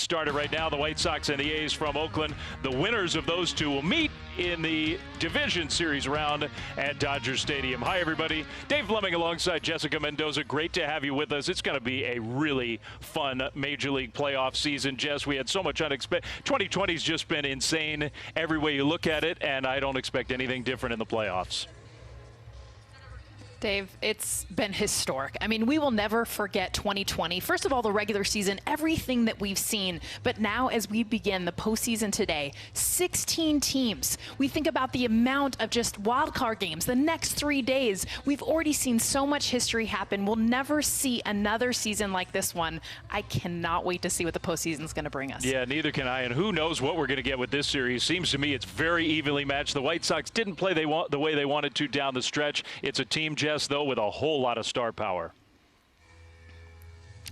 Started right now, the White Sox and the A's from Oakland. The winners of those two will meet in the Division Series round at Dodger Stadium. Hi, everybody. Dave Fleming alongside Jessica Mendoza. Great to have you with us. It's going to be a really fun Major League playoff season. Jess, we had so much unexpected. 2020's just been insane every way you look at it, and I don't expect anything different in the playoffs. Dave, it's been historic. I mean, we will never forget 2020. First of all, the regular season, everything that we've seen. But now as we begin the postseason today, 16 teams. We think about the amount of just wild card games the next 3 days. We've already seen so much history happen. We'll never see another season like this one. I cannot wait to see what the postseason is going to bring us. Yeah, neither can I. And who knows what we're going to get with this series. Seems to me it's very evenly matched. The White Sox didn't play the way they wanted to down the stretch. It's a team, though, with a whole lot of star power.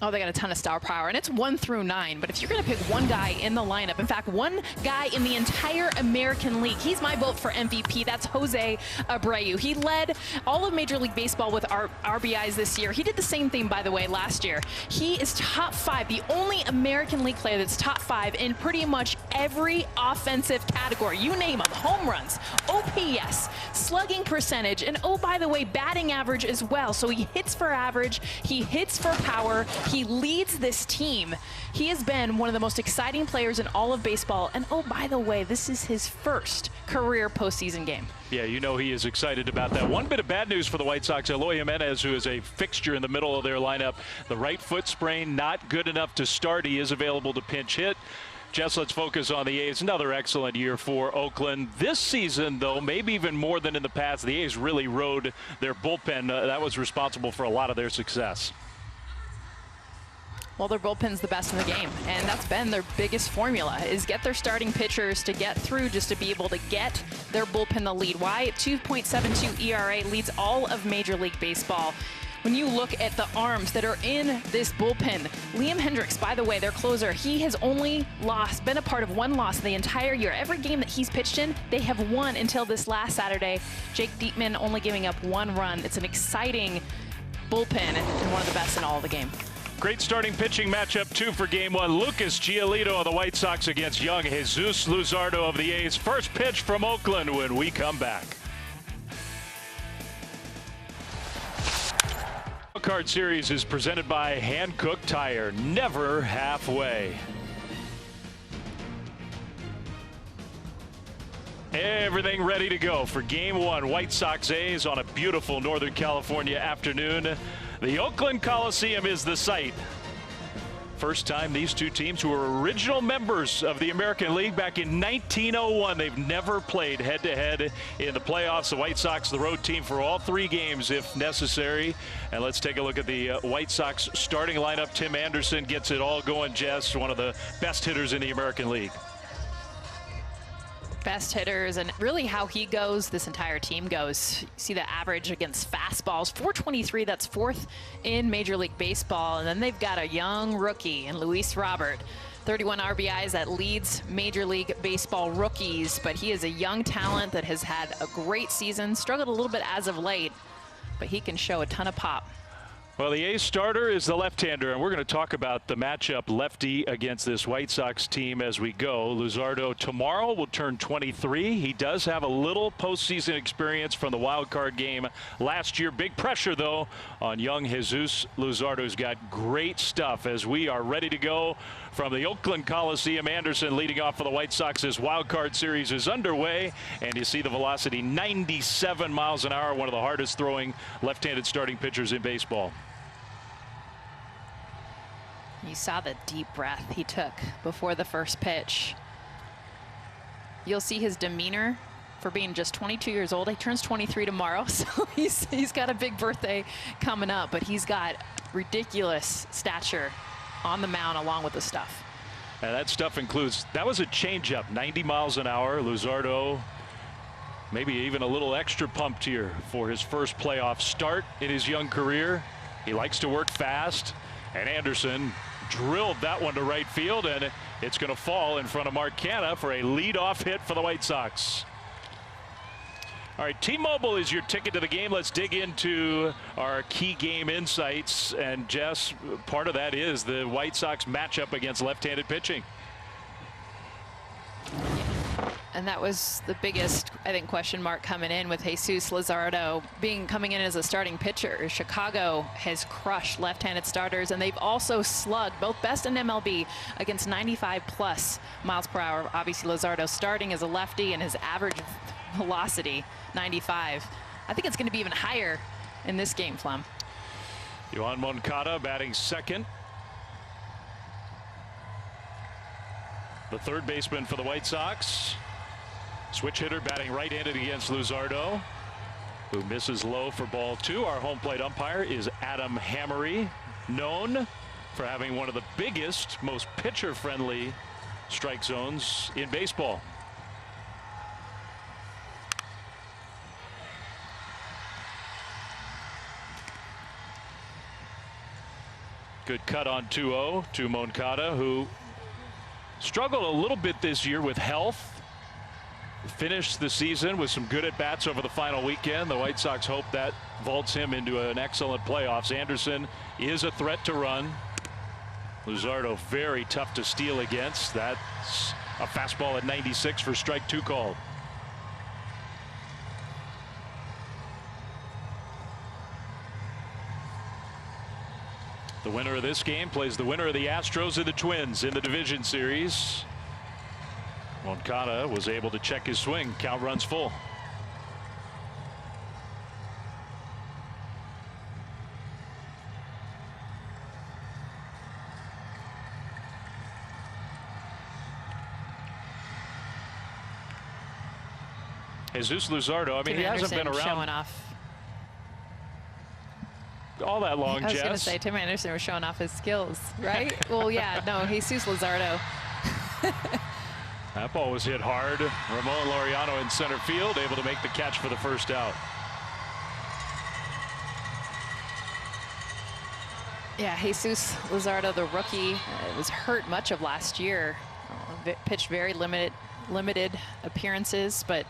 Oh, they got a ton of star power, and it's 1 through 9. But if you're going to pick one guy in the lineup, in fact, one guy in the entire American League, he's my vote for MVP. That's Jose Abreu. He led all of Major League Baseball with RBIs this year. He did the same thing, by the way, last year. He is top 5, the only American League player that's top 5 in pretty much every offensive category. You name them: home runs, OPS, slugging percentage, and oh, by the way, batting average as well. So he hits for average, he hits for power. He leads this team. He has been one of the most exciting players in all of baseball. And oh, by the way, this is his first career postseason game. Yeah, you know he is excited about that. One bit of bad news for the White Sox: Eloy Jimenez, who is a fixture in the middle of their lineup. The right foot sprain, not good enough to start. He is available to pinch hit. Jess, let's focus on the A's. Another excellent year for Oakland. This season, though, maybe even more than in the past, the A's really rode their bullpen. That was responsible for a lot of their success. Well, their bullpen's the best in the game, and that's been their biggest formula, is get their starting pitchers to get through just to be able to get their bullpen the lead. Why? 2.72 ERA leads all of Major League Baseball. When you look at the arms that are in this bullpen, Liam Hendricks, by the way, their closer, he has only been a part of one loss the entire year. Every game that he's pitched in, they have won until this last Saturday. Jake Diekman only giving up 1 run. It's an exciting bullpen and one of the best in all of the game. Great starting pitching matchup, too, for Game 1. Lucas Giolito of the White Sox against young Jesus Luzardo of the A's. First pitch from Oakland when we come back. The Card Series is presented by Hankook Tire. Never halfway. Everything ready to go for Game 1. White Sox A's on a beautiful Northern California afternoon. The Oakland Coliseum is the site. First time these two teams, who were original members of the American League back in 1901, they've never played head-to-head in the playoffs. The White Sox, the road team for all 3 games if necessary. And let's take a look at the White Sox starting lineup. Tim Anderson gets it all going, Jess, one of the best hitters in the American League. Best hitters, and really how he goes, this entire team goes. You see the average against fastballs, 423, that's 4th in Major League Baseball. And then they've got a young rookie in Luis Robert, 31 RBIs, that leads Major League Baseball rookies. But he is a young talent that has had a great season, struggled a little bit as of late, but he can show a ton of pop. Well, the A's starter is the left-hander, and we're going to talk about the matchup lefty against this White Sox team as we go. Luzardo tomorrow will turn 23. He does have a little postseason experience from the wild card game last year. Big pressure, though, on young Jesus Luzardo, who's got great stuff as we are ready to go from the Oakland Coliseum. Anderson leading off for the White Sox. This wild card series is underway, and you see the velocity, 97 miles an hour, one of the hardest throwing left-handed starting pitchers in baseball. You saw the deep breath he took before the first pitch. You'll see his demeanor for being just 22 years old. He turns 23 tomorrow, so he's got a big birthday coming up, but he's got ridiculous stature on the mound along with the stuff. And that stuff includes, that was a changeup, 90 miles an hour. Luzardo maybe even a little extra pumped here for his first playoff start in his young career. He likes to work fast, and Anderson drilled that one to right field, and it's going to fall in front of Mark Canha for a leadoff hit for the White Sox. All right, T-Mobile is your ticket to the game. Let's dig into our key game insights. And Jess, part of that is the White Sox matchup against left-handed pitching. And that was the biggest, I think, question mark coming in with Jesus Luzardo coming in as a starting pitcher. Chicago has crushed left-handed starters, and they've also slugged both best in MLB against 95+ miles per hour. Obviously, Luzardo starting as a lefty, and his average velocity 95. I think it's going to be even higher in this game, Flem. Yoan Moncada batting second. The third baseman for the White Sox. Switch hitter batting right-handed against Luzardo, who misses low for ball 2. Our home plate umpire is Adam Hammery, known for having one of the biggest, most pitcher-friendly strike zones in baseball. Good cut on 2-0 to Moncada, who struggled a little bit this year with health. Finished the season with some good at-bats over the final weekend. The White Sox hope that vaults him into an excellent playoffs. Anderson is a threat to run. Luzardo very tough to steal against. That's a fastball at 96 for strike 2 called. The winner of this game plays the winner of the Astros and the Twins in the division series. Moncada was able to check his swing. Count runs full. Jesus Luzardo, I mean, he hasn't been around showing off all that long, Jess. I was going to say Tim Anderson was showing off his skills, right? Well, yeah, no, Jesus Luzardo. That ball was hit hard. Ramon Laureano in center field, able to make the catch for the first out. Yeah, Jesus Luzardo, the rookie, was hurt much of last year. Pitched very limited appearances, but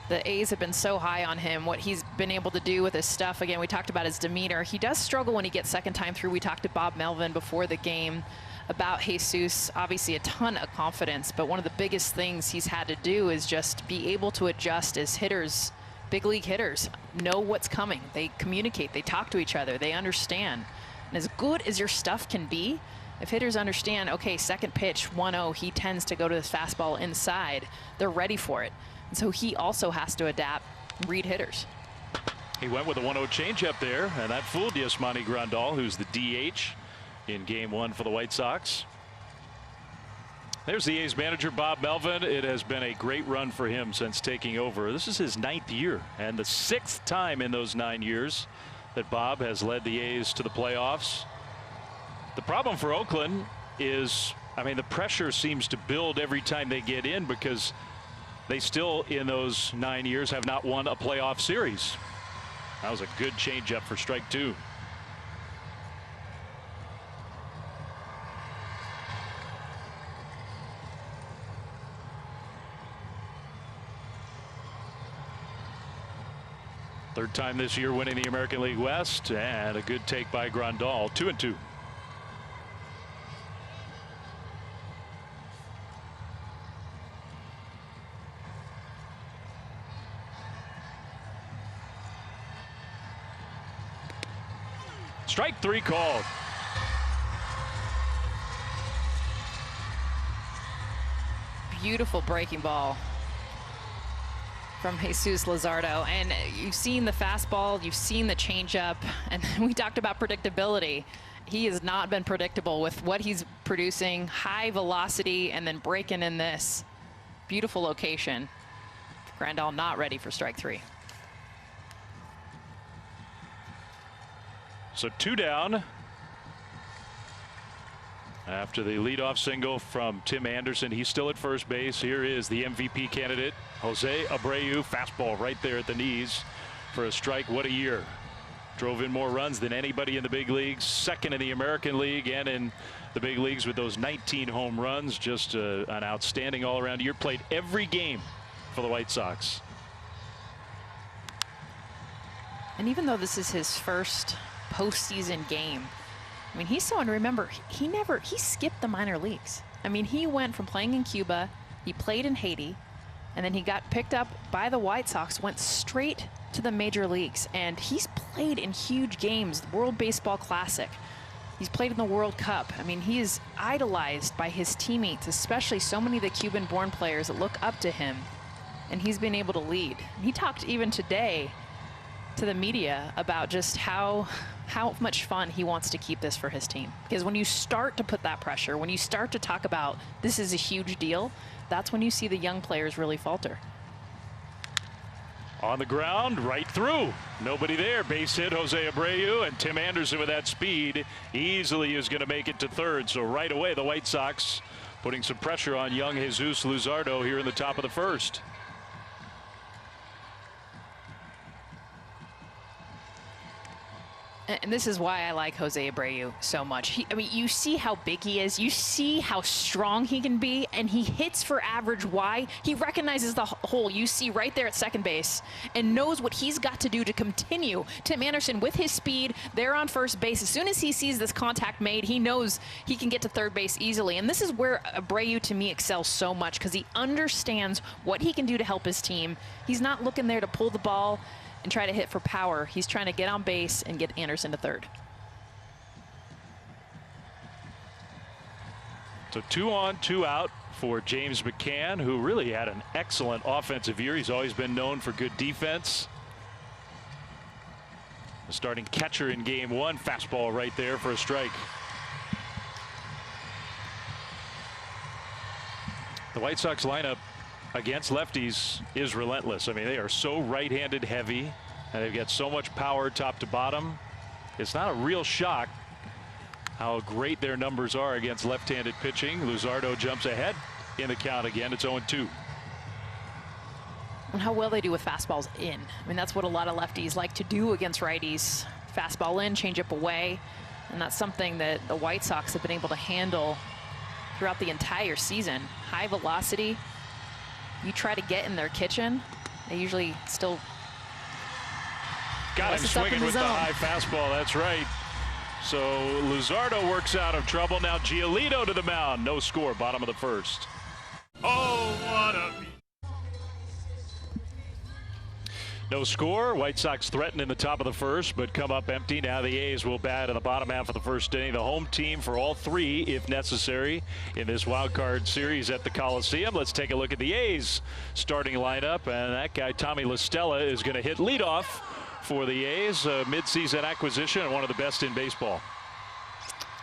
the A's have been so high on him. What he's been able to do with his stuff. Again, we talked about his demeanor. He does struggle when he gets second time through. We talked to Bob Melvin before the game about Jesus. Obviously a ton of confidence, but one of the biggest things he's had to do is just be able to adjust as hitters. Big league hitters know what's coming. They communicate, they talk to each other, they understand. And as good as your stuff can be, if hitters understand, okay, second pitch 1-0, he tends to go to this fastball inside, they're ready for it. And so he also has to adapt, read hitters. He went with a 1-0 changeup there, and that fooled Yasmani Grandal, who's the DH in Game 1 for the White Sox. There's the A's manager, Bob Melvin. It has been a great run for him since taking over. This is his 9th year, and the 6th time in those 9 years that Bob has led the A's to the playoffs. The problem for Oakland is, I mean, the pressure seems to build every time they get in, because they still, in those 9 years, have not won a playoff series. That was a good changeup for strike 2. Third time this year winning the American League West, and a good take by Grandal. 2-2. Strike 3 called. Beautiful breaking ball from Jesus Luzardo. And you've seen the fastball, you've seen the changeup, and we talked about predictability. He has not been predictable with what he's producing. High velocity and then breaking in this. Beautiful location. Grandal not ready for strike 3. So 2 down after the leadoff single from Tim Anderson. He's still at first base. Here is the MVP candidate, Jose Abreu. Fastball right there at the knees for a strike. What a year. Drove in more runs than anybody in the big leagues. Second in the American League and in the big leagues with those 19 home runs. Just an outstanding all-around year. Played every game for the White Sox. And even though this is his first postseason game, I mean, he's someone to remember. He skipped the minor leagues. I mean, he went from playing in Cuba, he played in Haiti, and then he got picked up by the White Sox, went straight to the major leagues. And he's played in huge games, the World Baseball Classic. He's played in the World Cup. I mean, he is idolized by his teammates, especially so many of the Cuban-born players that look up to him. And he's been able to lead. He talked even today to the media about just how much fun he wants to keep this for his team. Because when you start to put that pressure, when you start to talk about this is a huge deal, that's when you see the young players really falter. On the ground, right through. Nobody there. Base hit, Jose Abreu, and Tim Anderson with that speed easily is going to make it to third. So right away, the White Sox putting some pressure on young Jesus Luzardo here in the top of the first. And this is why I like Jose Abreu so much. I mean, you see how big he is. You see how strong he can be, and he hits for average. Why? He recognizes the hole you see right there at second base and knows what he's got to do to continue. Tim Anderson, with his speed, there on first base. As soon as he sees this contact made, he knows he can get to third base easily. And this is where Abreu, to me, excels so much because he understands what he can do to help his team. He's not looking there to pull the ball and try to hit for power. He's trying to get on base and get Anderson to third. So 2 on, 2 out for James McCann, who really had an excellent offensive year. He's always been known for good defense. The starting catcher in game 1, fastball right there for a strike. The White Sox lineup against lefties is relentless. I mean, they are so right-handed heavy, and they've got so much power top to bottom. It's not a real shock how great their numbers are against left-handed pitching. Luzardo jumps ahead in the count again. It's 0-2. And how well they do with fastballs in. I mean, that's what a lot of lefties like to do against righties. Fastball in, changeup away. And that's something that the White Sox have been able to handle throughout the entire season. High velocity. You try to get in their kitchen, they usually still got him swinging with the high fastball. That's right. So Luzardo works out of trouble. Now Giolito to the mound. No score, bottom of the first. Oh, what a... No score. White Sox threaten in the top of the first, but come up empty. Now the A's will bat in the bottom half of the first inning. The home team for all 3, if necessary, in this wild card series at the Coliseum. Let's take a look at the A's starting lineup, and that guy Tommy La Stella is going to hit leadoff for the A's. A midseason acquisition and one of the best in baseball.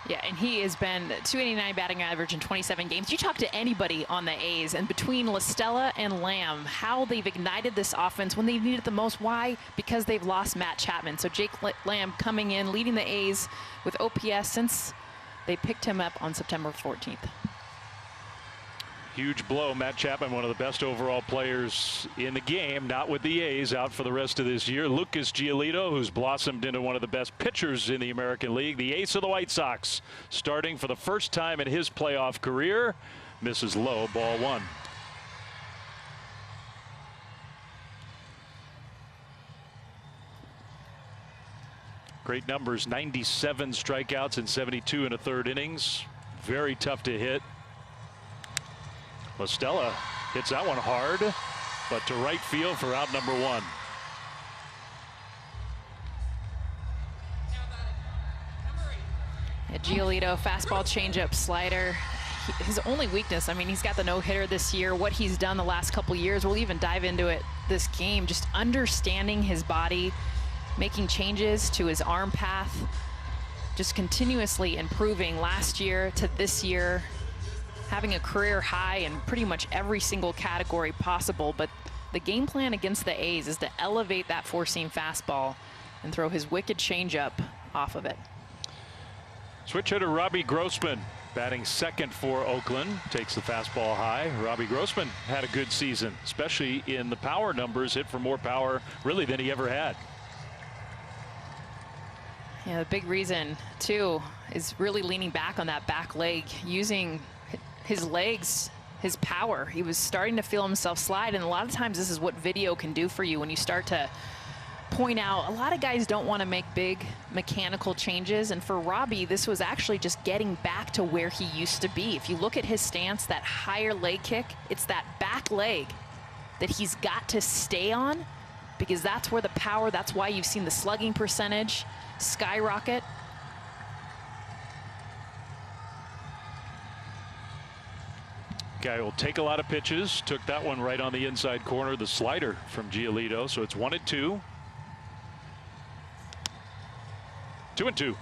Yeah, and he has been .289 batting average in 27 games. You talk to anybody on the A's, and between La Stella and Lamb, how they've ignited this offense when they need it the most. Why? Because they've lost Matt Chapman. So Jake Lamb coming in, leading the A's with OPS since they picked him up on September 14th. Huge blow. Matt Chapman, one of the best overall players in the game, not with the A's, out for the rest of this year. Lucas Giolito, who's blossomed into one of the best pitchers in the American League, the ace of the White Sox, starting for the first time in his playoff career. Misses low, ball 1. Great numbers, 97 strikeouts and 72 in the third innings. Very tough to hit. La Stella hits that one hard, but to right field for out number 1. Yeah, Giolito, fastball, changeup, slider. His only weakness, I mean, he's got the no-hitter this year. What he's done the last couple years, we'll even dive into it this game, just understanding his body, making changes to his arm path, just continuously improving last year to this year, having a career high in pretty much every single category possible. But the game plan against the A's is to elevate that four-seam fastball and throw his wicked changeup off of it. Switch hitter Robbie Grossman batting second for Oakland, takes the fastball high. Robbie Grossman had a good season, especially in the power numbers, hit for more power really than he ever had. Yeah, the big reason too is really leaning back on that back leg, using his legs, his power. He was starting to feel himself slide, and a lot of times this is what video can do for you when you start to point out, a lot of guys don't want to make big mechanical changes, and for Robbie, this was actually just getting back to where he used to be. If you look at his stance, that higher leg kick, it's that back leg that he's got to stay on, because that's where the power, that's why you've seen the slugging percentage skyrocket. Guy will take a lot of pitches. Took that one right on the inside corner, the slider from Giolito. So it's 1-2. 2-2.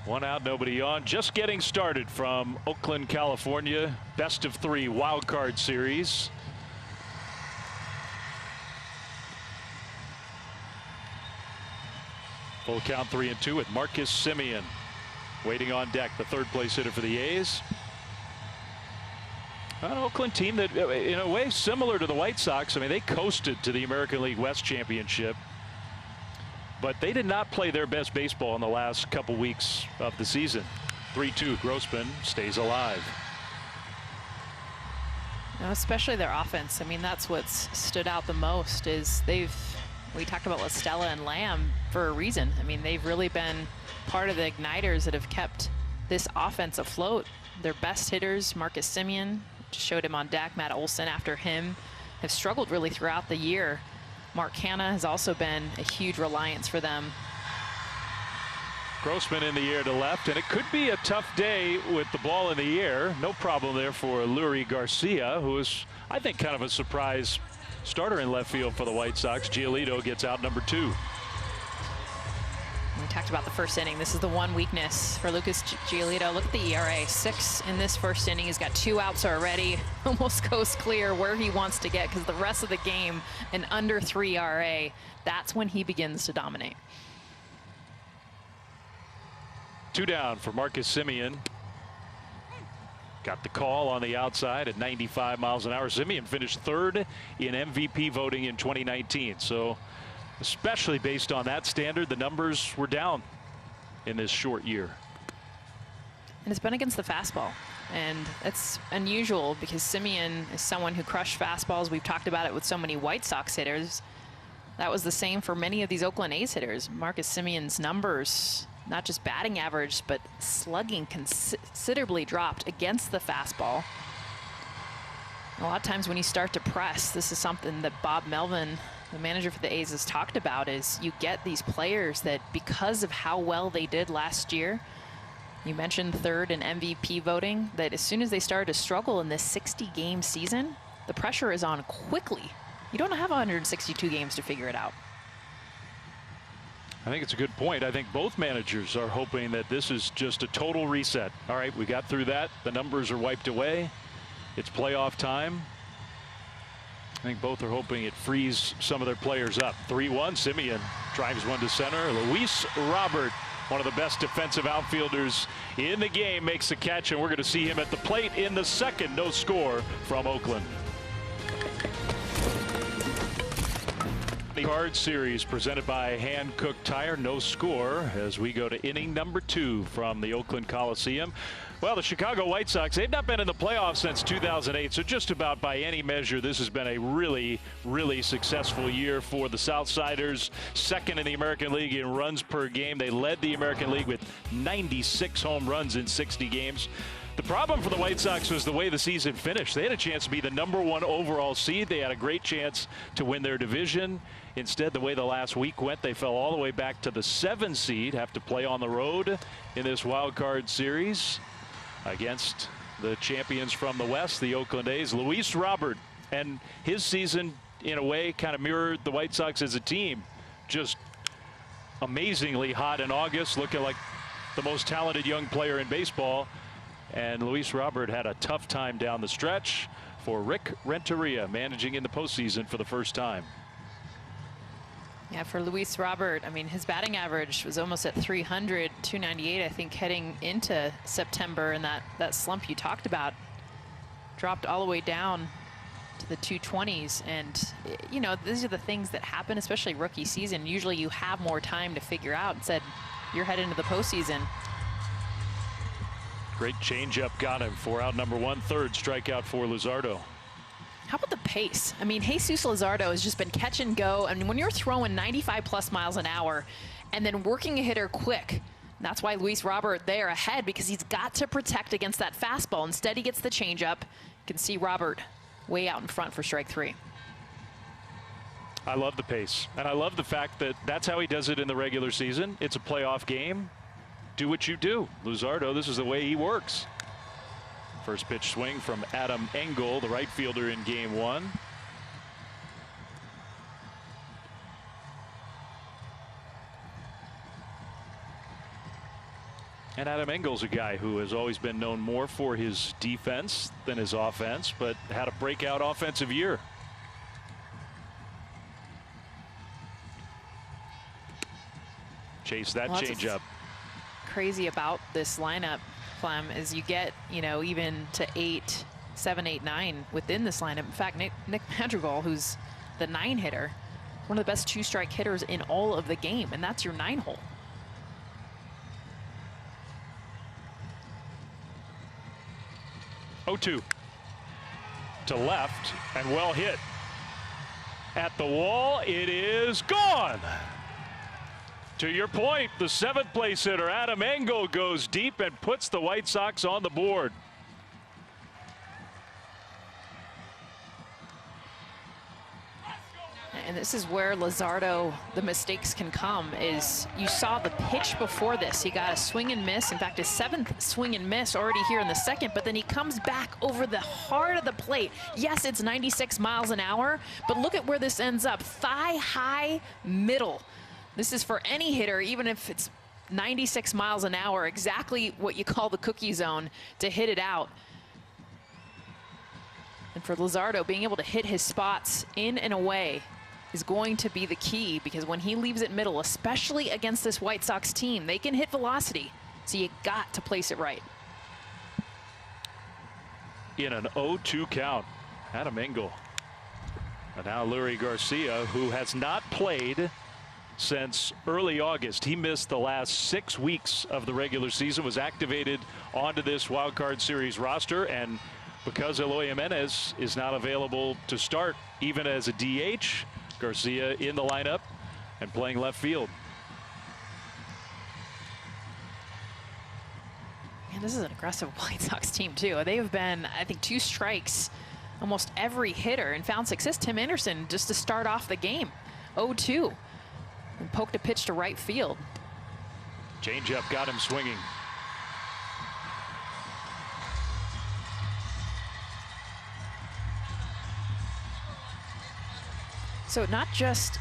One out, nobody on. Just getting started from Oakland, California. Best of 3 wild card series. Full count 3-2 with Marcus Semien waiting on deck, the third place hitter for the A's. An Oakland team that, in a way, similar to the White Sox. I mean, they coasted to the American League West Championship, but they did not play their best baseball in the last couple weeks of the season. 3-2, Grossman stays alive. Especially their offense. I mean, that's what's stood out the most is we talked about La Stella and Lamb for a reason. I mean, they've really been part of the igniters that have kept this offense afloat. Their best hitters, Marcus Semien, showed him on deck. Matt Olson after him have struggled really throughout the year. Mark Hanna has also been a huge reliance for them. Grossman in the air to left, and it could be a tough day with the ball in the air. No problem there for Lurie Garcia, who is, I think, kind of a surprise starter in left field for the White Sox. Giolito gets out number 2. We talked about the first inning. This is the one weakness for Lucas Giolito. Look at the ERA, 6 in this first inning. He's got 2 outs already. Almost coast clear where he wants to get, because the rest of the game, an under 3 ERA, that's when he begins to dominate. 2 down for Marcus Semien. Got the call on the outside at 95 miles an hour. Semien finished 3rd in MVP voting in 2019. So especially based on that standard, the numbers were down in this short year. And it's been against the fastball. And it's unusual because Semien is someone who crushed fastballs. We've talked about it with so many White Sox hitters. That was the same for many of these Oakland A's hitters. Marcus Semien's numbers, not just batting average, but slugging considerably dropped against the fastball. A lot of times when you start to press, this is something that Bob Melvin, the manager for the A's, has talked about, is you get these players that, because of how well they did last year, you mentioned 3rd in MVP voting, that as soon as they started to struggle in this 60-game season, the pressure is on quickly. You don't have 162 games to figure it out. I think it's a good point. I think both managers are hoping that this is just a total reset. All right, we got through that. The numbers are wiped away. It's playoff time. I think both are hoping it frees some of their players up. 3-1, Semien drives one to center. Luis Robert, one of the best defensive outfielders in the game, makes the catch, and we're going to see him at the plate in the second. No score from Oakland. The card series presented by Hankook Tire. No score as we go to inning number 2 from the Oakland Coliseum. Well, the Chicago White Sox, they've not been in the playoffs since 2008, so just about by any measure, this has been a really, really successful year for the Southsiders. 2nd in the American League in runs per game. They led the American League with 96 home runs in 60 games. The problem for the White Sox was the way the season finished. They had a chance to be the #1 overall seed. They had a great chance to win their division. Instead, the way the last week went, they fell all the way back to the 7 seed, have to play on the road in this wild card series against the champions from the West, the Oakland A's. Luis Robert, and his season, in a way, kind of mirrored the White Sox as a team. Just amazingly hot in August, looking like the most talented young player in baseball. And Luis Robert had a tough time down the stretch for Rick Renteria, managing in the postseason for the first time. Yeah, for Luis Robert, I mean, his batting average was almost at 300, 298, I think, heading into September, and that slump you talked about dropped all the way down to the 220s. And, you know, these are the things that happen, especially rookie season. Usually you have more time to figure out. Instead, you're heading into the postseason. Great changeup got him for out number one, third strikeout for Luzardo. How about the pace? I mean, Jesus Luzardo has just been catch and go. I mean, when you're throwing 95+ miles an hour and then working a hitter quick, that's why Luis Robert there ahead, because he's got to protect against that fastball. Instead, he gets the changeup. You can see Robert way out in front for strike 3. I love the pace, and I love the fact that that's how he does it in the regular season. It's a playoff game. Do what you do. Luzardo, this is the way he works. First pitch swing from Adam Engel, the right fielder in Game 1. And Adam Engel's a guy who has always been known more for his defense than his offense, but had a breakout offensive year. Chase that changeup. Crazy about this lineup, Clem, is you get, you know, even to 8, 7, 8, 9 within this lineup. In fact, Nick Madrigal, who's the 9 hitter, one of the best 2-strike hitters in all of the game, and that's your 9 hole. Oh-2 to left and well hit. At the wall, it is gone. To your point, the 7th place hitter, Adam Engel, goes deep and puts the White Sox on the board. And this is where Luzardo, the mistakes can come, is you saw the pitch before this. He got a swing and miss. In fact, his 7th swing and miss already here in the 2nd, but then he comes back over the heart of the plate. Yes, it's 96 miles an hour, but look at where this ends up. Thigh high middle. This is for any hitter, even if it's 96 miles an hour, exactly what you call the cookie zone to hit it out. And for Luzardo, being able to hit his spots in and away is going to be the key, because when he leaves it middle, especially against this White Sox team, they can hit velocity, so you got to place it right. In an 0-2 count, Adam Engel. And now Leury Garcia, who has not played since early August. He missed the last 6 weeks of the regular season, was activated onto this wild card series roster, and because Eloy Jimenez is not available to start even as a DH, Garcia in the lineup and playing left field. Man, this is an aggressive White Sox team too. They have been, I think, 2 strikes almost every hitter and found success. Tim Anderson just to start off the game, 0-2. And poked a pitch to right field. Changeup got him swinging. So not just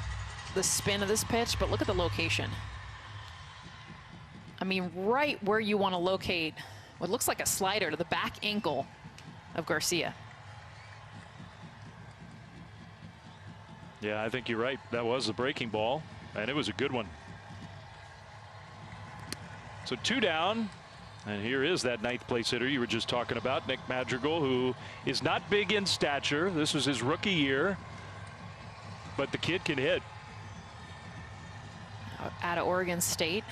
the spin of this pitch, but look at the location. I mean, right where you want to locate what looks like a slider to the back ankle of Garcia. Yeah, I think you're right. That was the breaking ball, and it was a good one. So 2 down, and here is that 9th place hitter you were just talking about, Nick Madrigal, who is not big in stature. This was his rookie year, but the kid can hit. Out of Oregon State.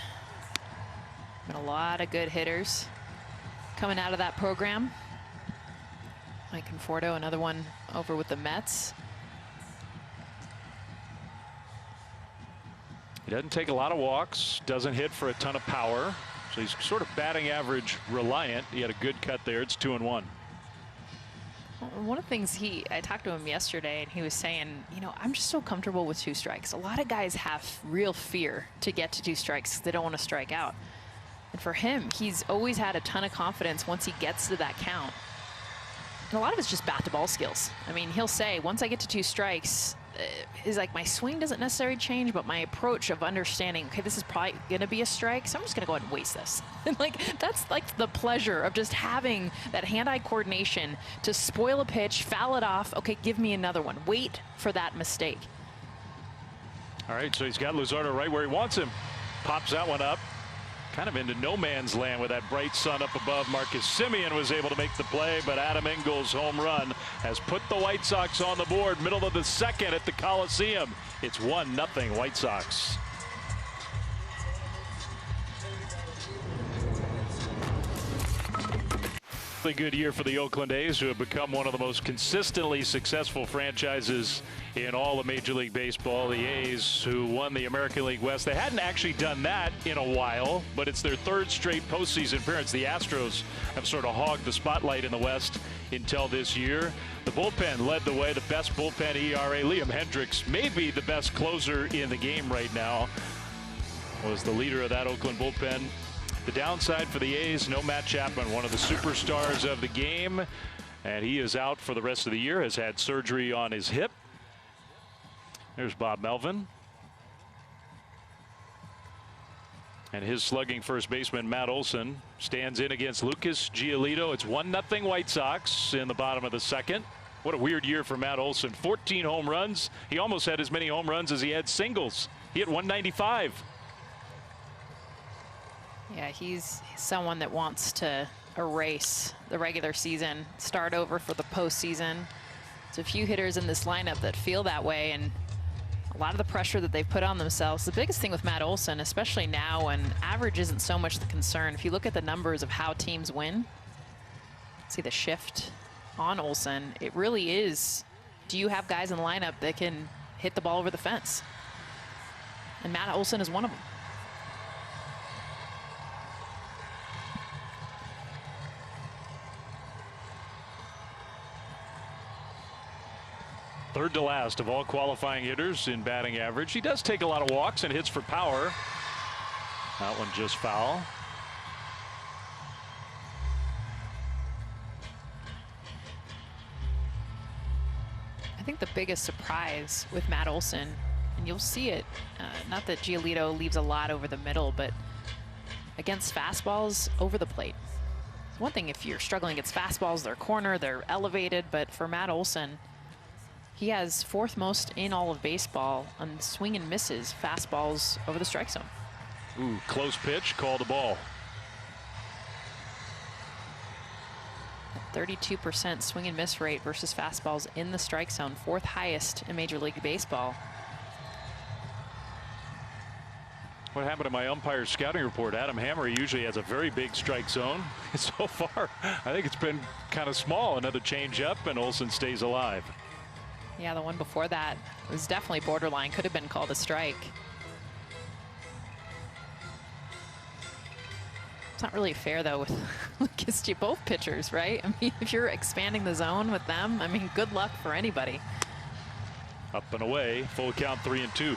Been a lot of good hitters coming out of that program. Mike Conforto, another one over with the Mets. He doesn't take a lot of walks, doesn't hit for a ton of power, so he's sort of batting average reliant. He had a good cut there. It's 2-1. One of the things I talked to him yesterday, and he was saying, you know, I'm just so comfortable with 2 strikes. A lot of guys have real fear to get to 2 strikes because they don't want to strike out. And for him, he's always had a ton of confidence once he gets to that count. And a lot of it's just bat to ball skills. I mean, he'll say, once I get to 2 strikes, is like my swing doesn't necessarily change, but my approach of understanding, okay, this is probably going to be a strike, so I'm just going to go ahead and waste this. And like, that's like the pleasure of just having that hand-eye coordination to spoil a pitch, foul it off. Okay, give me another one. Wait for that mistake. All right, so he's got Luzardo right where he wants him. Pops that one up. kind of into no man's land with that bright sun up above. Marcus Semien was able to make the play, but Adam Engel's home run has put the White Sox on the board. Middle of the second at the Coliseum. It's 1-0 White Sox. A good year for the Oakland A's, who have become one of the most consistently successful franchises in all of Major League Baseball. The A's, who won the American League West, they hadn't actually done that in a while, but it's their third straight postseason appearance. The Astros have sort of hogged the spotlight in the West until this year. The bullpen led the way, the best bullpen ERA. Liam Hendricks, maybe the best closer in the game right now, was the leader of that Oakland bullpen. The downside for the A's, no Matt Chapman, one of the superstars of the game, and he is out for the rest of the year, has had surgery on his hip. There's Bob Melvin. And his slugging first baseman, Matt Olson, stands in against Lucas Giolito. It's 1-0 White Sox in the bottom of the second. What a weird year for Matt Olson. 14 home runs. He almost had as many home runs as he had singles. He hit 195. Yeah, he's someone that wants to erase the regular season, start over for the postseason. There's a few hitters in this lineup that feel that way, and a lot of the pressure that they've put on themselves. The biggest thing with Matt Olson, especially now when average isn't so much the concern, if you look at the numbers of how teams win, see the shift on Olson, it really is, do you have guys in the lineup that can hit the ball over the fence? And Matt Olson is one of them. Third to last of all qualifying hitters in batting average. He does take a lot of walks and hits for power. That one just foul. I think the biggest surprise with Matt Olson, and you'll see it, not that Giolito leaves a lot over the middle, but against fastballs over the plate. It's one thing if you're struggling against fastballs, they're corner, they're elevated, but for Matt Olson, he has fourth most in all of baseball on swing and misses fastballs over the strike zone. Ooh, close pitch, call the ball. 32% swing and miss rate versus fastballs in the strike zone, fourth highest in Major League Baseball. What happened to my umpire scouting report? Adam Hammer usually has a very big strike zone. So far, I think it's been kind of small. Another change up, and Olson stays alive. Yeah, the one before that was definitely borderline. Could have been called a strike. It's not really fair, though, with Lucas G, both pitchers, right? I mean, if you're expanding the zone with them, I mean, good luck for anybody. Up and away, full count 3-2.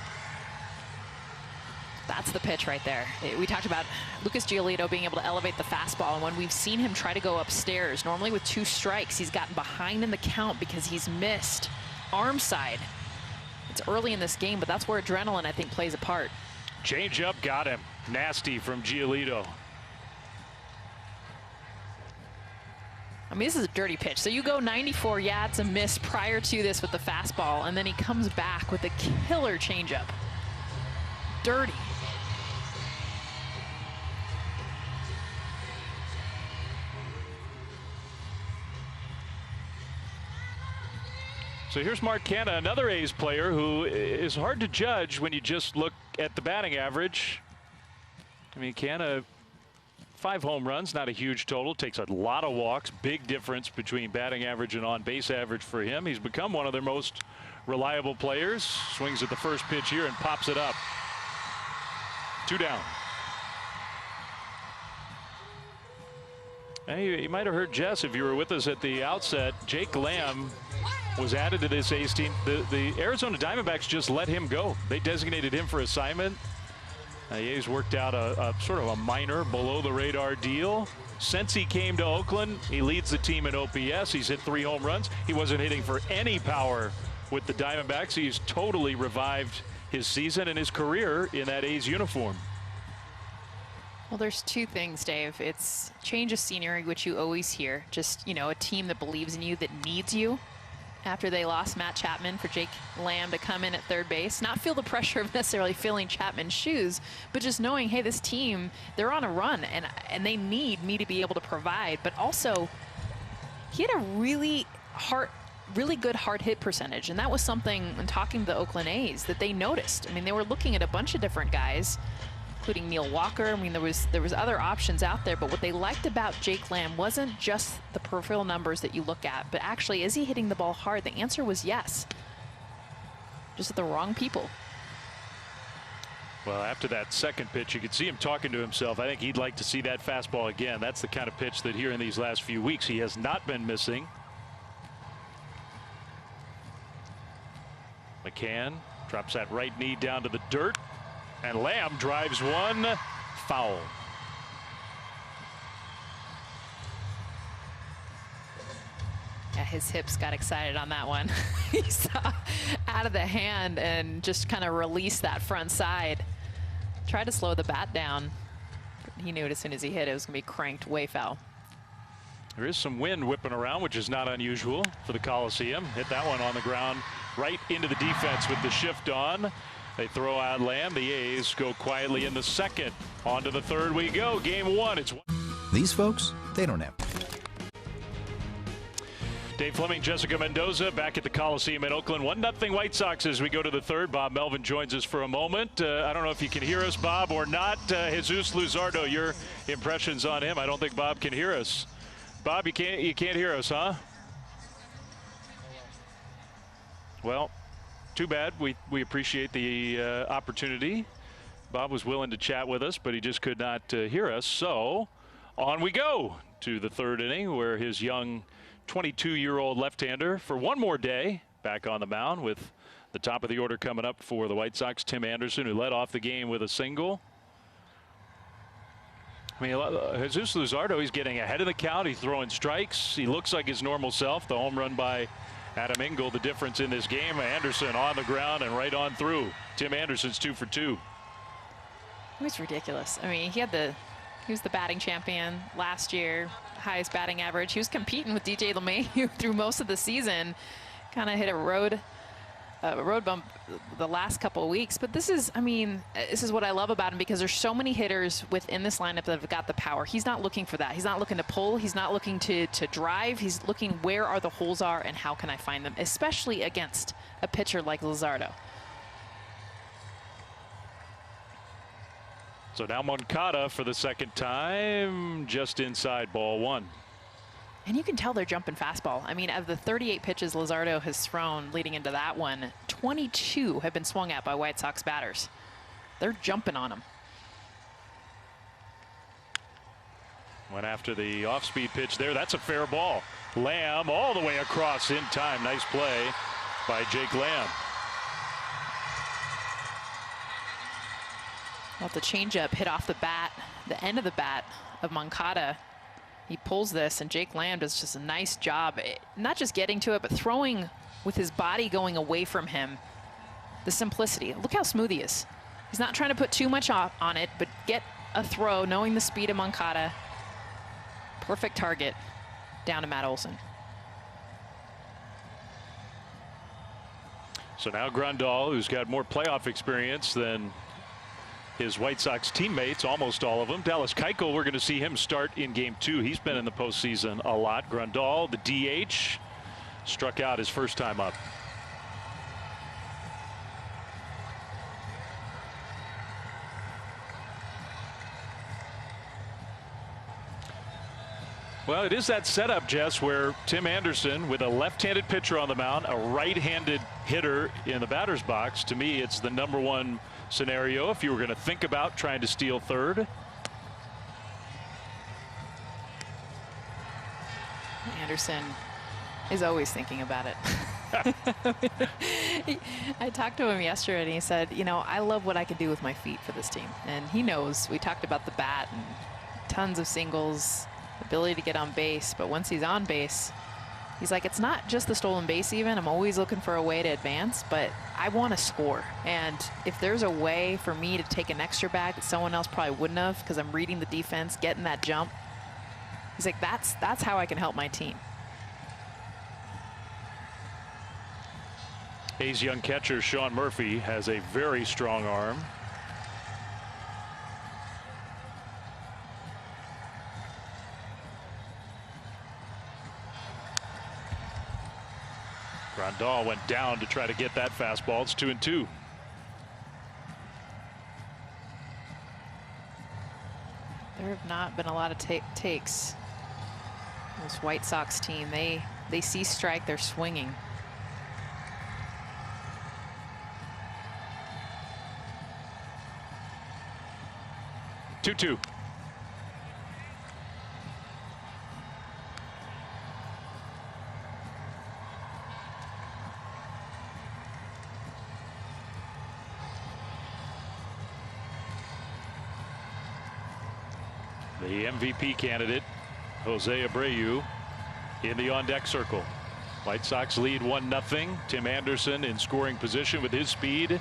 That's the pitch right there. We talked about Lucas Giolito being able to elevate the fastball, and when we've seen him try to go upstairs, normally with 2 strikes, he's gotten behind in the count because he's missed arm side. It's early in this game, but that's where adrenaline, I think, plays a part. Change up, got him. Nasty from Giolito. I mean, this is a dirty pitch. So you go 94, yeah, it's a miss prior to this with the fastball, and then he comes back with a killer changeup. Dirty. So here's Mark Canha, another A's player who is hard to judge when you just look at the batting average. I mean, Canha, 5 home runs, not a huge total, takes a lot of walks, big difference between batting average and on-base average for him. He's become one of their most reliable players. Swings at the first pitch here and pops it up. 2 down. Hey, you might have heard Jess if you were with us at the outset. Jake Lamb was added to this A's team. The Arizona Diamondbacks just let him go. They designated him for assignment. The A's worked out a sort of a minor below-the-radar deal. Since he came to Oakland, he leads the team in OPS. He's hit 3 home runs. He wasn't hitting for any power with the Diamondbacks. He's totally revived his season and his career in that A's uniform. Well, there's 2 things, Dave. It's change of scenery, which you always hear. Just, you know, a team that believes in you, that needs you. after they lost Matt Chapman for Jake Lamb to come in at third base. Not feel the pressure of necessarily filling Chapman's shoes, but just knowing, hey, this team, they're on a run, and they need me to be able to provide. But also, he had a really good hard hit percentage, and that was something when talking to the Oakland A's that they noticed. I mean, they were looking at a bunch of different guys, including Neil Walker. I mean, there was other options out there, but what they liked about Jake Lamb wasn't just the peripheral numbers that you look at, but actually, is he hitting the ball hard? The answer was yes. Just at the wrong people. Well, after that second pitch, you could see him talking to himself. I think he'd like to see that fastball again. That's the kind of pitch that here in these last few weeks he has not been missing. McCann drops that right knee down to the dirt, and Lamb drives one foul. Yeah, his hips got excited on that one. He saw out of the hand and just kind of released that front side. Tried to slow the bat down. But he knew it as soon as he hit it, it was going to be cranked way foul. There is some wind whipping around, which is not unusual for the Coliseum. Hit that one on the ground right into the defense with the shift on. They throw out Lamb. The A's go quietly in the second. On to the third we go. Game one. It's these folks, they don't have. Dave Fleming, Jessica Mendoza back at the Coliseum in Oakland. 1-0 White Sox as we go to the third. Bob Melvin joins us for a moment. I don't know if you can hear us, Bob, or not. Jesus Luzardo, your impressions on him. I don't think Bob can hear us. Bob, you can't hear us, huh? Well, too bad. We appreciate the opportunity. Bob was willing to chat with us, but he just could not hear us. So on we go to the third inning, where his young 22-year-old left-hander for one more day back on the mound, with the top of the order coming up for the White Sox. Tim Anderson, who led off the game with a single. I mean, Jesus Luzardo, he's getting ahead of the count. He's throwing strikes. He looks like his normal self. The home run by Adam Engel, the difference in this game. Anderson on the ground and right on through. Tim Anderson's 2 for 2. It was ridiculous. I mean, he was the batting champion last year, highest batting average. He was competing with DJ LeMahieu through most of the season. Kind of hit a road bump the last couple of weeks. But this is, I mean, this is what I love about him, because there's so many hitters within this lineup that have got the power. He's not looking for that. He's not looking to pull. He's not looking to drive. He's looking where are the holes are and how can I find them, especially against a pitcher like Luzardo. So now Moncada for the second time, just inside ball one. And you can tell they're jumping fastball. I mean, of the 38 pitches Luzardo has thrown leading into that one, 22 have been swung at by White Sox batters. They're jumping on him. Went after the off-speed pitch there. That's a fair ball. Lamb all the way across in time. Nice play by Jake Lamb. Well, the changeup hit off the bat, the end of the bat of Moncada. He pulls this, and Jake Lamb does just a nice job, not just getting to it, but throwing with his body going away from him. The simplicity. Look how smooth he is. He's not trying to put too much on it, but get a throw, knowing the speed of Moncada. Perfect target down to Matt Olson. So now Grandal, who's got more playoff experience than his White Sox teammates, almost all of them. Dallas Keuchel, we're going to see him start in game 2. He's been in the postseason a lot. Grandal, the DH, struck out his first time up. Well, it is that setup, Jess, where Tim Anderson, with a left-handed pitcher on the mound, a right-handed hitter in the batter's box. To me, it's the #1 scenario if you were going to think about trying to steal third. Anderson is always thinking about it. I talked to him yesterday, and he said, you know, I love what I can do with my feet for this team. And he knows. We talked about the bat and tons of singles, ability to get on base. But once he's on base, he's like, it's not just the stolen base even. I'm always looking for a way to advance, but I want to score. And if there's a way for me to take an extra bag that someone else probably wouldn't have, because I'm reading the defense, getting that jump, he's like, that's how I can help my team. A's young catcher Sean Murphy has a very strong arm. Grandal went down to try to get that fastball. It's 2-2. There have not been a lot of takes. This White Sox team, they see strike, they're swinging. Two. The MVP candidate, Jose Abreu, in the on-deck circle. White Sox lead 1-0. Tim Anderson in scoring position with his speed.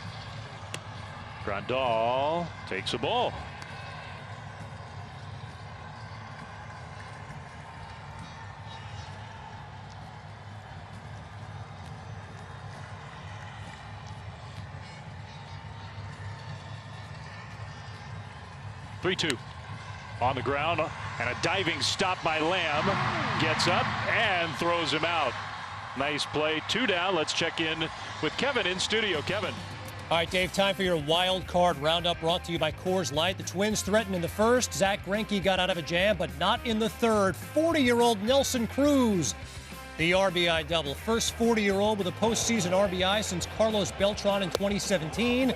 Grandal takes a ball. Three-two. On the ground, and a diving stop by Lamb. Gets up and throws him out. Nice play. 2 down. Let's check in with Kevin in studio. Kevin. All right, Dave, time for your wild card roundup brought to you by Coors Light. The Twins threatened in the first. Zach Greinke got out of a jam, but not in the third. 40-year-old Nelson Cruz, the RBI double. First 40-year-old with a postseason RBI since Carlos Beltran in 2017.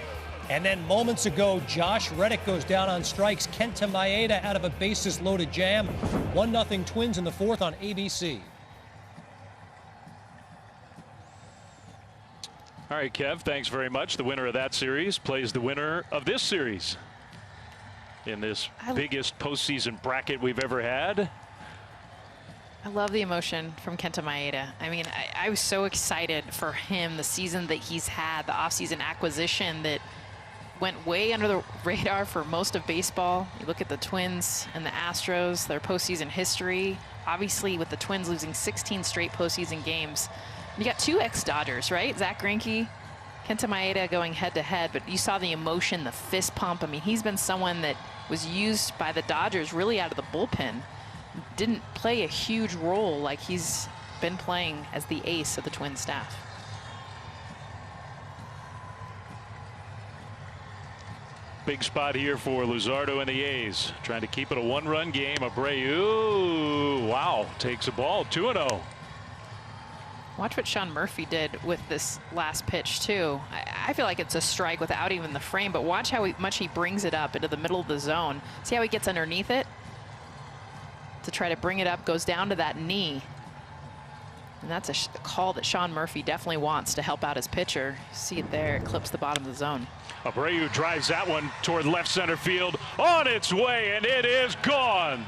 And then moments ago, Josh Reddick goes down on strikes. Kenta Maeda out of a bases-loaded jam. 1-0 Twins in the fourth on ABC. All right, Kev, thanks very much. The winner of that series plays the winner of this series in this biggest postseason bracket we've ever had. I love the emotion from Kenta Maeda. I mean, I was so excited for him, the season that he's had, the offseason acquisition that went way under the radar for most of baseball. You look at the Twins and the Astros, their postseason history. Obviously, with the Twins losing 16 straight postseason games, you got 2 ex-Dodgers, right? Zach Greinke, Kenta Maeda going head-to-head, but you saw the emotion, the fist pump. I mean, he's been someone that was used by the Dodgers really out of the bullpen. Didn't play a huge role like he's been playing as the ace of the Twins staff. Big spot here for Luzardo and the A's. Trying to keep it a 1-run game. Abreu, wow, takes a ball. 2-0. Watch what Sean Murphy did with this last pitch, too. I feel like it's a strike without even the frame, but watch how much he brings it up into the middle of the zone. See how he gets underneath it? To try to bring it up, goes down to that knee. And that's a call that Sean Murphy definitely wants to help out his pitcher. See it there, it clips the bottom of the zone. Abreu drives that one toward left center field, on its way, and it is gone.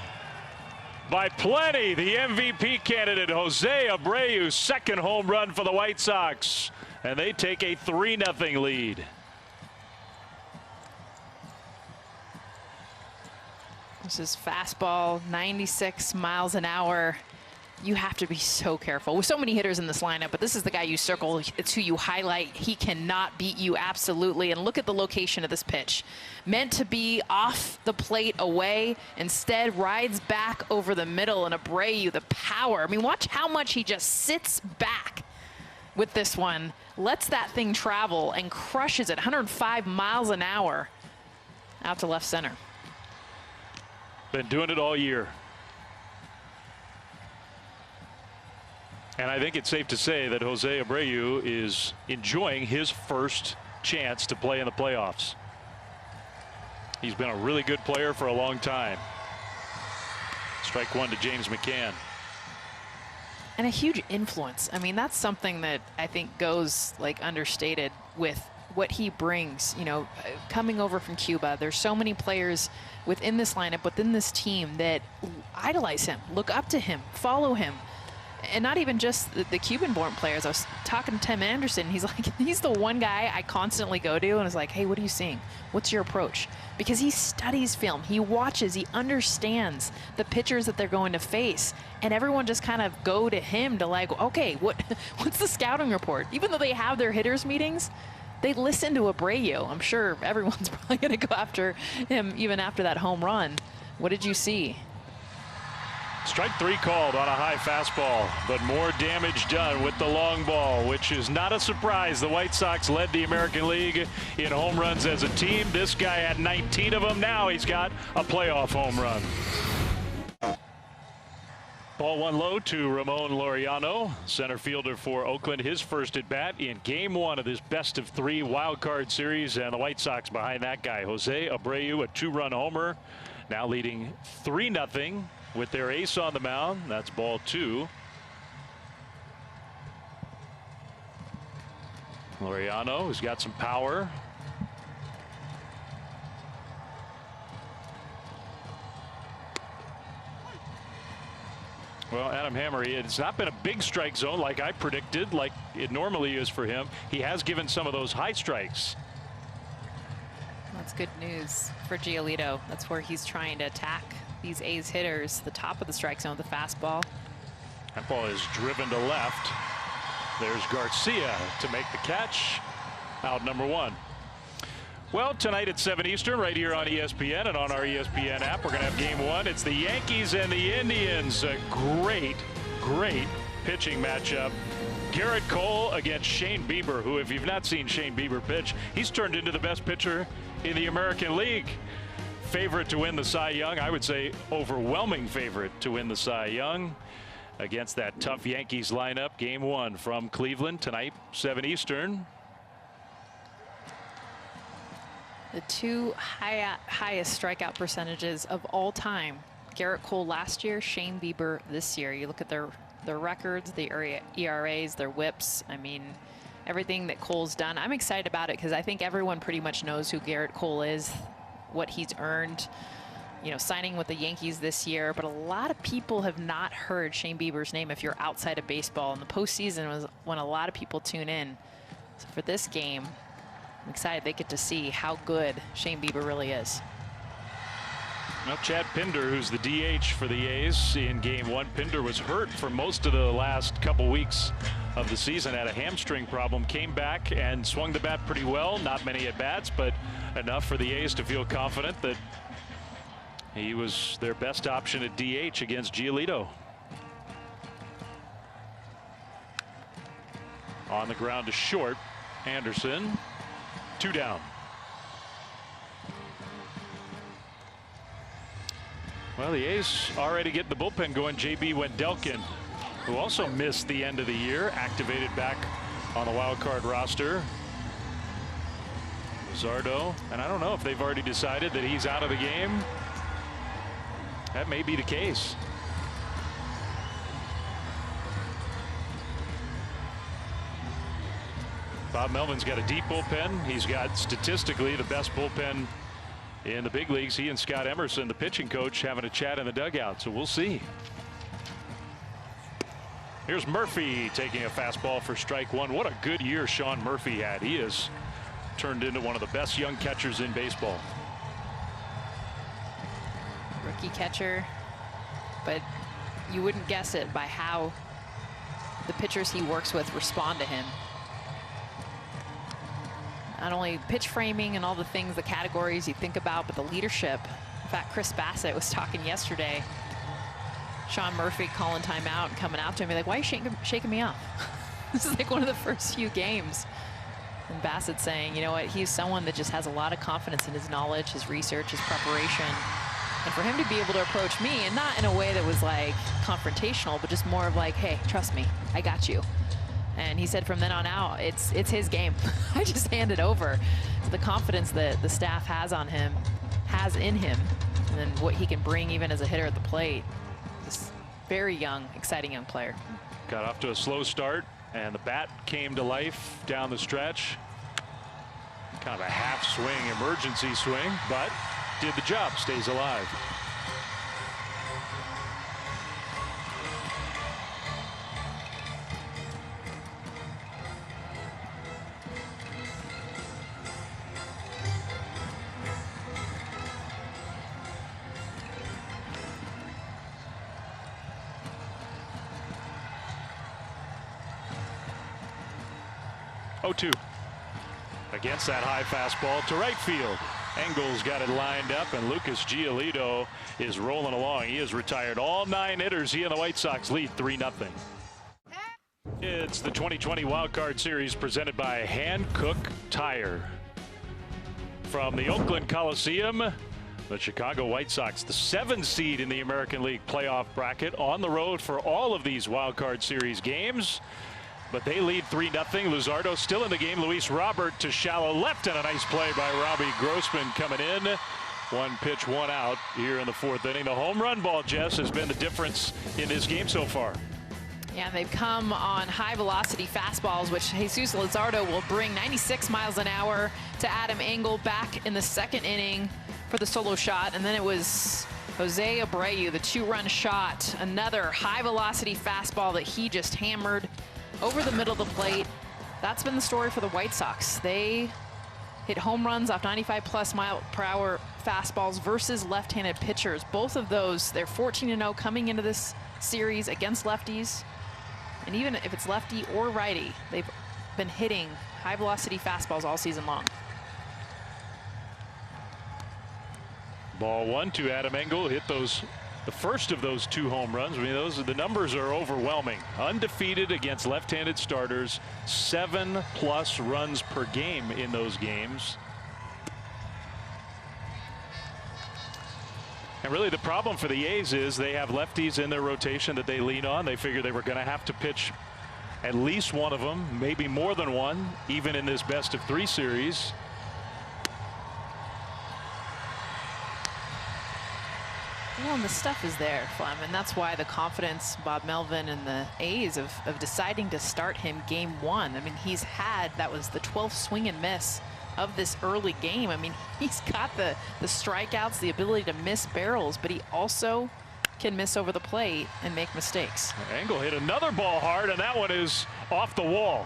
By plenty, the MVP candidate, Jose Abreu, second home run for the White Sox. And they take a 3-0 lead. This is fastball, 96 miles an hour. You have to be so careful with so many hitters in this lineup, but this is the guy you circle. It's who you highlight. He cannot beat you, absolutely. And look at the location of this pitch. Meant to be off the plate away, instead rides back over the middle, and Abreu, the power. I mean, watch how much he just sits back with this one, lets that thing travel and crushes it 105 miles an hour out to left center. Been doing it all year. And I think it's safe to say that Jose Abreu is enjoying his first chance to play in the playoffs. He's been a really good player for a long time. Strike one to James McCann. And a huge influence. I mean, that's something that I think goes like understated with what he brings, you know, coming over from Cuba. There's so many players within this lineup, within this team that idolize him, look up to him, follow him. And not even just the Cuban-born players. I was talking to Tim Anderson. He's like, he's the one guy I constantly go to and is like, hey, what are you seeing? What's your approach? Because he studies film. He watches. He understands the pitchers that they're going to face. And everyone just kind of go to him to like, okay, what's the scouting report? Even though they have their hitters meetings, they listen to Abreu. I'm sure everyone's probably going to go after him even after that home run. What did you see? Strike 3 called on a high fastball, but more damage done with the long ball, which is not a surprise. The White Sox led the American League in home runs as a team. This guy had 19 of them. Now he's got a playoff home run. Ball 1 low to Ramon Laureano, center fielder for Oakland. His first at bat in Game 1 of this best-of-3 wild card series, and the White Sox behind that guy, Jose Abreu, a 2-run homer, now leading 3-0. With their ace on the mound. That's ball 2. Laureano has got some power. Well, Adam Hammer, it's not been a big strike zone like I predicted, like it normally is for him. He has given some of those high strikes. That's good news for Giolito. That's where he's trying to attack these A's hitters, the top of the strike zone with the fastball. That ball is driven to left. There's Garcia to make the catch. Out number 1. Well, tonight at 7 Eastern, right here on ESPN and on our ESPN app, we're going to have Game 1. It's the Yankees and the Indians. A great, great pitching matchup. Garrett Cole against Shane Bieber, who, if you've not seen Shane Bieber pitch, he's turned into the best pitcher in the American League. Favorite to win the Cy Young, I would say overwhelming favorite to win the Cy Young against that tough Yankees lineup. Game 1 from Cleveland tonight, 7 Eastern. The 2 highest strikeout percentages of all time. Garrett Cole last year, Shane Bieber this year. You look at their records, the ERAs, their whips. I mean, everything that Cole's done. I'm excited about it because I think everyone pretty much knows who Garrett Cole is, what he's earned, you know, signing with the Yankees this year. But a lot of people have not heard Shane Bieber's name if you're outside of baseball. And the postseason was when a lot of people tune in. So for this game, I'm excited they get to see how good Shane Bieber really is. Well, Chad Pinder, who's the DH for the A's in Game 1. Pinder was hurt for most of the last couple weeks of the season, had a hamstring problem, came back and swung the bat pretty well. Not many at-bats, but enough for the A's to feel confident that he was their best option at DH against Giolito. On the ground to short, Anderson. 2 down. Well, the A's already getting the bullpen going. J.B. Wendelken, who also missed the end of the year, activated back on the wild card roster. Luzardo, and I don't know if they've already decided that he's out of the game. That may be the case. Bob Melvin's got a deep bullpen. He's got statistically the best bullpen in the big leagues. He and Scott Emerson, the pitching coach, having a chat in the dugout, so we'll see. Here's Murphy taking a fastball for strike 1. What a good year Sean Murphy had. He has turned into one of the best young catchers in baseball. Rookie catcher, but you wouldn't guess it by how the pitchers he works with respond to him. Not only pitch framing and all the things, the categories you think about, but the leadership. In fact, Chris Bassett was talking yesterday. Sean Murphy calling timeout and coming out to him, like, why are you shaking me off? This is like one of the first few games. And Bassett saying, you know what, he's someone that just has a lot of confidence in his knowledge, his research, his preparation. And for him to be able to approach me, and not in a way that was like confrontational, but just more of like, hey, trust me, I got you. And he said from then on out, it's his game. I just hand it over. So the confidence that the staff has in him, and then what he can bring even as a hitter at the plate. This very young, exciting young player. Got off to a slow start, and the bat came to life down the stretch. Kind of a half swing, emergency swing, but did the job, stays alive. 0-2. Against that high fastball to right field. Engel's got it lined up, and Lucas Giolito is rolling along. He has retired all 9 hitters. He and the White Sox lead 3-0. It's the 2020 Wild Card Series presented by Hankook Tire. From the Oakland Coliseum, the Chicago White Sox, the 7th seed in the American League playoff bracket, on the road for all of these Wild Card Series games. But they lead 3-0. Luzardo still in the game. Luis Robert to shallow left, and a nice play by Robbie Grossman coming in. 1 pitch, 1 out here in the 4th inning. The home run ball, Jess, has been the difference in this game so far. Yeah, they've come on high velocity fastballs, which Jesus Luzardo will bring 96 miles an hour to Adam Engel back in the 2nd inning for the solo shot. And then it was Jose Abreu, the 2-run shot, another high velocity fastball that he just hammered over the middle of the plate. That's been the story for the White Sox. They hit home runs off 95+ mile/hour fastballs versus left-handed pitchers. Both of those, they're 14-0 coming into this series against lefties. And even if it's lefty or righty, they've been hitting high velocity fastballs all season long. Ball 1 to Adam Engel. Hit the first of those 2 home runs. I mean, the numbers are overwhelming. Undefeated against left-handed starters, 7+ runs per game in those games. And really the problem for the A's is they have lefties in their rotation that they lean on. They figure they were going to have to pitch at least one of them, maybe more than one, even in this best-of-3 series. Well, and the stuff is there, Flem, and that's why the confidence, Bob Melvin and the A's of deciding to start him game 1. I mean, he's had, that was the 12th swing and miss of this early game. I mean, he's got the strikeouts, the ability to miss barrels, but he also can miss over the plate and make mistakes. Engel hit another ball hard, and that one is off the wall.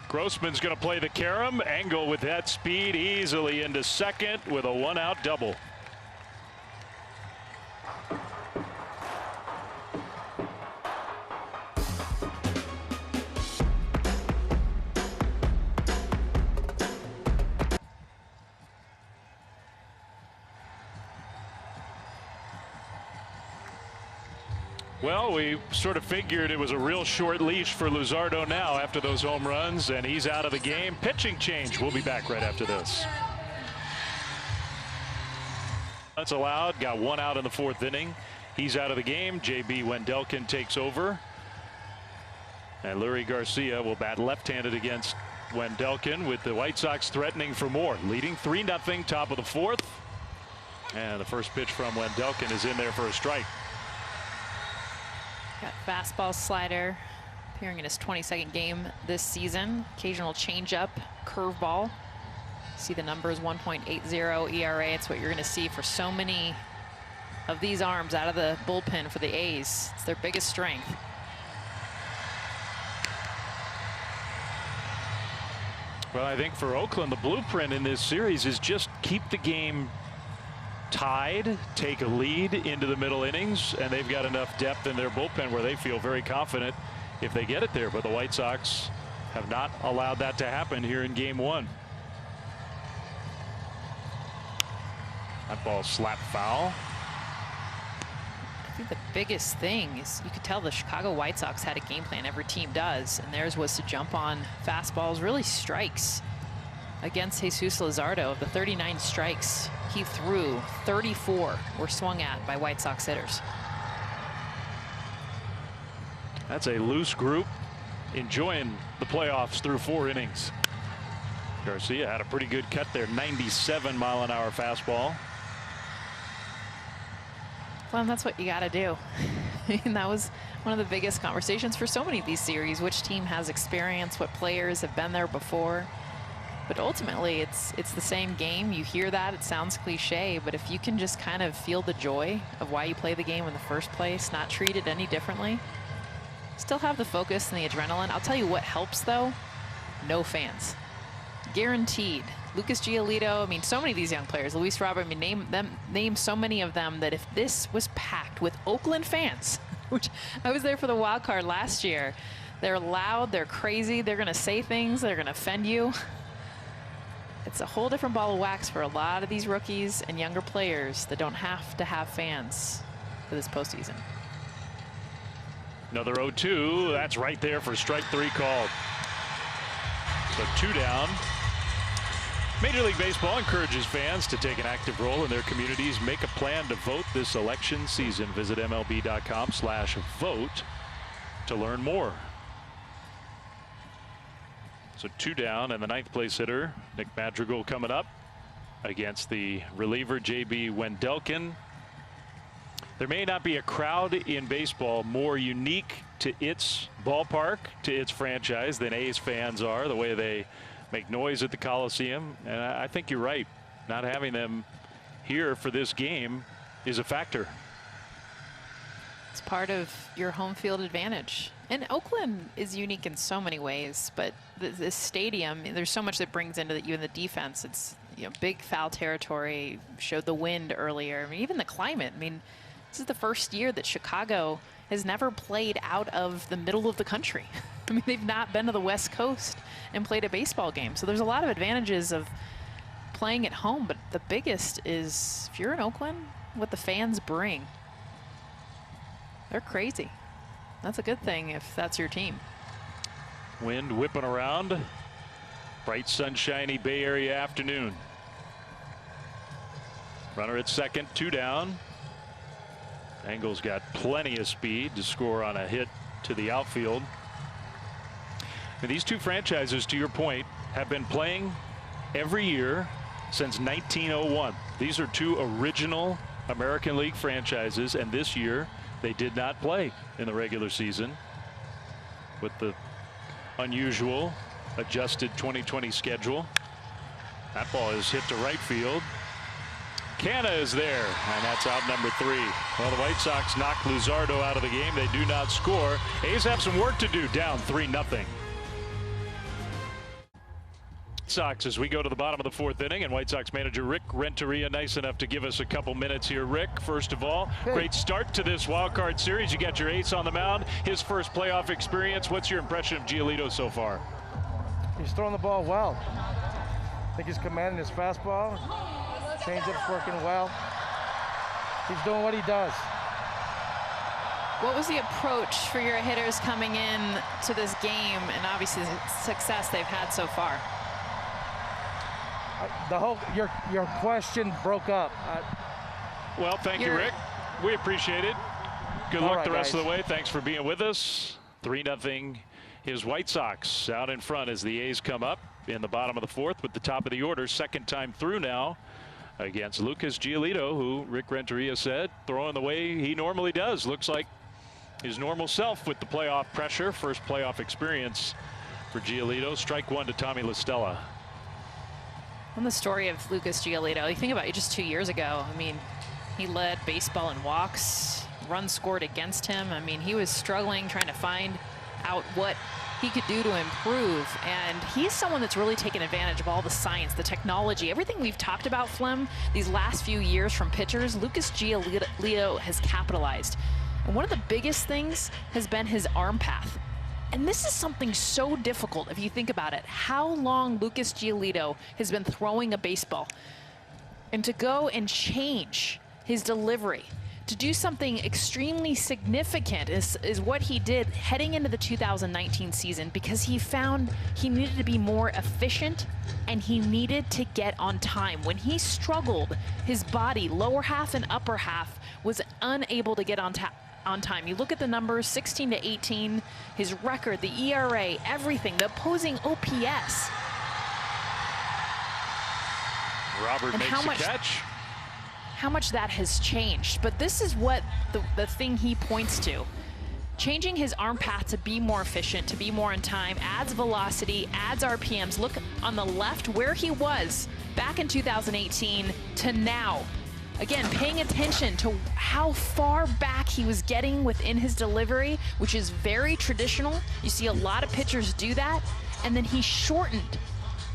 Grossman's going to play the carom. Engel with that speed easily into 2nd with a 1-out double. Well, we sort of figured it was a real short leash for Luzardo now after those home runs, and he's out of the game. Pitching change. We'll be back right after this. That's allowed. Got 1 out in the 4th inning. He's out of the game. JB Wendelken takes over. And Lurie Garcia will bat left-handed against Wendelken, with the White Sox threatening for more. Leading 3-0, top of the 4th. And the first pitch from Wendelken is in there for a strike. Got fastball, slider, appearing in his 22nd game this season. Occasional changeup, curveball. See the numbers, 1.80 ERA. It's what you're going to see for so many of these arms out of the bullpen for the A's. It's their biggest strength. Well, I think for Oakland, the blueprint in this series is just keep the game tied, take a lead into the middle innings, and they've got enough depth in their bullpen where they feel very confident if they get it there. But the White Sox have not allowed that to happen here in game 1. That ball slapped foul. I think the biggest thing is you could tell the Chicago White Sox had a game plan. Every team does, and theirs was to jump on fastballs, really strikes. Against Jesus Luzardo, of the 39 strikes he threw, 34 were swung at by White Sox hitters. That's a loose group enjoying the playoffs through 4 innings. Garcia had a pretty good cut there, 97-mile-an-hour fastball. Well, that's what you got to do. I mean, that was one of the biggest conversations for so many of these series. Which team has experience? What players have been there before? But ultimately, it's the same game. You hear that, it sounds cliche, but if you can just kind of feel the joy of why you play the game in the first place, not treat it any differently, still have the focus and the adrenaline. I'll tell you what helps, though, no fans. Guaranteed. Lucas Giolito, I mean, so many of these young players, Luis Robert, I mean, name so many of them that if this was packed with Oakland fans, which I was there for the wild card last year, They're loud, they're crazy, they're going to say things, they're going to offend you. It's a whole different ball of wax for a lot of these rookies and younger players that don't have to have fans for this postseason. Another 0-2. That's right there for strike 3 called. So 2 down. Major League Baseball encourages fans to take an active role in their communities. Make a plan to vote this election season. Visit MLB.com/vote to learn more. So 2 down, and the 9th place hitter, Nick Madrigal, coming up against the reliever, J.B. Wendelken. There may not be a crowd in baseball more unique to its ballpark, to its franchise, than A's fans are, the way they make noise at the Coliseum. And I think you're right. Not having them here for this game is a factor. It's part of your home field advantage. And Oakland is unique in so many ways, but this stadium, there's so much that brings into you in the defense. It's, you know, big foul territory, showed the wind earlier. I mean, even the climate. I mean, this is the first year that Chicago has never played out of the middle of the country. I mean, they've not been to the West Coast and played a baseball game. So there's a lot of advantages of playing at home, but the biggest is if you're in Oakland, what the fans bring. They're crazy. That's a good thing if that's your team. Wind whipping around. Bright, sunshiny Bay Area afternoon. Runner at second, 2 down. Engel's got plenty of speed to score on a hit to the outfield. And these two franchises, to your point, have been playing every year since 1901. These are 2 original American League franchises, and this year they did not play in the regular season with the unusual adjusted 2020 schedule. That ball is hit to right field. Canna is there, and that's out number 3. Well, the White Sox knock Luzardo out of the game. They do not score. A's have some work to do, down 3-0. Sox as we go to the bottom of the 4th inning, and White Sox manager Rick Renteria nice enough to give us a couple minutes here. Rick, first of all, great start to this wild card series. You got your ace on the mound, his first playoff experience. What's your impression of Giolito so far? He's throwing the ball well. I think he's commanding his fastball. Changeup's working well. He's doing what he does. What was the approach for your hitters coming in to this game, and obviously the success they've had so far? Your question broke up. Well, thank you, Rick. We appreciate it. Good luck the rest of the way. Thanks for being with us. 3-0 is White Sox out in front as the A's come up in the bottom of the 4th with the top of the order. Second time through now against Lucas Giolito, who Rick Renteria said throwing the way he normally does. Looks like his normal self with the playoff pressure. First playoff experience for Giolito. Strike 1 to Tommy La Stella. On the story of Lucas Giolito, you think about it, just 2 years ago, I mean, he led baseball in walks, runs scored against him. I mean, he was struggling, trying to find out what he could do to improve. And he's someone that's really taken advantage of all the science, the technology, everything we've talked about, Flem, these last few years from pitchers. Lucas Giolito has capitalized. And one of the biggest things has been his arm path. And this is something so difficult if you think about it. How long Lucas Giolito has been throwing a baseball. And to go and change his delivery, to do something extremely significant is what he did heading into the 2019 season, because he found he needed to be more efficient and he needed to get on time. When he struggled, his body, lower half and upper half, was unable to get on time. You look at the numbers, 16 to 18, his record, the ERA, everything, the opposing OPS. Robert and makes the catch. How much that has changed. But this is what the thing he points to. Changing his arm path to be more efficient, to be more in time, adds velocity, adds RPMs. Look on the left where he was back in 2018 to now. Again, paying attention to how far back he was getting within his delivery, which is very traditional. You see a lot of pitchers do that. And then he shortened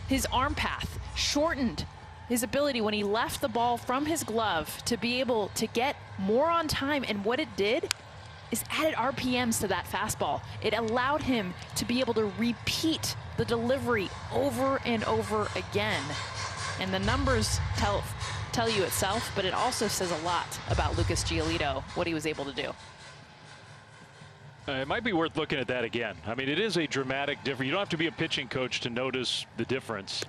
his arm path, shortened his ability when he left the ball from his glove to be able to get more on time. And what it did, is added RPMs to that fastball. It allowed him to be able to repeat the delivery over and over again. And the numbers tell you itself, but it also says a lot about Lucas Giolito, what he was able to do. It might be worth looking at that again. I mean, it is a dramatic difference. You don't have to be a pitching coach to notice the difference.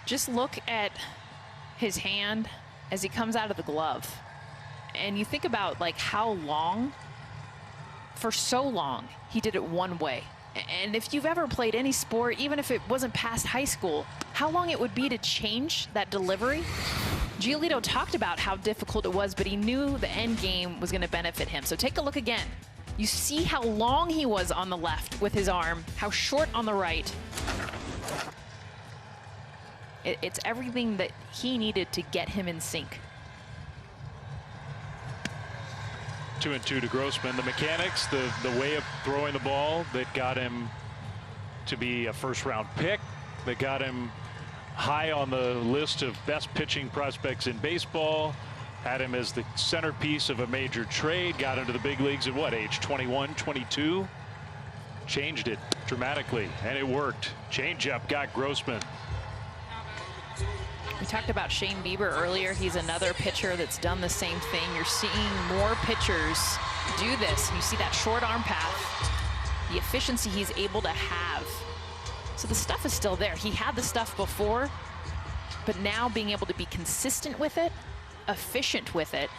Just look at his hand as he comes out of the glove. And you think about like how long, for so long, he did it one way. And if you've ever played any sport, even if it wasn't past high school, how long it would be to change that delivery. Giolito talked about how difficult it was, but he knew the end game was going to benefit him. So take a look again. You see how long he was on the left with his arm, how short on the right. It's everything that he needed to get him in sync. 2-2 to Grossman. The mechanics, the way of throwing the ball that got him to be a first-round pick, that got him high on the list of best pitching prospects in baseball, had him as the centerpiece of a major trade, got into the big leagues at what age, 21, 22? Changed it dramatically, and it worked. Changeup got Grossman. We talked about Shane Bieber earlier. He's another pitcher that's done the same thing. You're seeing more pitchers do this. You see that short arm path, the efficiency he's able to have. So the stuff is still there. He had the stuff before, but now being able to be consistent with it, efficient with it,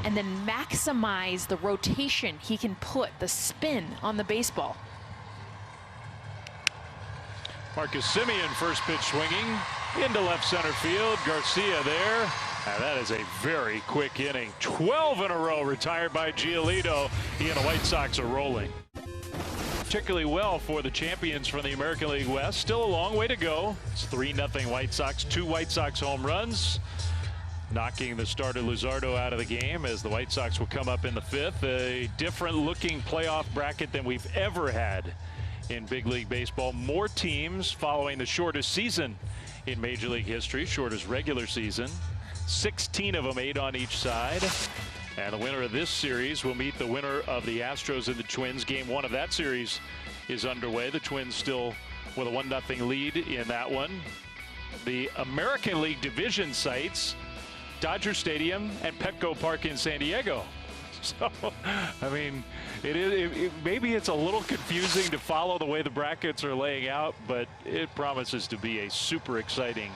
and then maximize the rotation he can put, the spin on the baseball. Marcus Semien, first pitch swinging into left center field. Garcia there. And that is a very quick inning. 12 in a row retired by Giolito. He and the White Sox are rolling. Particularly well for the champions from the American League West. Still a long way to go. It's 3-0 White Sox. 2 White Sox home runs, knocking the starter Luzardo out of the game as the White Sox will come up in the 5th. A different looking playoff bracket than we've ever had in big league baseball. More teams following the shortest season in Major League history, shortest regular season. 16 of them, 8 on each side. And the winner of this series will meet the winner of the Astros and the Twins. Game 1 of that series is underway. The Twins still with a 1-0 lead in that one. The American League division sites, Dodger Stadium and Petco Park in San Diego. So, I mean, maybe it's a little confusing to follow the way the brackets are laying out, but it promises to be a super exciting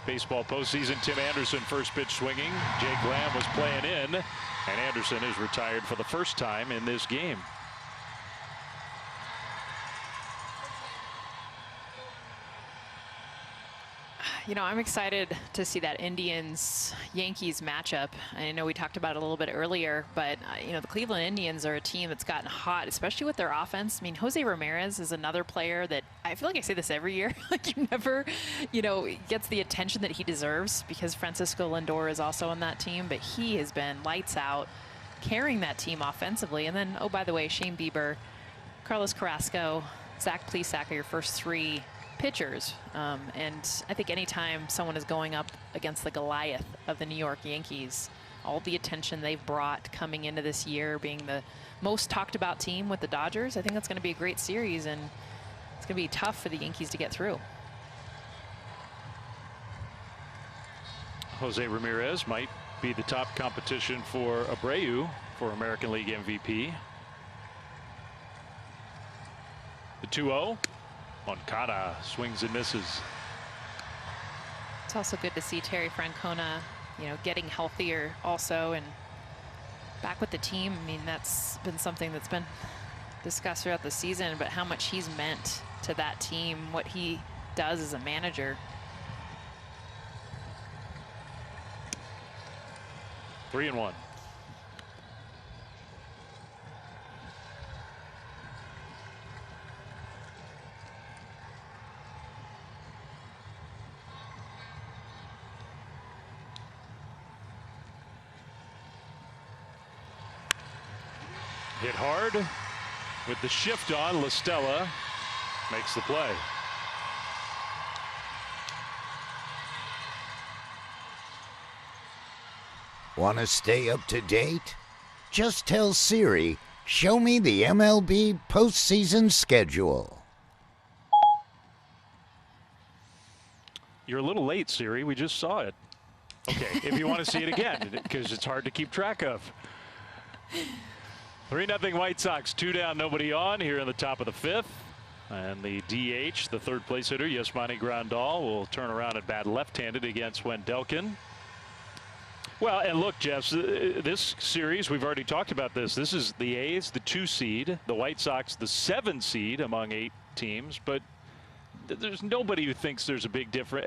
baseball postseason. Tim Anderson, first pitch swinging. Jake Lamb was playing in, and Anderson is retired for the first time in this game. You know, I'm excited to see that Indians-Yankees matchup. I know we talked about it a little bit earlier, but, you know, the Cleveland Indians are a team that's gotten hot, especially with their offense. I mean, Jose Ramirez is another player that I feel like I say this every year. Like, he never, you know, gets the attention that he deserves because Francisco Lindor is also on that team, but he has been lights out carrying that team offensively. And then, oh, by the way, Shane Bieber, Carlos Carrasco, Zach Plesac are your first 3 pitchers, and I think anytime someone is going up against the Goliath of the New York Yankees, all the attention they've brought coming into this year, being the most talked about team with the Dodgers, I think that's going to be a great series, and it's going to be tough for the Yankees to get through. Jose Ramirez might be the top competition for Abreu for American League MVP. The 2-0. Moncada swings and misses. It's also good to see Terry Francona, you know, getting healthier also and back with the team. I mean, that's been something that's been discussed throughout the season, but how much he's meant to that team, what he does as a manager. 3-1. Hit hard with the shift on. La Stella makes the play. Want to stay up to date? Just tell Siri, show me the MLB postseason schedule. You're a little late, Siri. We just saw it. Okay, if you want to see it again, because it's hard to keep track of. 3-0 White Sox, 2 down, nobody on here in the top of the 5th. And the DH, the third place hitter, Yasmani Grandal, will turn around and bat left-handed against Wendelken. Well, and look, Jeff, this series, we've already talked about this. This is the A's, the 2 seed, the White Sox, the 7 seed among 8 teams. But there's nobody who thinks there's a big difference.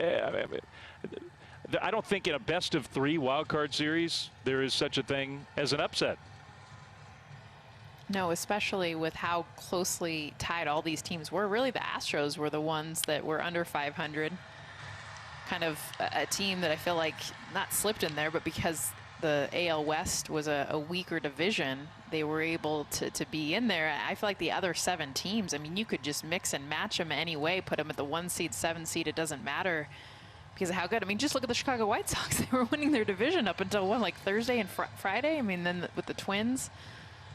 I don't think in a best-of-3 wild card series there is such a thing as an upset. No, especially with how closely tied all these teams were. Really, the Astros were the ones that were under 500. Kind of a team that I feel like not slipped in there, but because the AL West was a weaker division, they were able to be in there. I feel like the other 7 teams, I mean, you could just mix and match them anyway, put them at the 1 seed, 7 seed, it doesn't matter because of how good. I mean, just look at the Chicago White Sox. They were winning their division up until what, like Thursday and Friday? I mean, then with the Twins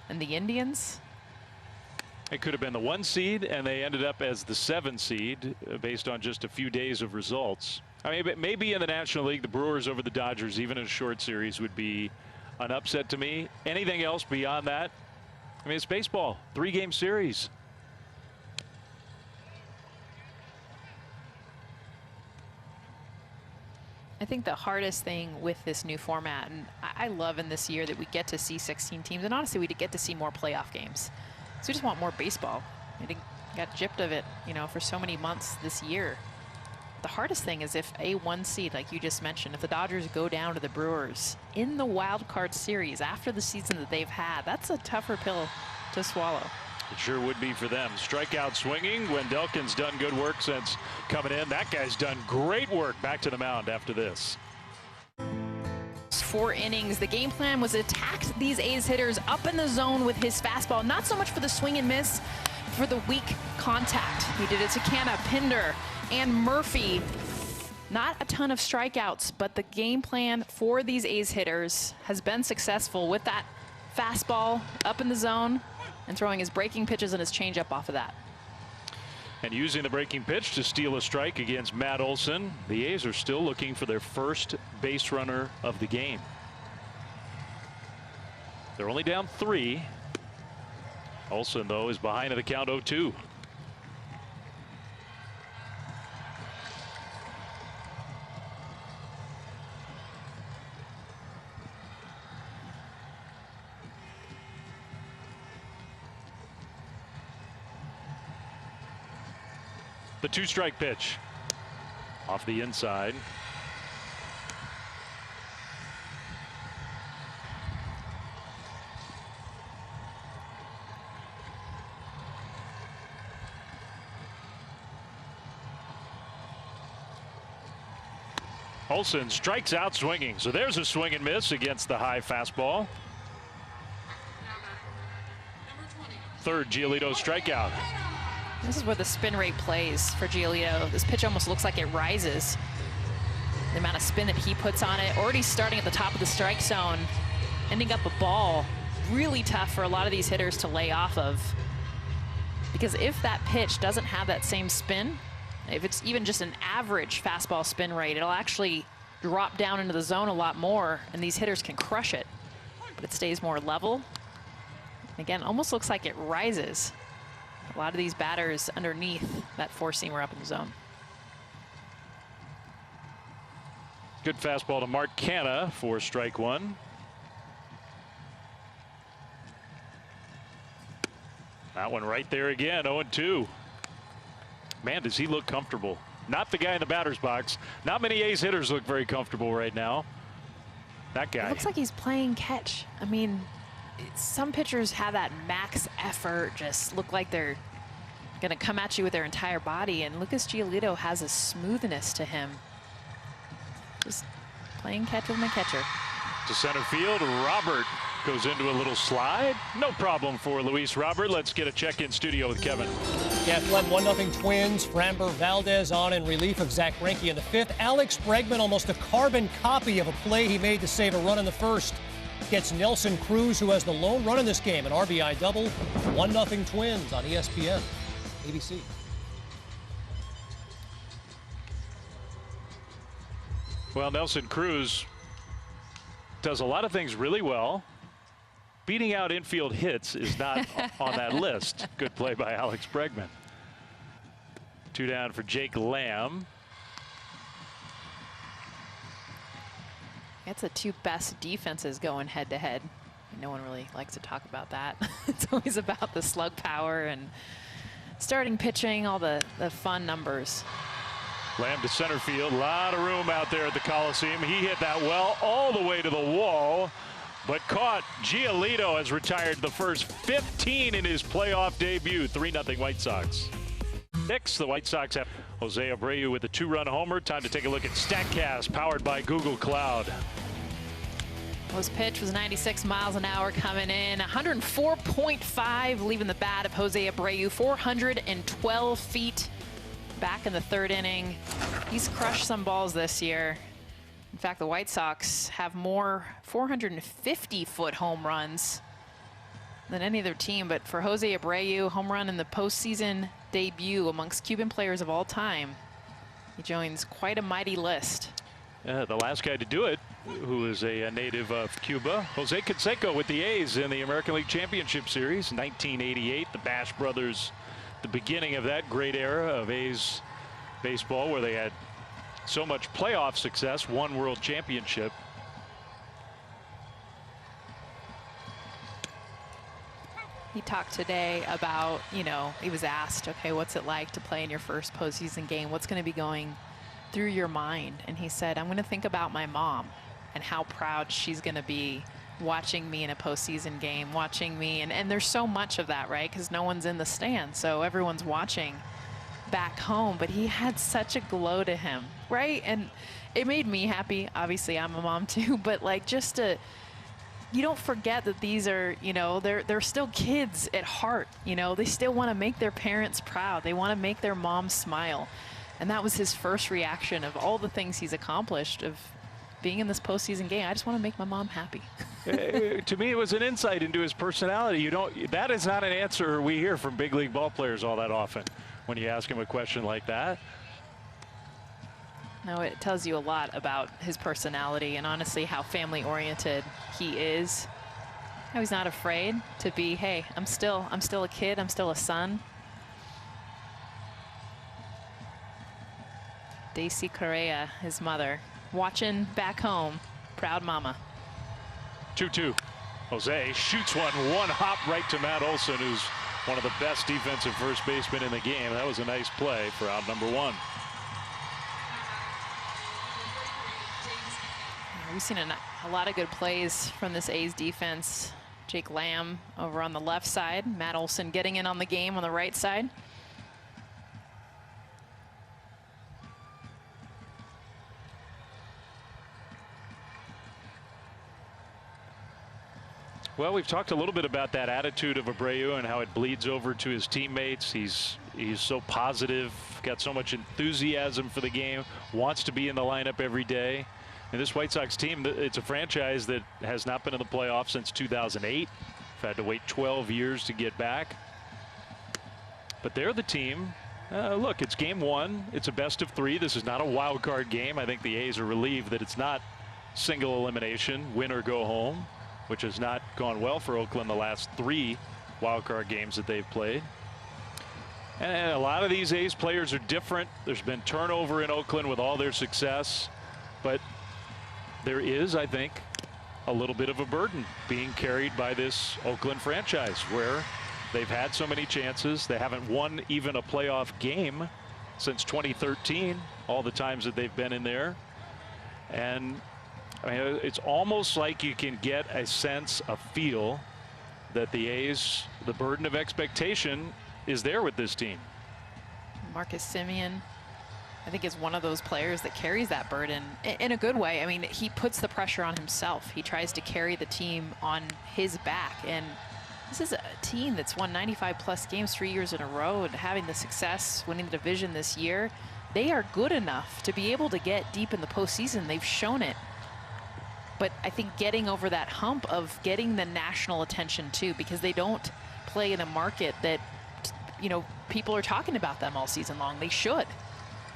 and the Indians. It could have been the 1 seed, and they ended up as the 7 seed based on just a few days of results. I mean, maybe in the National League, the Brewers over the Dodgers, even in a short series, would be an upset to me. Anything else beyond that? I mean, it's baseball, 3-game series. I think the hardest thing with this new format, and I love in this year that we get to see 16 teams, and honestly, we get to see more playoff games. So we just want more baseball. We got gypped of it, you know, for so many months this year. The hardest thing is if a 1 seed, like you just mentioned, if the Dodgers go down to the Brewers in the wild card series after the season that they've had, that's a tougher pill to swallow. It sure would be for them. Strikeout swinging. Wendelken's done good work since coming in. That guy's done great work back to the mound after this. 4 innings. The game plan was attack these A's hitters up in the zone with his fastball. Not so much for the swing and miss, for the weak contact. He did it to Canna, Pinder, and Murphy. Not a ton of strikeouts, but the game plan for these A's hitters has been successful with that fastball up in the zone and throwing his breaking pitches and his changeup off of that. And using the breaking pitch to steal a strike against Matt Olson. The A's are still looking for their first base runner of the game. They're only down 3. Olson, though, is behind at the count 0-2. The 2-strike pitch off the inside. Olson strikes out swinging. So there's a swing and miss against the high fastball. Third Giolito strikeout. This is where the spin rate plays for Giolito. This pitch almost looks like it rises. The amount of spin that he puts on it, already starting at the top of the strike zone, ending up a ball. Really tough for a lot of these hitters to lay off of. Because if that pitch doesn't have that same spin, if it's even just an average fastball spin rate, it'll actually drop down into the zone a lot more, and these hitters can crush it. But it stays more level. Again, almost looks like it rises. A lot of these batters underneath that 4-seamer up in the zone. Good fastball to Mark Canna for strike 1. That one right there again, 0-2. Man, does he look comfortable. Not the guy in the batter's box. Not many A's hitters look very comfortable right now. That guy. It looks like he's playing catch. I mean, some pitchers have that max effort, just look like they're going to come at you with their entire body, and Lucas Giolito has a smoothness to him. Just playing catch with my catcher. To center field, Robert Goes into a little slide. No problem for Luis Robert. Let's get a check-in studio with Kevin. Yeah, led 1-0 Twins. Framber Valdez on in relief of Zach Greinke in the fifth. Alex Bregman, almost a carbon copy of a play he made to save a run in the first. Gets Nelson Cruz, who has the lone run in this game, an RBI double. 1-0 Twins on ESPN, ABC. Well, Nelson Cruz does a lot of things really well. Beating out infield hits is not on that list. Good play by Alex Bregman. 2 down for Jake Lamb. It's the two best defenses going head-to-head. No one really likes to talk about that. It's always about the slug power and starting pitching, all the fun numbers. Lamb to center field. A lot of room out there at the Coliseum. He hit that well all the way to the wall, but caught. Giolito has retired the first 15 in his playoff debut. 3-0 White Sox. Next, the White Sox have Jose Abreu with a 2-run homer. Time to take a look at StatCast, powered by Google Cloud. His pitch was 96 miles an hour coming in. 104.5 leaving the bat of Jose Abreu. 412 feet back in the third inning. He's crushed some balls this year. In fact, the White Sox have more 450-foot home runs than any other team. But for Jose Abreu, home run in the postseason debut amongst Cuban players of all time, he joins quite a mighty list. The last guy to do it, who is a native of Cuba, Jose Canseco with the A's in the American League Championship Series, 1988. The Bash Brothers, the beginning of that great era of A's baseball, where they had so much playoff success, one world championship. He talked today about, he was asked, okay, what's it like to play in your first postseason game? What's going to be going through your mind? And he said, I'm going to think about my mom and how proud she's going to be watching me in a postseason game, watching me. And there's so much of that, right? Because no one's in the stand, so everyone's watching back home. But he had such a glow to him, right? And it made me happy. Obviously, I'm a mom too, but like just to, you don't forget that these are, they're still kids at heart. They still want to make their parents proud. They want to make their mom smile. And that was his first reaction of all the things he's accomplished of being in this postseason game. I just want to make my mom happy. To me, it was an insight into his personality. That is not an answer we hear from big league ball players all that often when you ask him a question like that. No, it tells you a lot about his personality and honestly how family oriented he is. How he's not afraid to be, hey, I'm still a kid, I'm still a son. Daisy Correa, his mother, watching back home. Proud mama. 2-2. Jose shoots one hop right to Matt Olson, who's one of the best defensive first basemen in the game. That was a nice play for out number 1. We've seen a lot of good plays from this A's defense. Jake Lamb over on the left side. Matt Olson getting in on the game on the right side. Well, we've talked a little bit about that attitude of Abreu and how it bleeds over to his teammates. He's so positive, got so much enthusiasm for the game, wants to be in the lineup every day. And this White Sox team, it's a franchise that has not been in the playoffs since 2008. Had to wait 12 years to get back. But they're the team. Look, it's game 1. It's a best of 3. This is not a wild card game. I think the A's are relieved that it's not single elimination, win or go home, which has not gone well for Oakland the last 3 wild card games that they've played. And a lot of these A's players are different. There's been turnover in Oakland with all their success, but there is, I think, a little bit of a burden being carried by this Oakland franchise, where they've had so many chances. They haven't won even a playoff game since 2013, all the times that they've been in there. And I mean, it's almost like you can get a sense, a feel that the A's, the burden of expectation is there with this team. Marcus Semien I think is one of those players that carries that burden in a good way. I mean, he puts the pressure on himself. He tries to carry the team on his back. And this is a team that's won 95+ games 3 years in a row and having the success, winning the division this year. They are good enough to be able to get deep in the postseason. They've shown it. But I think getting over that hump of getting the national attention too, because they don't play in a market that, you know, people are talking about them all season long. They should.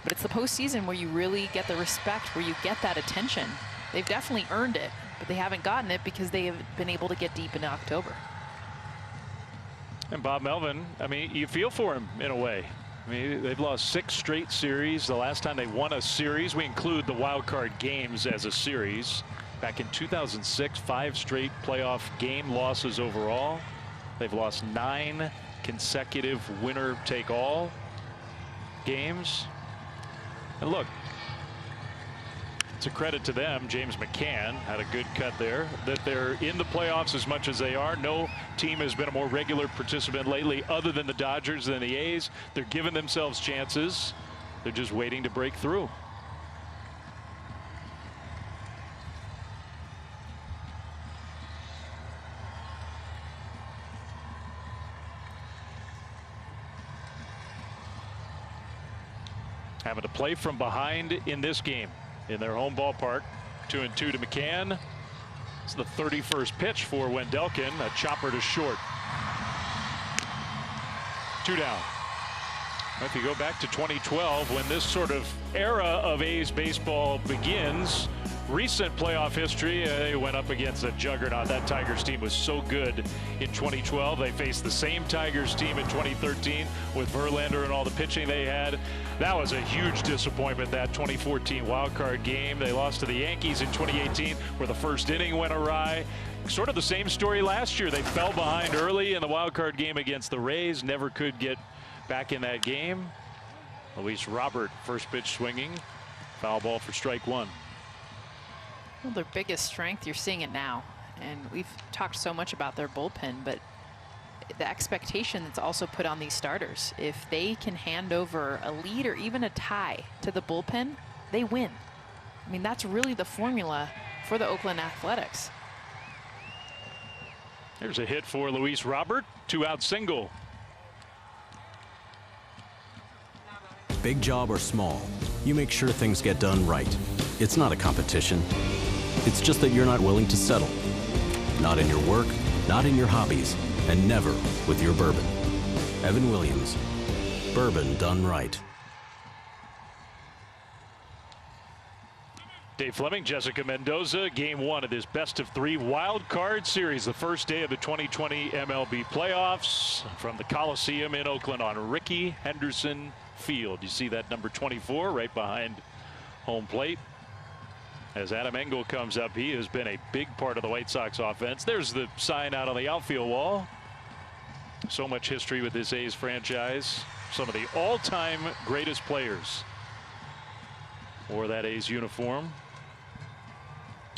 But it's the postseason where you really get the respect, where you get that attention. They've definitely earned it, but they haven't gotten it because they have been able to get deep into October. And Bob Melvin, I mean, you feel for him in a way. I mean, they've lost 6 straight series. The last time they won a series, we include the wild card games as a series. Back in 2006, 5 straight playoff game losses overall. They've lost 9 consecutive winner-take-all games. And look, it's a credit to them. James McCann had a good cut there, that they're in the playoffs as much as they are. No team has been a more regular participant lately other than the Dodgers than the A's. They're giving themselves chances. They're just waiting to break through. Having to play from behind in this game in their home ballpark. 2-2 to McCann. It's the 31st pitch for Wendelken. A chopper to short. 2 down. If you go back to 2012, when this sort of era of A's baseball begins, recent playoff history, they went up against a juggernaut. That Tigers team was so good in 2012. They faced the same Tigers team in 2013 with Verlander and all the pitching they had. That was a huge disappointment, that 2014 wild card game. They lost to the Yankees in 2018, where the first inning went awry. Sort of the same story last year. They fell behind early in the wild card game against the Rays, never could get back in that game. Luis Robert, first pitch swinging. Foul ball for strike 1. Well, their biggest strength, you're seeing it now. And we've talked so much about their bullpen, but the expectation that's also put on these starters, if they can hand over a lead or even a tie to the bullpen, they win. I mean, that's really the formula for the Oakland Athletics. There's a hit for Luis Robert. 2-out single. Big job or small, you make sure things get done right. It's not a competition. It's just that you're not willing to settle. Not in your work, not in your hobbies, and never with your bourbon. Evan Williams, bourbon done right. Dave Fleming, Jessica Mendoza, game 1 of this best-of-3 wild card series, the first day of the 2020 MLB playoffs from the Coliseum in Oakland on Rickey Henderson Field. You see that number 24 right behind home plate. As Adam Engel comes up, he has been a big part of the White Sox offense. There's the sign out on the outfield wall. So much history with this A's franchise. Some of the all-time greatest players wore that A's uniform.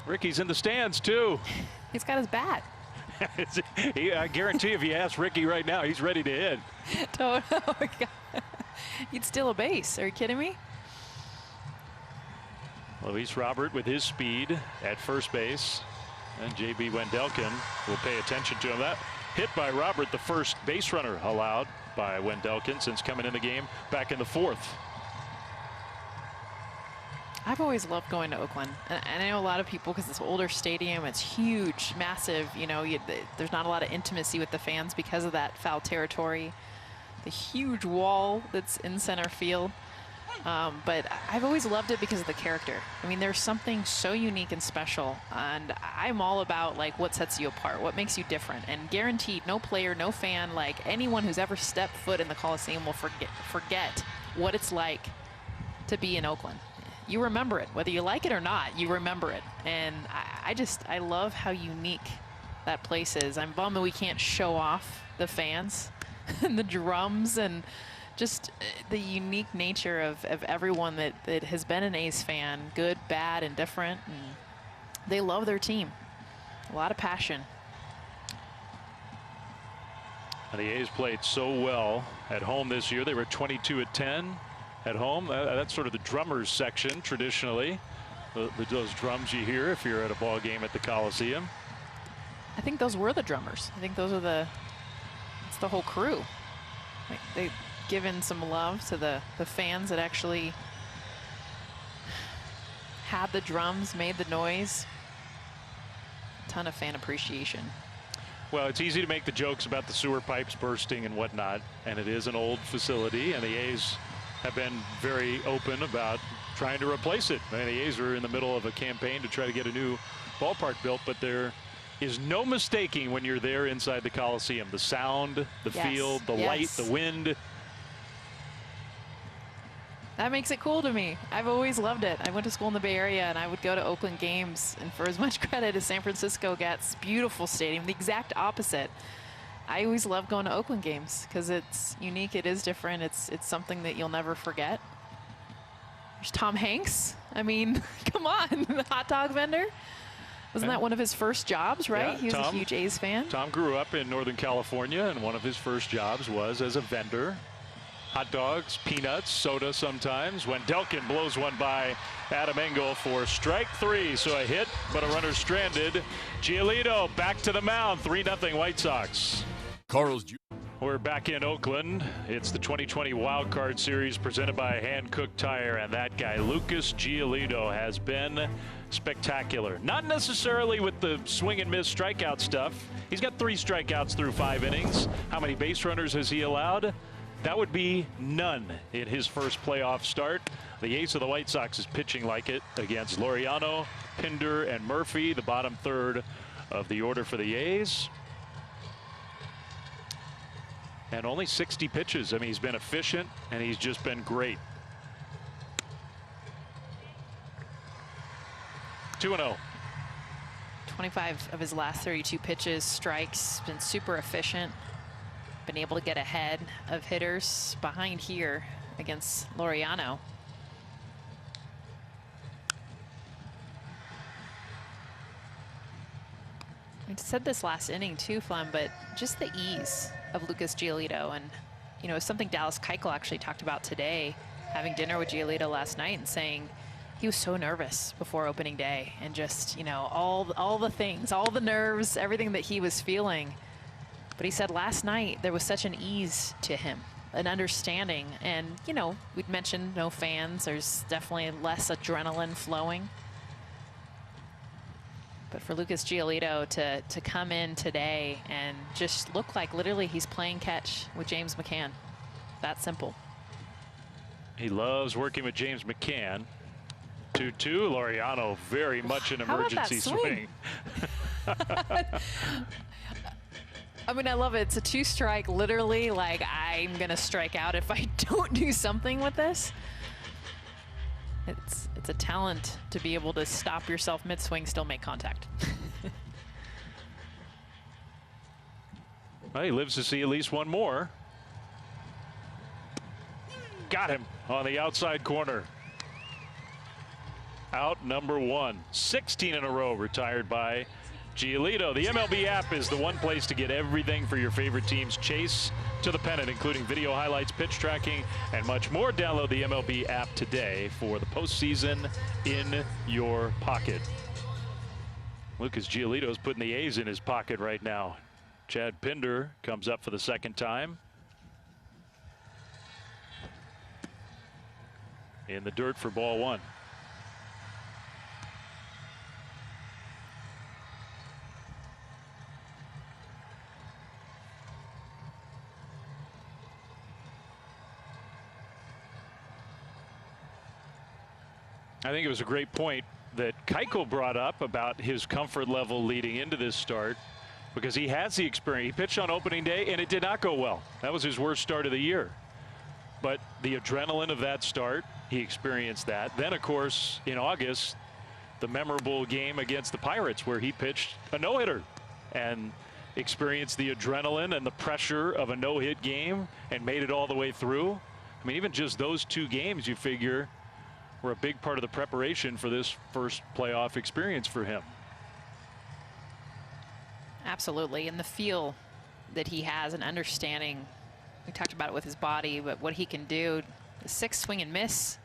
Ricky's in the stands too. He's got his bat. I guarantee if you ask Ricky right now, he's ready to hit. Oh my God. He'd steal a base. Are you kidding me? Luis Robert with his speed at first base, and JB Wendelken will pay attention to him. That hit by Robert, the first base runner allowed by Wendelken since coming in the game back in the 4th. I've always loved going to Oakland, and I know a lot of people, because it's an older stadium, it's huge, massive, you know, there's not a lot of intimacy with the fans because of that foul territory, the huge wall that's in center field. But I've always loved it because of the character. I mean, there's something so unique and special, and I'm all about like what sets you apart, what makes you different, and guaranteed no player, no fan, like anyone who's ever stepped foot in the Coliseum will forget what it's like to be in Oakland. You remember it, whether you like it or not, you remember it. And I love how unique that place is. I'm bummed that we can't show off the fans and the drums and just the unique nature of everyone that has been an A's fan, good, bad, and different. And they love their team. A lot of passion. And the A's played so well at home this year. They were 22-10 at home. That's sort of the drummers section traditionally. Those drums you hear if you're at a ball game at the Coliseum. I think those were the drummers. I think those are it's the whole crew. Like, they've given some love to the fans that actually had the drums, made the noise. A ton of fan appreciation. Well, it's easy to make the jokes about the sewer pipes bursting and whatnot, and it is an old facility, and the A's have been very open about trying to replace it. I mean, the A's are in the middle of a campaign to try to get a new ballpark built, but there is no mistaking when you're there inside the Coliseum. The sound, the field, the light, the wind. That makes it cool to me. I've always loved it. I went to school in the Bay Area, and I would go to Oakland games, and for as much credit as San Francisco gets, beautiful stadium, the exact opposite. I always love going to Oakland games because it's unique, it is different, it's something that you'll never forget. There's Tom Hanks. I mean, come on, the hot dog vendor. Wasn't that one of his first jobs, right? Yeah, he was a huge A's fan. Tom grew up in Northern California, and one of his first jobs was as a vendor. Hot dogs, peanuts, soda sometimes. When Delkin blows one by Adam Engel for strike 3. So a hit, but a runner stranded. Giolito back to the mound. 3-0 White Sox. We're back in Oakland. It's the 2020 Wild Card Series presented by Hankook Tire, and that guy, Lucas Giolito, has been spectacular. Not necessarily with the swing and miss strikeout stuff. He's got 3 strikeouts through 5 innings. How many base runners has he allowed? That would be none in his first playoff start. The ace of the White Sox is pitching like it against Laureano, Pinder, and Murphy, the bottom third of the order for the A's. And only 60 pitches. I mean, he's been efficient, and he's just been great. 2-0. 25 of his last 32 pitches, strikes, been super efficient. Been able to get ahead of hitters behind here against Laureano. I said this last inning too, Flem, but just the ease of Lucas Giolito, and you know, something Dallas Keuchel actually talked about today, having dinner with Giolito last night and saying he was so nervous before opening day, and just, you know, all the things, all the nerves, everything that he was feeling. But he said last night there was such an ease to him, an understanding, and you know, we'd mentioned no fans, there's definitely less adrenaline flowing. But for Lucas Giolito to come in today and just look like literally he's playing catch with James McCann. That simple. He loves working with James McCann. 2-2. Laureano, very much an emergency swing. I mean, I love it. It's a 2-strike, literally, like, I'm going to strike out if I don't do something with this. It's a talent to be able to stop yourself mid-swing, still make contact. Well, he lives to see at least one more. Got him on the outside corner. Out number 1. 16 in a row retired by Giolito. The MLB app is the one place to get everything for your favorite team's chase to the pennant, including video highlights, pitch tracking, and much more. Download the MLB app today for the postseason in your pocket. Lucas Giolito is putting the A's in his pocket right now. Chad Pinder comes up for the second time. In the dirt for ball 1. I think it was a great point that Keuchel brought up about his comfort level leading into this start, because he has the experience. He pitched on opening day and it did not go well. That was his worst start of the year. But the adrenaline of that start, he experienced that. Then, of course, in August, the memorable game against the Pirates where he pitched a no-hitter and experienced the adrenaline and the pressure of a no-hit game and made it all the way through. I mean, even just those 2 games, you figure, were a big part of the preparation for this first playoff experience for him. Absolutely, and the feel that he has, and understanding, we talked about it with his body, but what he can do The sixth swing and miss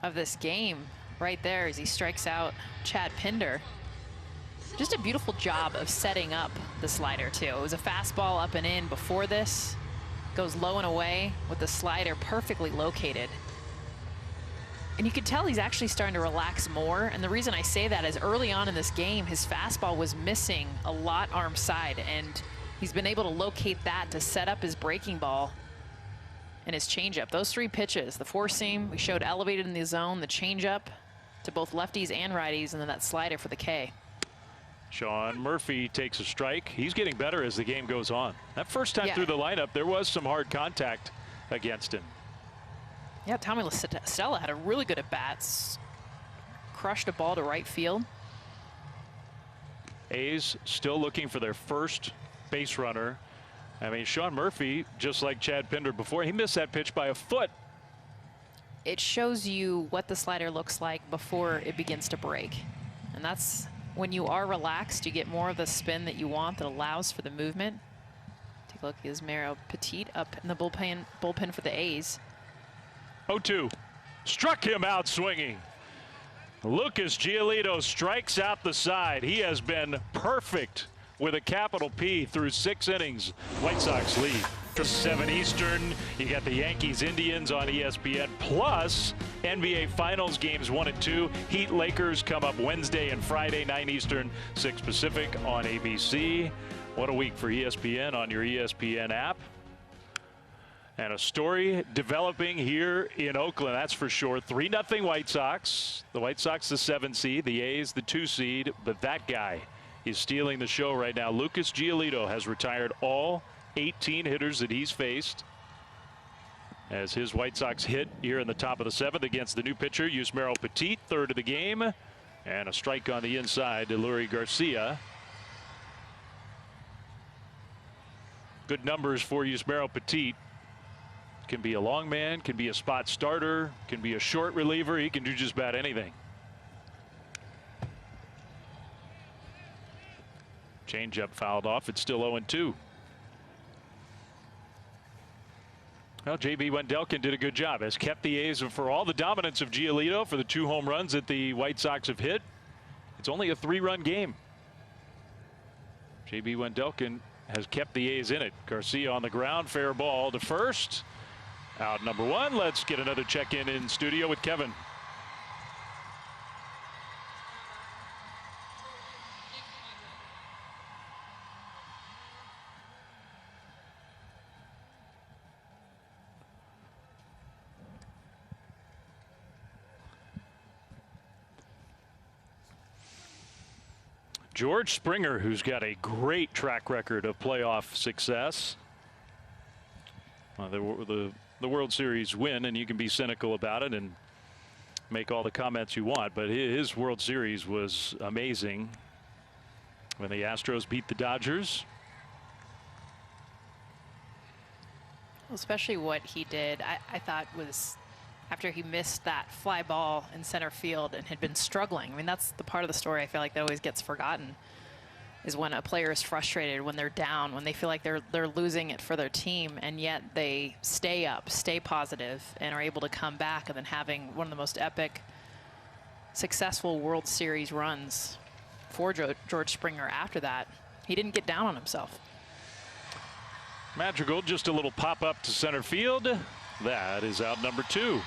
of this game right there as he strikes out Chad Pinder. Just a beautiful job of setting up the slider too. It was a fastball up and in before this. Goes low and away with the slider perfectly located. And you could tell he's actually starting to relax more. And the reason I say that is early on in this game, his fastball was missing a lot arm side. And he's been able to locate that to set up his breaking ball and his changeup. Those three pitches, the four seam, we showed elevated in the zone, the changeup to both lefties and righties, and then that slider for the K. Sean Murphy takes a strike. He's getting better as the game goes on. That first time Yeah. through the lineup, there was some hard contact against him. Yeah, Tommy La Stella had a really good at-bats. Crushed a ball to right field. A's still looking for their first base runner. I mean, Sean Murphy, just like Chad Pinder before, he missed that pitch by a foot. It shows you what the slider looks like before it begins to break. And that's when you are relaxed, you get more of the spin that you want that allows for the movement. Take a look at Yusmeiro Petit up in the bullpen for the A's. 0-2. Struck him out swinging. Lucas Giolito strikes out the side. He has been perfect with a capital P through 6 innings. White Sox lead. 7 Eastern. You got the Yankees Indians on ESPN, plus NBA Finals games 1 and 2. Heat Lakers come up Wednesday and Friday, 9 Eastern, 6 Pacific on ABC. What a week for ESPN on your ESPN app. And a story developing here in Oakland, that's for sure. 3-0 White Sox. The White Sox the 7 seed, the A's the 2 seed, but that guy is stealing the show right now. Lucas Giolito has retired all 18 hitters that he's faced as his White Sox hit here in the top of the 7th against the new pitcher Yusmeiro Petit, 3rd of the game, and a strike on the inside to Lurie Garcia. Good numbers for Yusmeiro Petit. Can be a long man, can be a spot starter, can be a short reliever. He can do just about anything. Changeup fouled off. It's still 0-2. Well, J.B. Wendelken did a good job. Has kept the A's for all the dominance of Giolito for the 2 home runs that the White Sox have hit. It's only a 3-run game. J.B. Wendelken has kept the A's in it. Garcia on the ground, fair ball to first. Out number 1. Let's get another check-in in studio with Kevin. George Springer, who's got a great track record of playoff success. The World Series win, and you can be cynical about it and make all the comments you want, but his World Series was amazing when the Astros beat the Dodgers. Especially what he did, I thought was after he missed that fly ball in center field and had been struggling. I mean, that's the part of the story I feel like that always gets forgotten, is when a player is frustrated, when they're down, when they feel like they're losing it for their team, and yet they stay up, stay positive, and are able to come back, and then having one of the most epic, successful World Series runs for George Springer after that. He didn't get down on himself. Madrigal, just a little pop-up to center field. That is out number 2.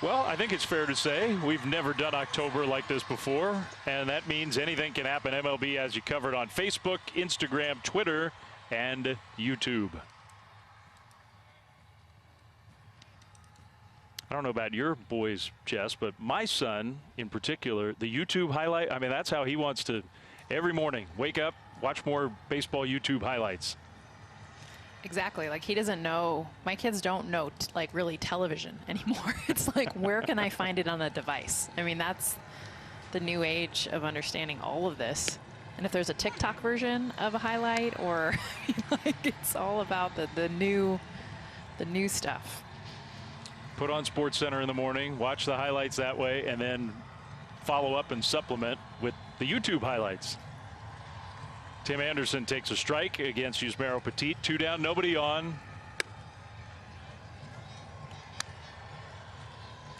Well, I think it's fair to say we've never done October like this before, and that means anything can happen. MLB has you covered on Facebook, Instagram, Twitter, and YouTube. I don't know about your boys, Jess, but my son in particular, the YouTube highlight, I mean, that's how he wants to every morning wake up, watch more baseball YouTube highlights. Exactly. Like, he doesn't know, my kids don't know like really television anymore. It's like, where can I find it on a device? I mean, that's the new age of understanding all of this. And if there's a TikTok version of a highlight, or like, it's all about the new stuff. Put on SportsCenter in the morning, watch the highlights that way, and then follow up and supplement with the YouTube highlights. Tim Anderson takes a strike against Yusmeiro Petit. 2 down, nobody on.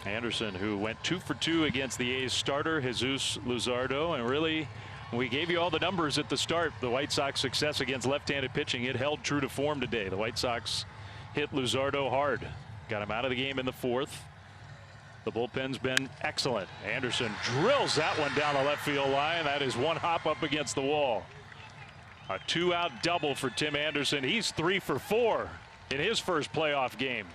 Anderson, who went 2 for 2 against the A's starter, Jesus Luzardo, and really, we gave you all the numbers at the start. The White Sox success against left-handed pitching, it held true to form today. The White Sox hit Luzardo hard. Got him out of the game in the 4th. The bullpen's been excellent. Anderson drills that one down the left field line. That is one hop up against the wall. A 2-out double for Tim Anderson. He's 3 for 4 in his first playoff game.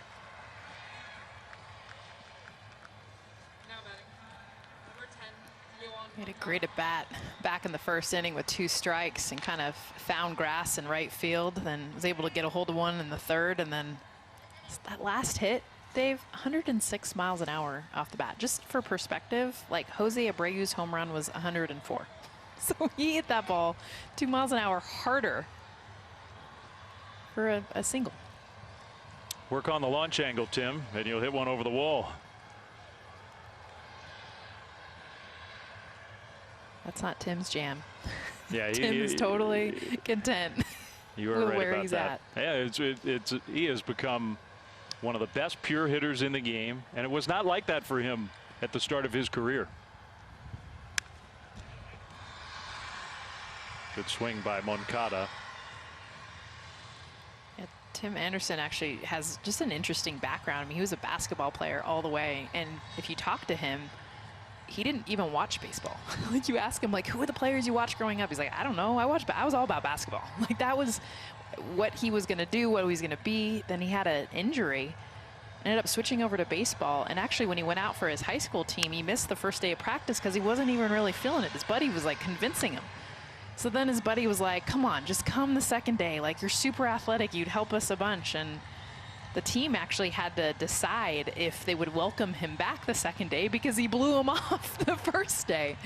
He had a great at bat back in the first inning with 2 strikes and kind of found grass in right field, then was able to get a hold of one in the 3rd, and then that last hit, Dave, 106 miles an hour off the bat. Just for perspective, like Jose Abreu's home run was 104. So he hit that ball 2 miles an hour harder for a single. Work on the launch angle, Tim, and you'll hit one over the wall. That's not Tim's jam. Yeah, Tim's totally content you are with right where about he's that. at. Yeah, he has become one of the best pure hitters in the game, and it was not like that for him at the start of his career. Good swing by Moncada. Yeah, Tim Anderson actually has just an interesting background. I mean, he was a basketball player all the way, and if you talk to him, he didn't even watch baseball. Like, you ask him, like, who are the players you watched growing up? He's like, I don't know. I was all about basketball. Like, that was what he was going to do, what he was going to be. Then he had an injury, ended up switching over to baseball. And actually, when he went out for his high school team, he missed the first day of practice because he wasn't even really feeling it. His buddy was like convincing him. So then his buddy was like, come on, just come the second day. Like, you're super athletic. You'd help us a bunch. And the team actually had to decide if they would welcome him back the second day because he blew him off the first day.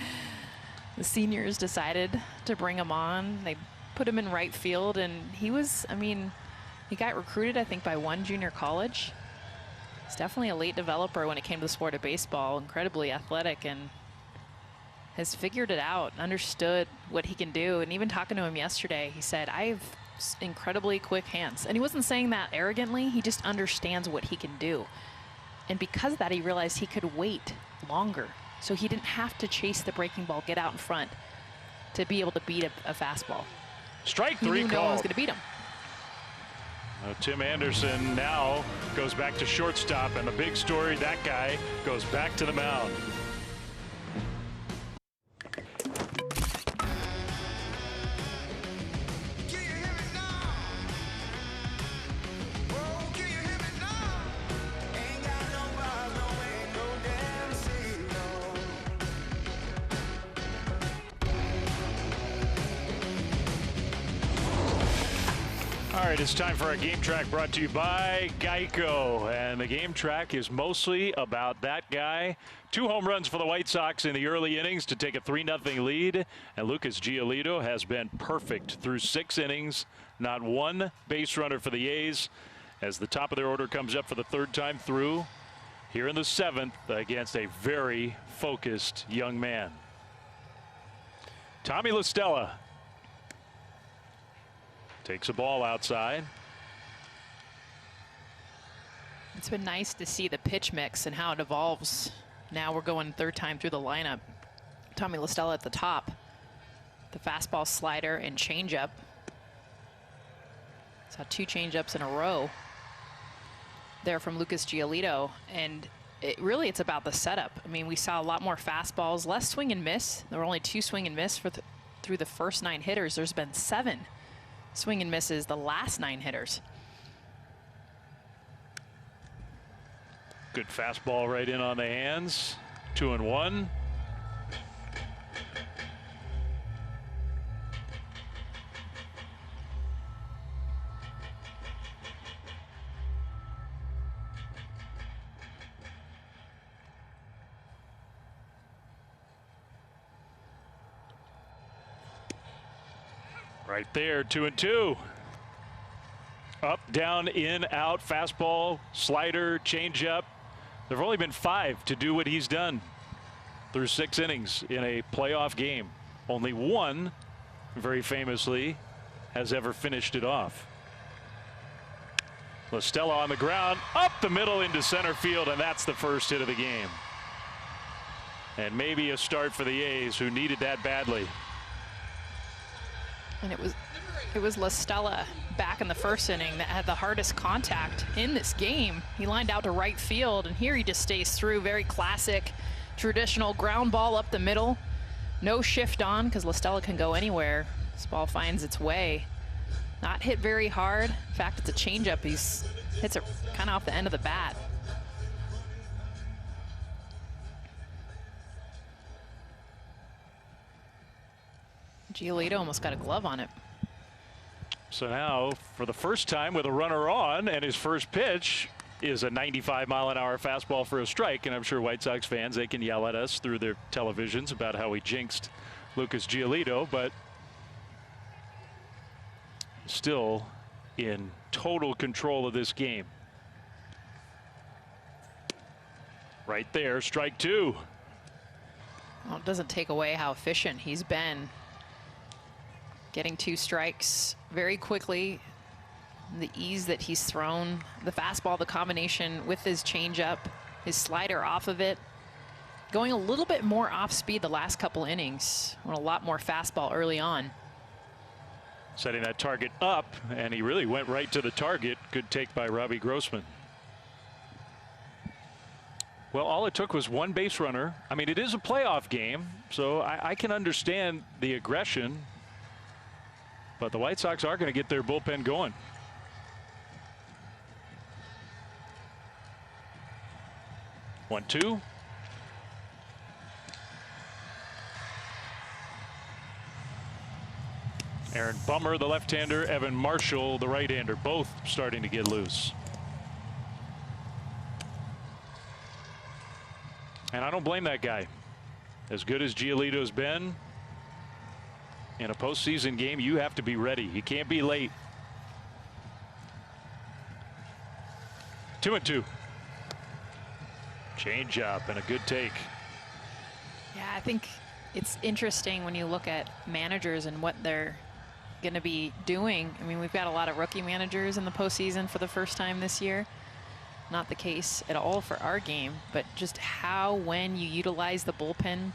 The seniors decided to bring him on. They put him in right field, and he was, I mean, he got recruited, I think, by one junior college. He's definitely a late developer when it came to the sport of baseball, incredibly athletic, and has figured it out, understood what he can do. And even talking to him yesterday, he said, I have incredibly quick hands. And he wasn't saying that arrogantly, he just understands what he can do. And because of that, he realized he could wait longer. So he didn't have to chase the breaking ball, get out in front to be able to beat a fastball. Strike 3 he knew called. no one was going to beat him. Tim Anderson now goes back to shortstop, and the big story, that guy goes back to the mound. All right, it's time for our game track brought to you by Geico. And the game track is mostly about that guy. 2 home runs for the White Sox in the early innings to take a 3-0 lead. And Lucas Giolito has been perfect through 6 innings. Not one base runner for the A's as the top of their order comes up for the 3rd time through here in the 7th against a very focused young man. Tommy La Stella takes a ball outside. It's been nice to see the pitch mix and how it evolves. Now we're going 3rd time through the lineup. Tommy La Stella at the top. The fastball, slider, and changeup. Saw 2 changeups in a row there from Lucas Giolito. And it's about the setup. I mean, we saw a lot more fastballs, less swing and miss. There were only 2 swing and miss through the first 9 hitters. There's been 7 swing and misses the last 9 hitters. Good fastball right in on the hands. 2-1. Right there, 2-2. Up, down, in, out, fastball, slider, changeup. There have only been 5 to do what he's done through 6 innings in a playoff game. Only 1, very famously, has ever finished it off. LaStella on the ground, up the middle into center field, and that's the first hit of the game. And maybe a start for the A's, who needed that badly. And it was LaStella back in the first inning that had the hardest contact in this game. He lined out to right field, and here he just stays through. Very classic, traditional ground ball up the middle. No shift on, because LaStella can go anywhere. This ball finds its way. Not hit very hard. In fact, it's a changeup. He hits it kind of off the end of the bat. Giolito almost got a glove on it. So now, for the first time with a runner on, and his first pitch is a 95-mile-an-hour fastball for a strike. And I'm sure White Sox fans, they can yell at us through their televisions about how we jinxed Lucas Giolito, but still in total control of this game. Right there, strike two. Well, it doesn't take away how efficient he's been. Getting 2 strikes very quickly. The ease that he's thrown, the fastball, the combination with his changeup, his slider off of it. Going a little bit more off speed the last couple innings. Went a lot more fastball early on. Setting that target up, and he really went right to the target. Good take by Robbie Grossman. Well, all it took was one base runner. I mean, it is a playoff game, so I can understand the aggression, but the White Sox are going to get their bullpen going. One, two. Aaron Bummer, the left-hander, Evan Marshall, the right-hander, both starting to get loose. And I don't blame that guy. As good as Giolito's been, in a postseason game, you have to be ready. You can't be late. 2-2. Change up and a good take. Yeah, I think it's interesting when you look at managers and what they're going to be doing. I mean, we've got a lot of rookie managers in the postseason for the first time this year. Not the case at all for our game, but just how, when you utilize the bullpen,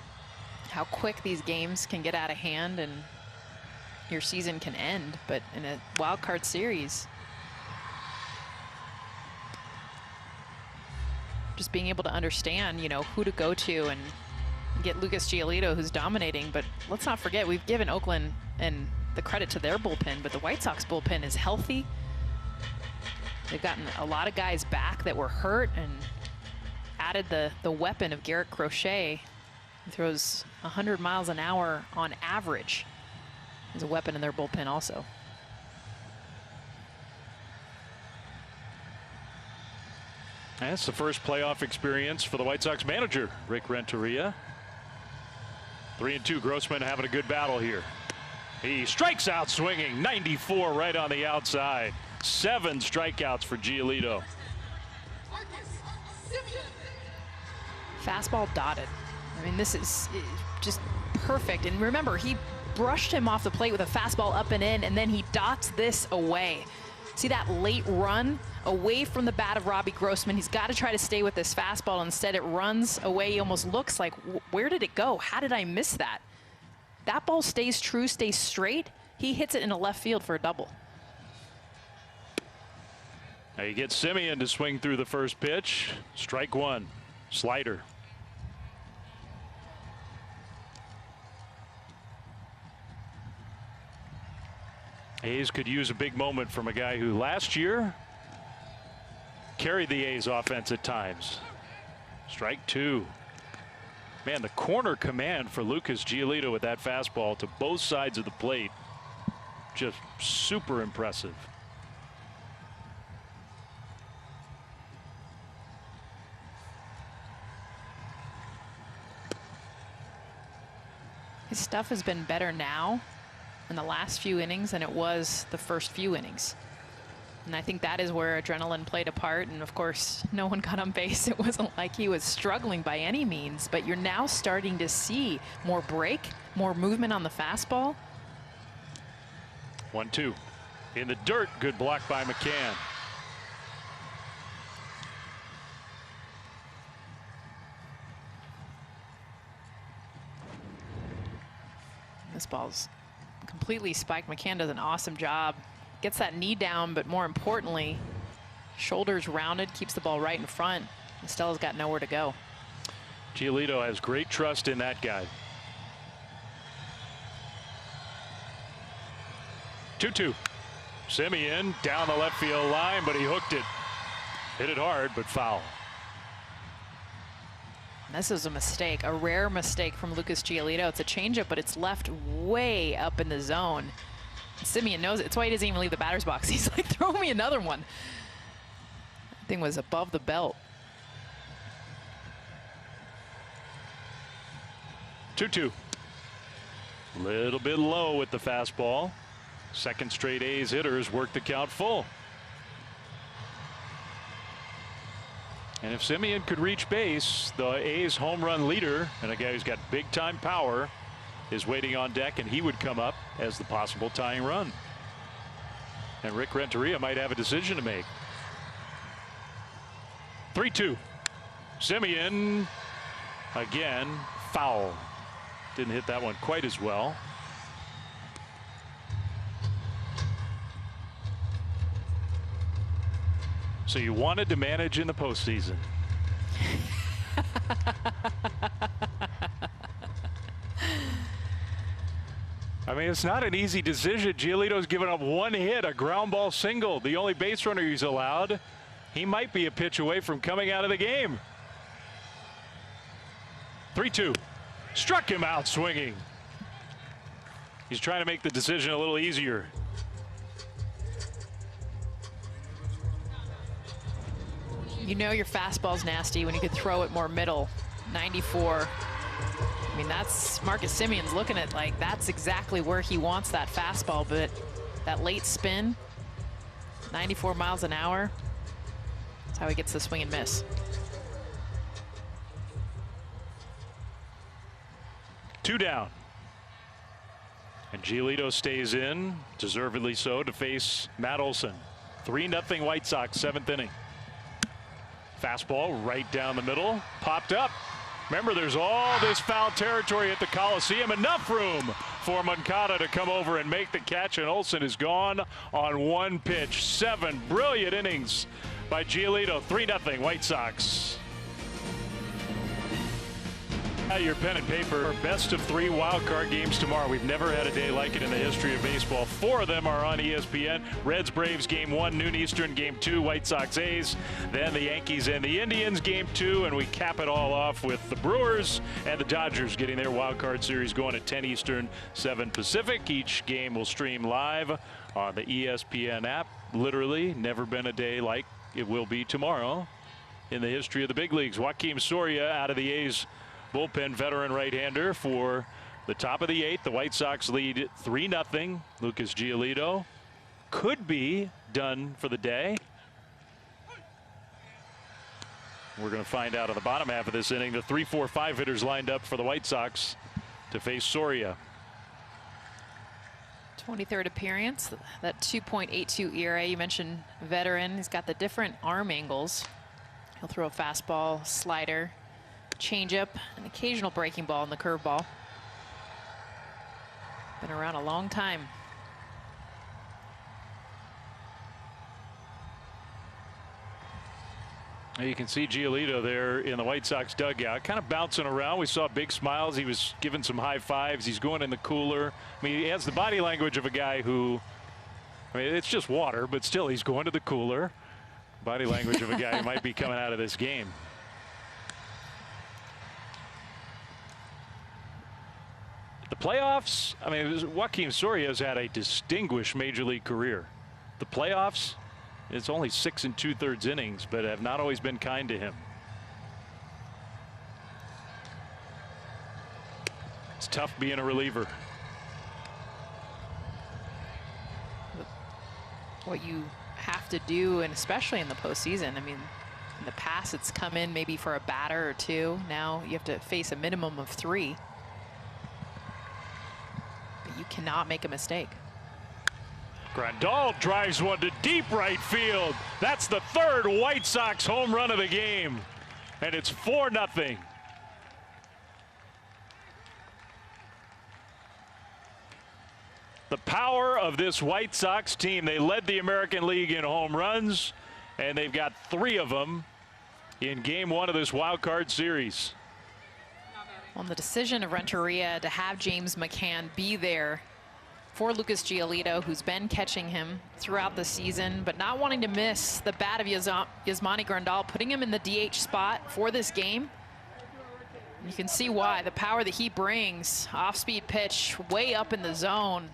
how quick these games can get out of hand and your season can end. But in a wild card series, just being able to understand, you know, who to go to and get Lucas Giolito, who's dominating. But let's not forget, we've given Oakland and the credit to their bullpen, but the White Sox bullpen is healthy. They've gotten a lot of guys back that were hurt and added the weapon of Garrett Crochet. He throws 100 miles an hour on average as a weapon in their bullpen also. And it's the first playoff experience for the White Sox manager, Rick Renteria. 3-2, Grossman having a good battle here. He strikes out swinging, 94 right on the outside. 7 strikeouts for Giolito. Fastball dotted. I mean, this is just perfect. And remember, he brushed him off the plate with a fastball up and in, and then he dots this away. See that late run away from the bat of Robbie Grossman? He's got to try to stay with this fastball. Instead, it runs away. He almost looks like, where did it go? How did I miss that? That ball stays true, stays straight. He hits it in the left field for a double. Now you get Simeon to swing through the first pitch. Strike one. Slider. A's could use a big moment from a guy who last year carried the A's offense at times. Strike two. Man, the corner command for Lucas Giolito with that fastball to both sides of the plate. Just super impressive. His stuff has been better now in the last few innings than it was the first few innings. And I think that is where adrenaline played a part. And of course, no one got on base. It wasn't like he was struggling by any means, but you're now starting to see more break, more movement on the fastball. 1-2. In the dirt, good block by McCann. This ball's completely spiked. McCann does an awesome job. Gets that knee down, but more importantly, shoulders rounded, keeps the ball right in front. Estella's got nowhere to go. Giolito has great trust in that guy. 2-2. Simeon down the left field line, but he hooked it. Hit it hard, but foul. This is a mistake, a rare mistake from Lucas Giolito. It's a changeup, but it's left way up in the zone. Simeon knows it. That's why he doesn't even leave the batter's box. He's like, throw me another one. That thing was above the belt. 2-2. Little bit low with the fastball. Second straight A's hitters work the count full. And if Simeon could reach base, the A's home run leader, and a guy who's got big time power, is waiting on deck, and he would come up as the possible tying run. And Rick Renteria might have a decision to make. 3-2. Simeon again, foul. Didn't hit that one quite as well. So you wanted to manage in the postseason. I mean, it's not an easy decision. Giolito's given up one hit, a ground ball single, the only base runner he's allowed. He might be a pitch away from coming out of the game. 3-2. Struck him out swinging. He's trying to make the decision a little easier. You know your fastball's nasty when you could throw it more middle. 94. I mean, that's Marcus Simeon's looking at like that's exactly where he wants that fastball, but that late spin, 94 miles an hour, that's how he gets the swing and miss. Two down. And Giolito stays in, deservedly so, to face Matt Olson. 3-0 White Sox, 7th inning. Fastball right down the middle, popped up. Remember, there's all this foul territory at the Coliseum. Enough room for Moncada to come over and make the catch, and Olson is gone on one pitch. 7 brilliant innings by Giolito. 3-0 White Sox. Your pen and paper. Best of 3 wild card games tomorrow. We've never had a day like it in the history of baseball. 4 of them are on ESPN. Reds Braves game 1, noon Eastern, game 2, White Sox A's. Then the Yankees and the Indians game 2, and we cap it all off with the Brewers and the Dodgers getting their wild card series going at 10 Eastern, 7 Pacific. Each game will stream live on the ESPN app. Literally never been a day like it will be tomorrow in the history of the big leagues. Joakim Soria out of the A's bullpen, veteran right-hander for the top of the 8th. The White Sox lead 3-0. Lucas Giolito could be done for the day. We're going to find out on the bottom half of this inning. The 3-4-5 hitters lined up for the White Sox to face Soria. 23rd appearance, that 2.82 ERA. You mentioned veteran. He's got the different arm angles. He'll throw a fastball, slider, changeup, an occasional breaking ball, and the curveball. Been around a long time. You can see Giolito there in the White Sox dugout, kind of bouncing around. We saw big smiles. He was giving some high fives. He's going in the cooler. I mean, he has the body language of a guy who, I mean, it's just water, but still, he's going to the cooler. Body language of a guy who might be coming out of this game. The playoffs, I mean, Joakim Soria has had a distinguished major league career. The playoffs, it's only 6 2/3 innings, but have not always been kind to him. It's tough being a reliever. What you have to do, and especially in the postseason, I mean, in the past it's come in maybe for a batter or 2. Now you have to face a minimum of 3. You cannot make a mistake. Grandal drives one to deep right field. That's the 3rd White Sox home run of the game. And it's 4-0. The power of this White Sox team. They led the American League in home runs, and they've got 3 of them in Game 1 of this wild card series. On the decision of Renteria to have James McCann be there for Lucas Giolito, who's been catching him throughout the season, but not wanting to miss the bat of Yasmani Grandal, putting him in the DH spot for this game. You can see why. The power that he brings. Off-speed pitch way up in the zone.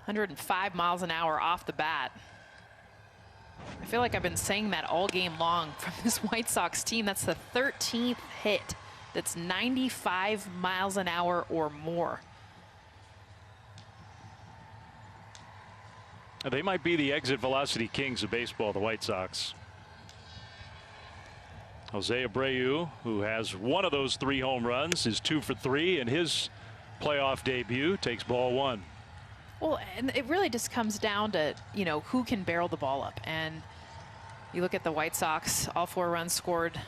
105 miles an hour off the bat. I feel like I've been saying that all game long from this White Sox team. That's the 13th hit that's 95 miles an hour or more. They might be the exit velocity kings of baseball, the White Sox. Jose Abreu, who has one of those 3 home runs, is 2 for 3 in his playoff debut, takes ball 1. Well, and it really just comes down to, you know, who can barrel the ball up. And you look at the White Sox, all 4 runs scored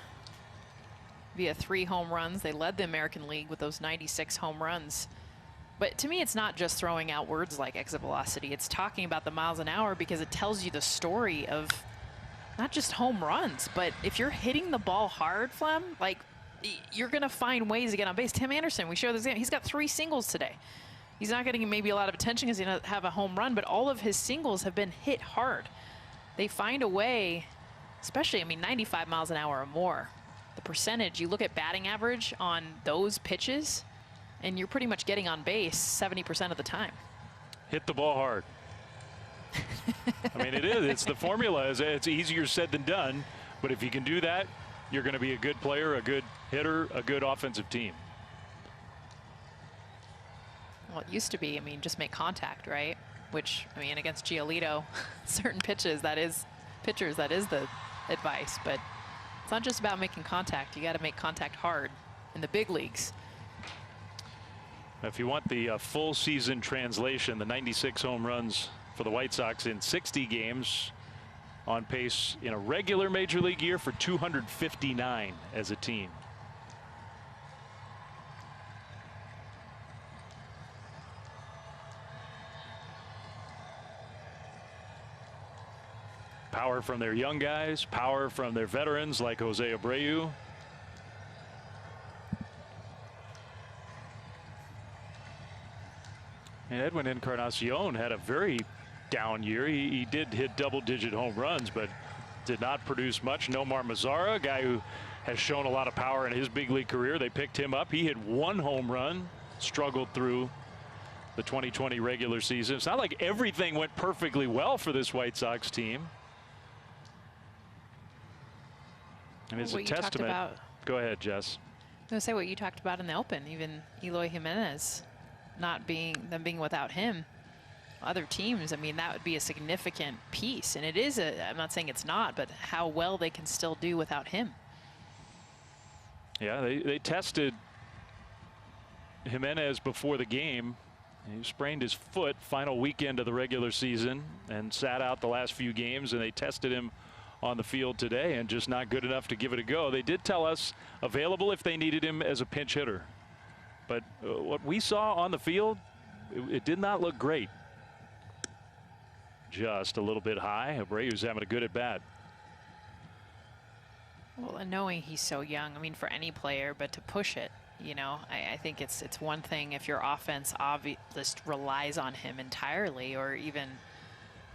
via 3 home runs. They led the American League with those 96 home runs. But to me, it's not just throwing out words like exit velocity. It's talking about the miles an hour, because it tells you the story of not just home runs, but if you're hitting the ball hard, Flem, like, you're going to find ways to get on base. Tim Anderson, we showed this game. He's got 3 singles today. He's not getting maybe a lot of attention because he doesn't have a home run, but all of his singles have been hit hard. They find a way, especially, I mean, 95 miles an hour or more. The percentage, you look at batting average on those pitches, and you're pretty much getting on base 70% of the time. Hit the ball hard. I mean, it is. It's the formula. It's easier said than done, but if you can do that, you're going to be a good player, a good hitter, a good offensive team. Well, it used to be, I mean, just make contact, right? Which, I mean, against Giolito, certain pitches, that is the advice. But it's not just about making contact. You got to make contact hard in the big leagues. If you want the full season translation, the 96 home runs for the White Sox in 60 games, on pace in a regular major league year for 259 as a team. Power from their young guys, power from their veterans like Jose Abreu. And Edwin Encarnacion had a very down year. He did hit double-digit home runs, but did not produce much. Nomar Mazara, a guy who has shown a lot of power in his big league career. They picked him up. He hit 1 home run, struggled through the 2020 regular season. It's not like everything went perfectly well for this White Sox team. And it's a testament. Go ahead, Jess. I was going to say what you talked about in the open, even Eloy Jimenez not being without him. Other teams, I mean, that would be a significant piece. And it is I'm not saying it's not, but how well they can still do without him. Yeah, they tested Jimenez before the game. He sprained his foot final weekend of the regular season and sat out the last few games, and they tested him on the field today and just not good enough to give it a go. They did tell us available if they needed him as a pinch hitter. But what we saw on the field, it did not look great. Just a little bit high. Abreu's having a good at bat. Well, and knowing he's so young, I mean, for any player, but to push it, you know, I think it's one thing if your offense just relies on him entirely or even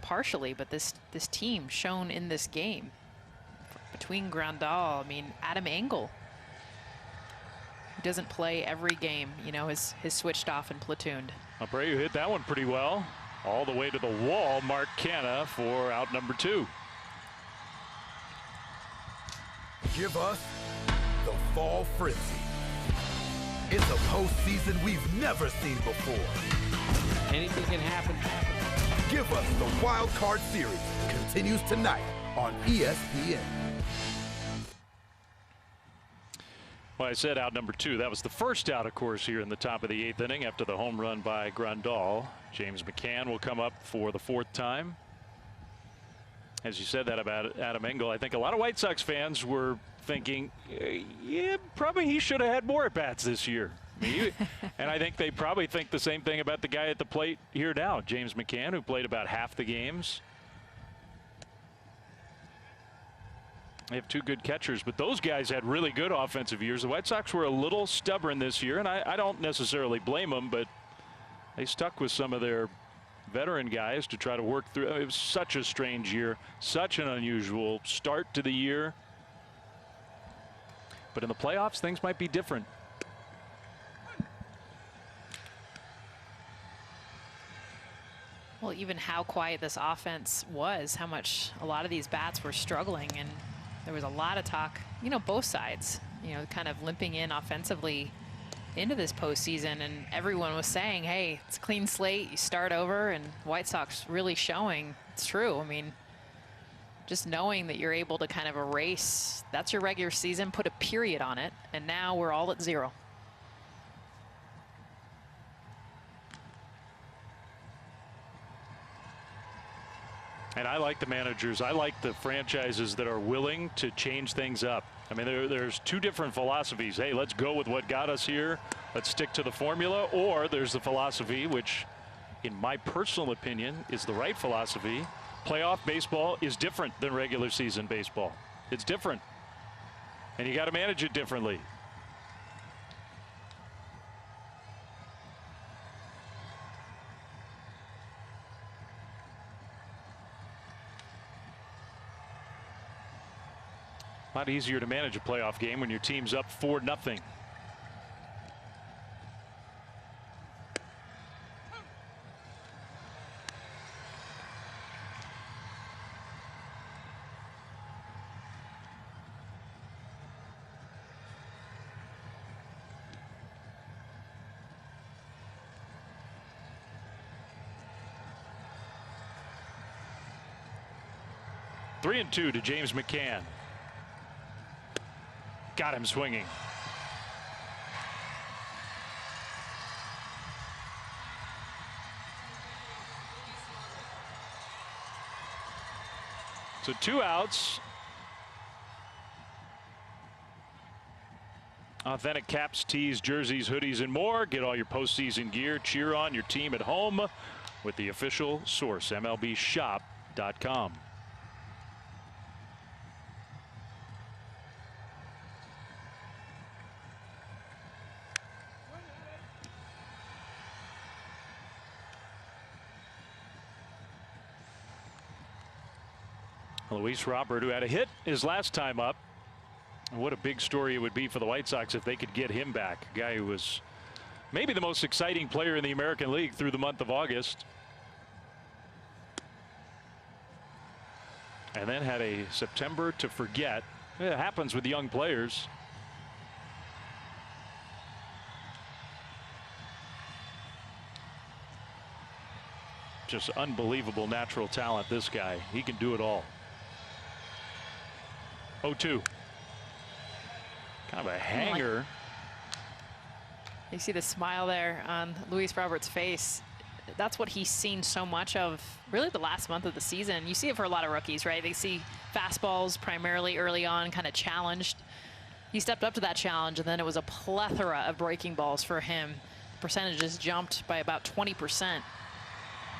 partially, but this team shown in this game between Grandal, I mean, Adam Engel, who doesn't play every game, you know, is switched off and platooned. Abreu hit that one pretty well. All the way to the wall. Mark Canha for out number 2. Give us the fall frenzy. It's a postseason we've never seen before. Anything can happen. Give us the Wild Card Series. Continues tonight on ESPN. Well, I said out number 2. That was the first out, of course, here in the top of the 8th inning after the home run by Grandal. James McCann will come up for the 4th time. As you said that about Adam Engel, I think a lot of White Sox fans were thinking, yeah, probably he should have had more at-bats this year. And I think they probably think the same thing about the guy at the plate here now, James McCann, who played about half the games. They have two good catchers, but those guys had really good offensive years. The White Sox were a little stubborn this year, and I don't necessarily blame them, but they stuck with some of their veteran guys to try to work through. It was such a strange year, such an unusual start to the year. But in the playoffs, things might be different. Well, even how quiet this offense was, how much a lot of these bats were struggling, and there was a lot of talk, you know, both sides, you know, kind of limping in offensively into this postseason, and everyone was saying, hey, it's a clean slate, you start over, and White Sox really showing it's true. I mean, just knowing that you're able to kind of erase, that's your regular season, put a period on it, and now we're all at 0. And I like the managers. I like the franchises that are willing to change things up. I mean, there's two different philosophies. Hey, let's go with what got us here. Let's stick to the formula. Or there's the philosophy, which in my personal opinion is the right philosophy. Playoff baseball is different than regular season baseball. It's different. And you got to manage it differently. A lot easier to manage a playoff game when your team's up 4-0. Three and 2 to James McCann. Got him swinging. So 2 outs. Authentic caps, tees, jerseys, hoodies, and more. Get all your postseason gear. Cheer on your team at home with the official source, MLBshop.com. Luis Robert, who had a hit his last time up. What a big story it would be for the White Sox if they could get him back. A guy who was maybe the most exciting player in the American League through the month of August. And then had a September to forget. It happens with young players. Just unbelievable natural talent, this guy. He can do it all. 0-2. Kind of a hanger. You see the smile there on Luis Robert's face. That's what he's seen so much of really the last month of the season. You see it for a lot of rookies, right? They see fastballs primarily early on, kind of challenged. He stepped up to that challenge, and then it was a plethora of breaking balls for him. Percentages jumped by about 20%.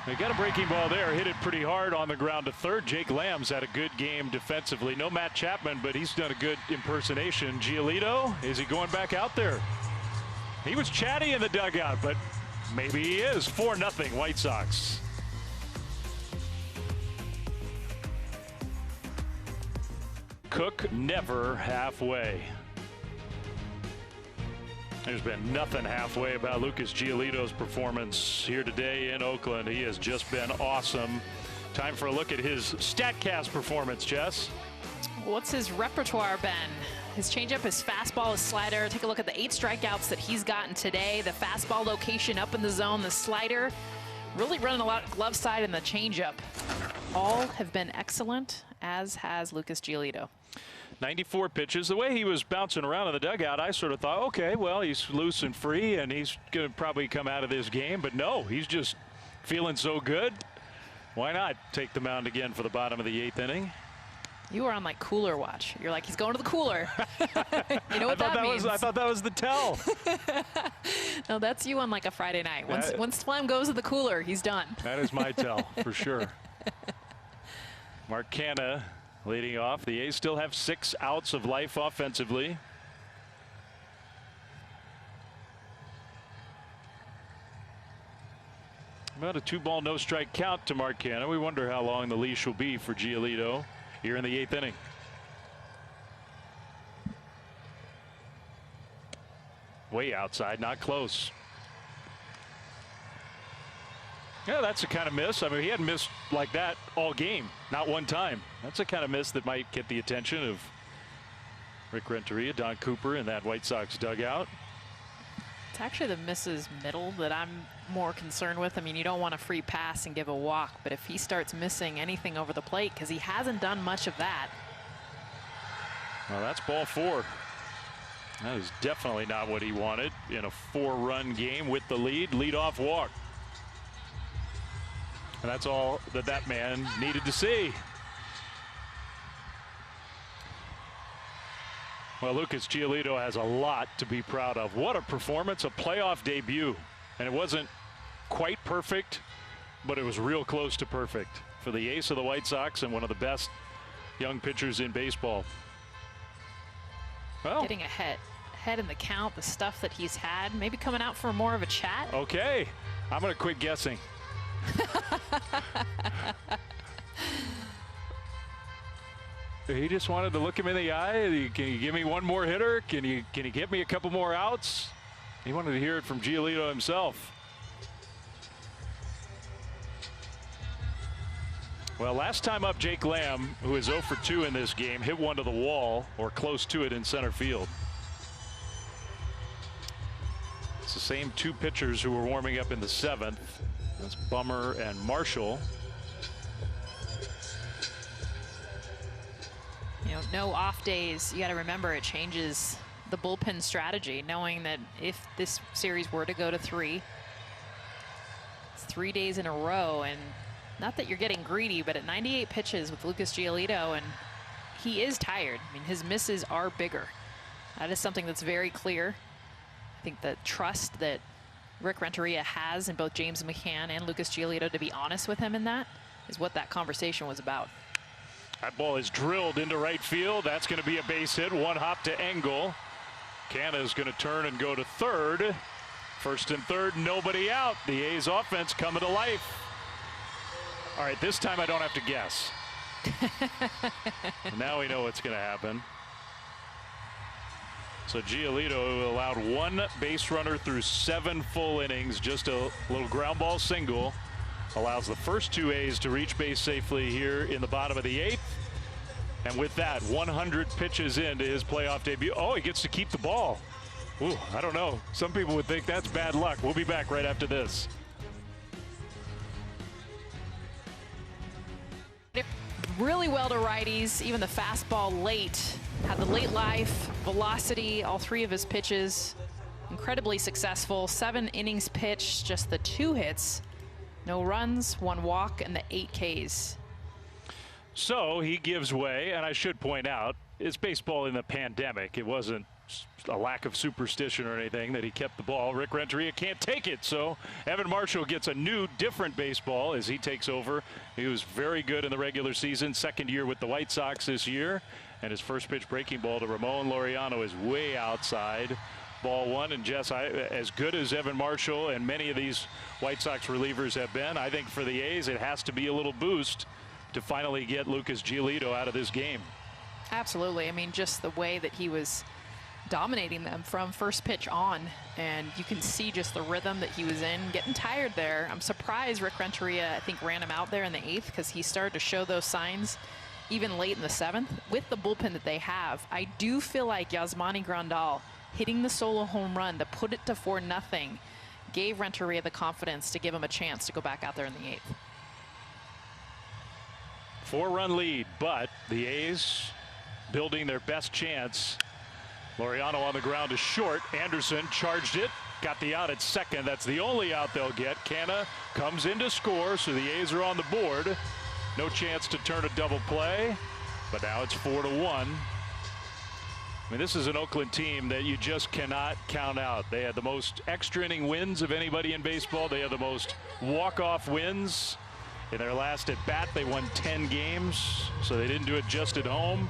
They got a breaking ball there, hit it pretty hard on the ground to third. Jake Lamb's had a good game defensively. No Matt Chapman, but he's done a good impersonation. Giolito, is he going back out there? He was chatty in the dugout, but maybe he is. 4-0 White Sox. Cook never halfway. There's been nothing halfway about Lucas Giolito's performance here today in Oakland. He has just been awesome. Time for a look at his StatCast performance, Jess. What's his repertoire been? His changeup, his fastball, his slider. Take a look at the 8 strikeouts that he's gotten today. The fastball location up in the zone, the slider. Really running a lot of glove side and the changeup. All have been excellent, as has Lucas Giolito. 94 pitches. The way he was bouncing around in the dugout, I sort of thought, okay, well, he's loose and free, and he's going to probably come out of this game. But no, he's just feeling so good. Why not take the mound again for the bottom of the 8th inning? You were on like cooler watch. You're like, he's going to the cooler. You know what that means? I thought that was the tell. No, that's you on like a Friday night. Once Flem goes to the cooler, he's done. That is my tell for sure. Mark Canha leading off. The A's still have 6 outs of life offensively. About a 2-ball, no strike count to Mark Canha. We wonder how long the leash will be for Giolito here in the 8th inning. Way outside, not close. Yeah, that's the kind of miss. I mean, he hadn't missed like that all game, not one time. That's the kind of miss that might get the attention of Rick Renteria, Don Cooper in that White Sox dugout. It's actually the misses middle that I'm more concerned with. I mean, you don't want a free pass and give a walk, but if he starts missing anything over the plate, because he hasn't done much of that. Well, that's ball 4. That is definitely not what he wanted in a 4-run game with the lead-off walk. And that's all that man needed to see. Well, Lucas Giolito has a lot to be proud of. What a performance, a playoff debut. And it wasn't quite perfect, but it was real close to perfect for the ace of the White Sox and one of the best young pitchers in baseball. Well, getting ahead in the count, the stuff that he's had, maybe coming out for more of a chat. Okay, I'm going to quit guessing. He just wanted to look him in the eye. Can you give me one more hitter? Can you get me a couple more outs? He wanted to hear it from Giolito himself. Well, last time up, Jake Lamb, who is 0 for 2 in this game, hit one to the wall or close to it in center field. It's the same 2 pitchers who were warming up in the 7th. That's Bummer and Marshall. You know, no off days. You got to remember it changes the bullpen strategy, knowing that if this series were to go to 3, it's 3 days in a row. And not that you're getting greedy, but at 98 pitches with Lucas Giolito, and he is tired. I mean, his misses are bigger. That is something that's very clear. I think the trust that Rick Renteria has in both James McCann and Lucas Giolito to be honest with him in that is what that conversation was about. That ball is drilled into right field. That's going to be a base hit. 1 hop to Engel. Canha is going to turn and go to third. First and third, nobody out. The A's offense coming to life. All right, this time I don't have to guess. Now we know what's going to happen. So Giolito allowed 1 base runner through 7 full innings, just a little ground ball single. Allows the first 2 A's to reach base safely here in the bottom of the 8th. And with that, 100 pitches into his playoff debut. Oh, he gets to keep the ball. Ooh, I don't know. Some people would think that's bad luck. We'll be back right after this. Really well to righties, even the fastball late. Had the late life, velocity, all 3 of his pitches. Incredibly successful. 7 innings pitched, just the 2 hits. No runs, 1 walk, and the 8 Ks. So he gives way, and I should point out, it's baseball in the pandemic. It wasn't a lack of superstition or anything that he kept the ball. Rick Renteria can't take it, so Evan Marshall gets a new, different baseball as he takes over. He was very good in the regular season, 2nd year with the White Sox this year, and his first pitch breaking ball to Ramon Laureano is way outside. Ball 1, and Jess, as good as Evan Marshall and many of these White Sox relievers have been, I think for the A's it has to be a little boost to finally get Lucas Giolito out of this game. Absolutely. I mean, just the way that he was dominating them from first pitch on, and you can see just the rhythm that he was in, getting tired there. I'm surprised Rick Renteria, I think, ran him out there in the 8th because he started to show those signs even late in the 7th. With the bullpen that they have, I do feel like Yasmani Grandal hitting the solo home run to put it to 4-0 gave Renteria the confidence to give him a chance to go back out there in the 8th. 4-run lead, but the A's building their best chance. Laureano on the ground is short. Anderson charged it, got the out at second. That's the only out they'll get. Canha comes in to score, so the A's are on the board. No chance to turn a double play. But now it's 4-1. I mean, this is an Oakland team that you just cannot count out. They had the most extra inning wins of anybody in baseball. They had the most walk-off wins. In their last at bat, they won 10 games, so they didn't do it just at home.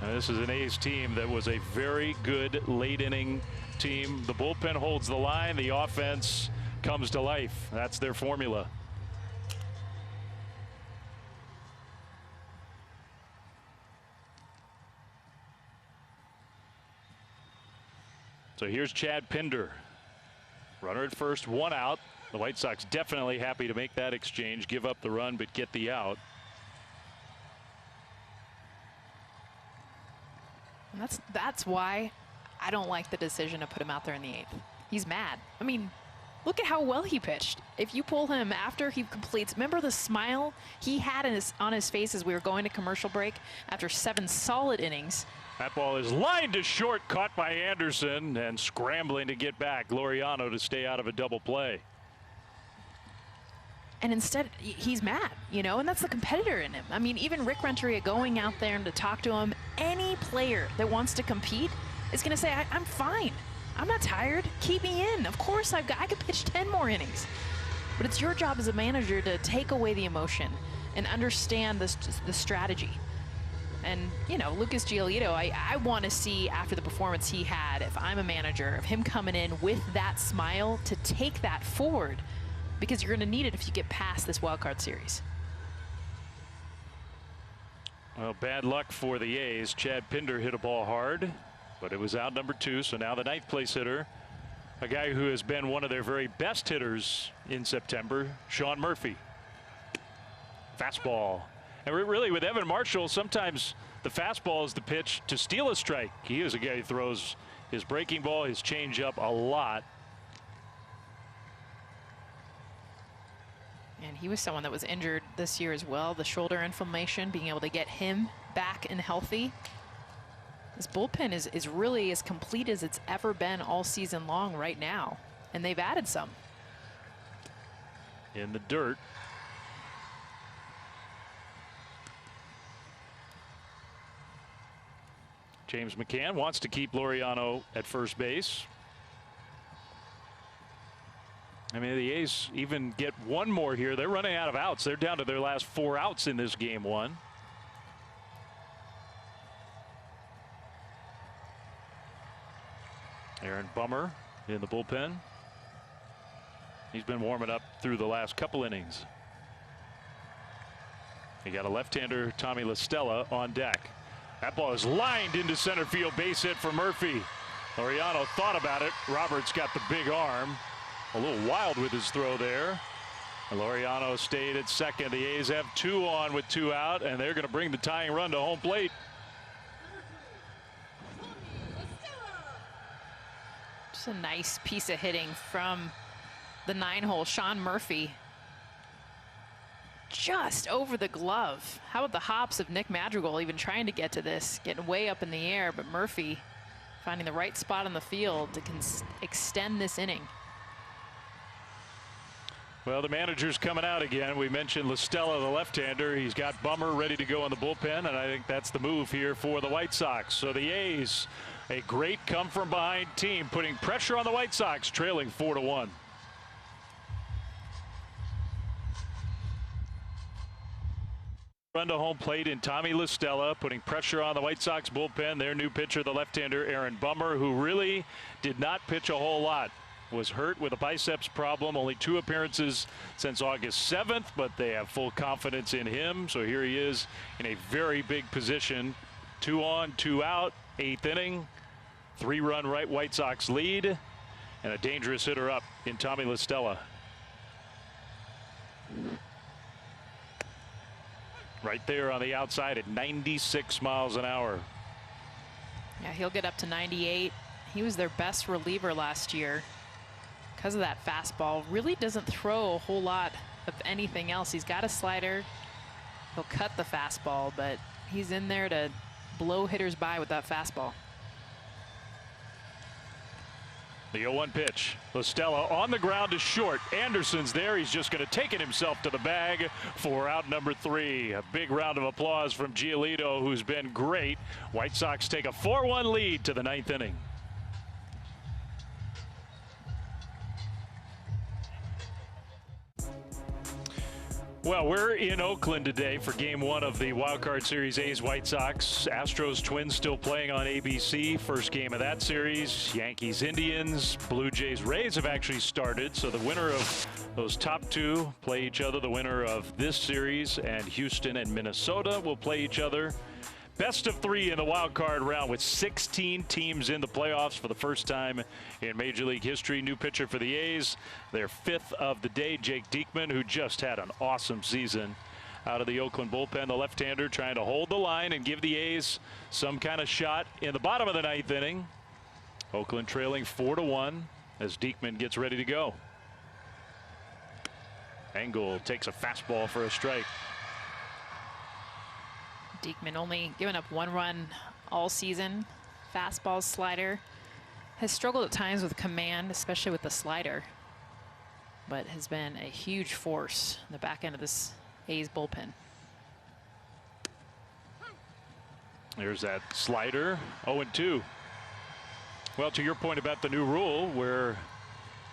And this is an A's team that was a very good late inning team. The bullpen holds the line. The offense comes to life. That's their formula. So here's Chad Pinder. Runner at first, 1 out. The White Sox definitely happy to make that exchange, give up the run, but get the out. And that's why I don't like the decision to put him out there in the 8th. He's mad. I mean, look at how well he pitched. If you pull him after he completes, remember the smile he had on his face as we were going to commercial break after 7 solid innings. That ball is lined to short, caught by Anderson, and scrambling to get back. Laureano to stay out of a double play. And instead, he's mad, you know, and that's the competitor in him. I mean, even Rick Renteria going out there and to talk to him, any player that wants to compete is going to say, I'm fine. I'm not tired. Keep me in. Of course, I could pitch 10 more innings. But it's your job as a manager to take away the emotion and understand the strategy. And, you know, Lucas Giolito, I want to see after the performance he had, if I'm a manager, of him coming in with that smile to take that forward, because you're going to need it if you get past this wild card series. Well, bad luck for the A's. Chad Pinder hit a ball hard, but it was out number 2. So now the 9th place hitter, a guy who has been one of their very best hitters in September, Sean Murphy. Fastball. And really, with Evan Marshall, sometimes the fastball is the pitch to steal a strike. He is a guy who throws his breaking ball, his changeup a lot. And he was someone that was injured this year as well. The shoulder inflammation, being able to get him back and healthy. This bullpen is really as complete as it's ever been all season long right now. And they've added some. In the dirt. James McCann wants to keep Laureano at first base. I mean, the A's even get one more here. They're running out of outs. They're down to their last 4 outs in this game 1. Aaron Bummer in the bullpen. He's been warming up through the last couple innings. You got a left-hander, Tommy La Stella, on deck. That ball is lined into center field, base hit for Murphy. Laureano thought about it. Roberts got the big arm. A little wild with his throw there. And Laureano stayed at second. The A's have 2 on with 2 out, and they're going to bring the tying run to home plate. Just a nice piece of hitting from the 9-hole, Sean Murphy. Just over the glove. How about the hops of Nick Madrigal even trying to get to this, getting way up in the air, but Murphy finding the right spot on the field to extend this inning. Well, the manager's coming out again. We mentioned La Stella, the left-hander. He's got Bummer ready to go in the bullpen, and I think that's the move here for the White Sox. So the A's, a great come-from-behind team, putting pressure on the White Sox, trailing 4-1. Run to home plate in Tommy La Stella, putting pressure on the White Sox bullpen. Their new pitcher, the left-hander Aaron Bummer, who really did not pitch a whole lot. Was hurt with a biceps problem, only 2 appearances since August 7th, but they have full confidence in him. So here he is in a very big position. 2 on, 2 out, 8th inning, 3-run White Sox lead, and a dangerous hitter up in Tommy La Stella. Right there on the outside at 96 miles an hour. Yeah, he'll get up to 98. He was their best reliever last year because of that fastball. Really doesn't throw a whole lot of anything else. He's got a slider. He'll cut the fastball, but he's in there to blow hitters by with that fastball. The 0-1 pitch. Listella on the ground is short. Anderson's there. He's just going to take it himself to the bag for out number 3. A big round of applause from Giolito, who's been great. White Sox take a 4-1 lead to the 9th inning. Well, we're in Oakland today for Game 1 of the Wild Card Series. A's White Sox, Astros Twins still playing on ABC. First game of that series. Yankees Indians, Blue Jays Rays have actually started. So the winner of those top 2 play each other. The winner of this series and Houston and Minnesota will play each other. Best of 3 in the wild card round with 16 teams in the playoffs for the first time in Major League history. New pitcher for the A's, their 5th of the day, Jake Diekman, who just had an awesome season out of the Oakland bullpen. The left-hander trying to hold the line and give the A's some kind of shot in the bottom of the 9th inning. Oakland trailing 4-1 as Diekman gets ready to go. Engel takes a fastball for a strike. Diekman only given up 1 run all season. Fastball, slider. Has struggled at times with command, especially with the slider. But has been a huge force in the back end of this A's bullpen. There's that slider. 0-2. Well, to your point about the new rule where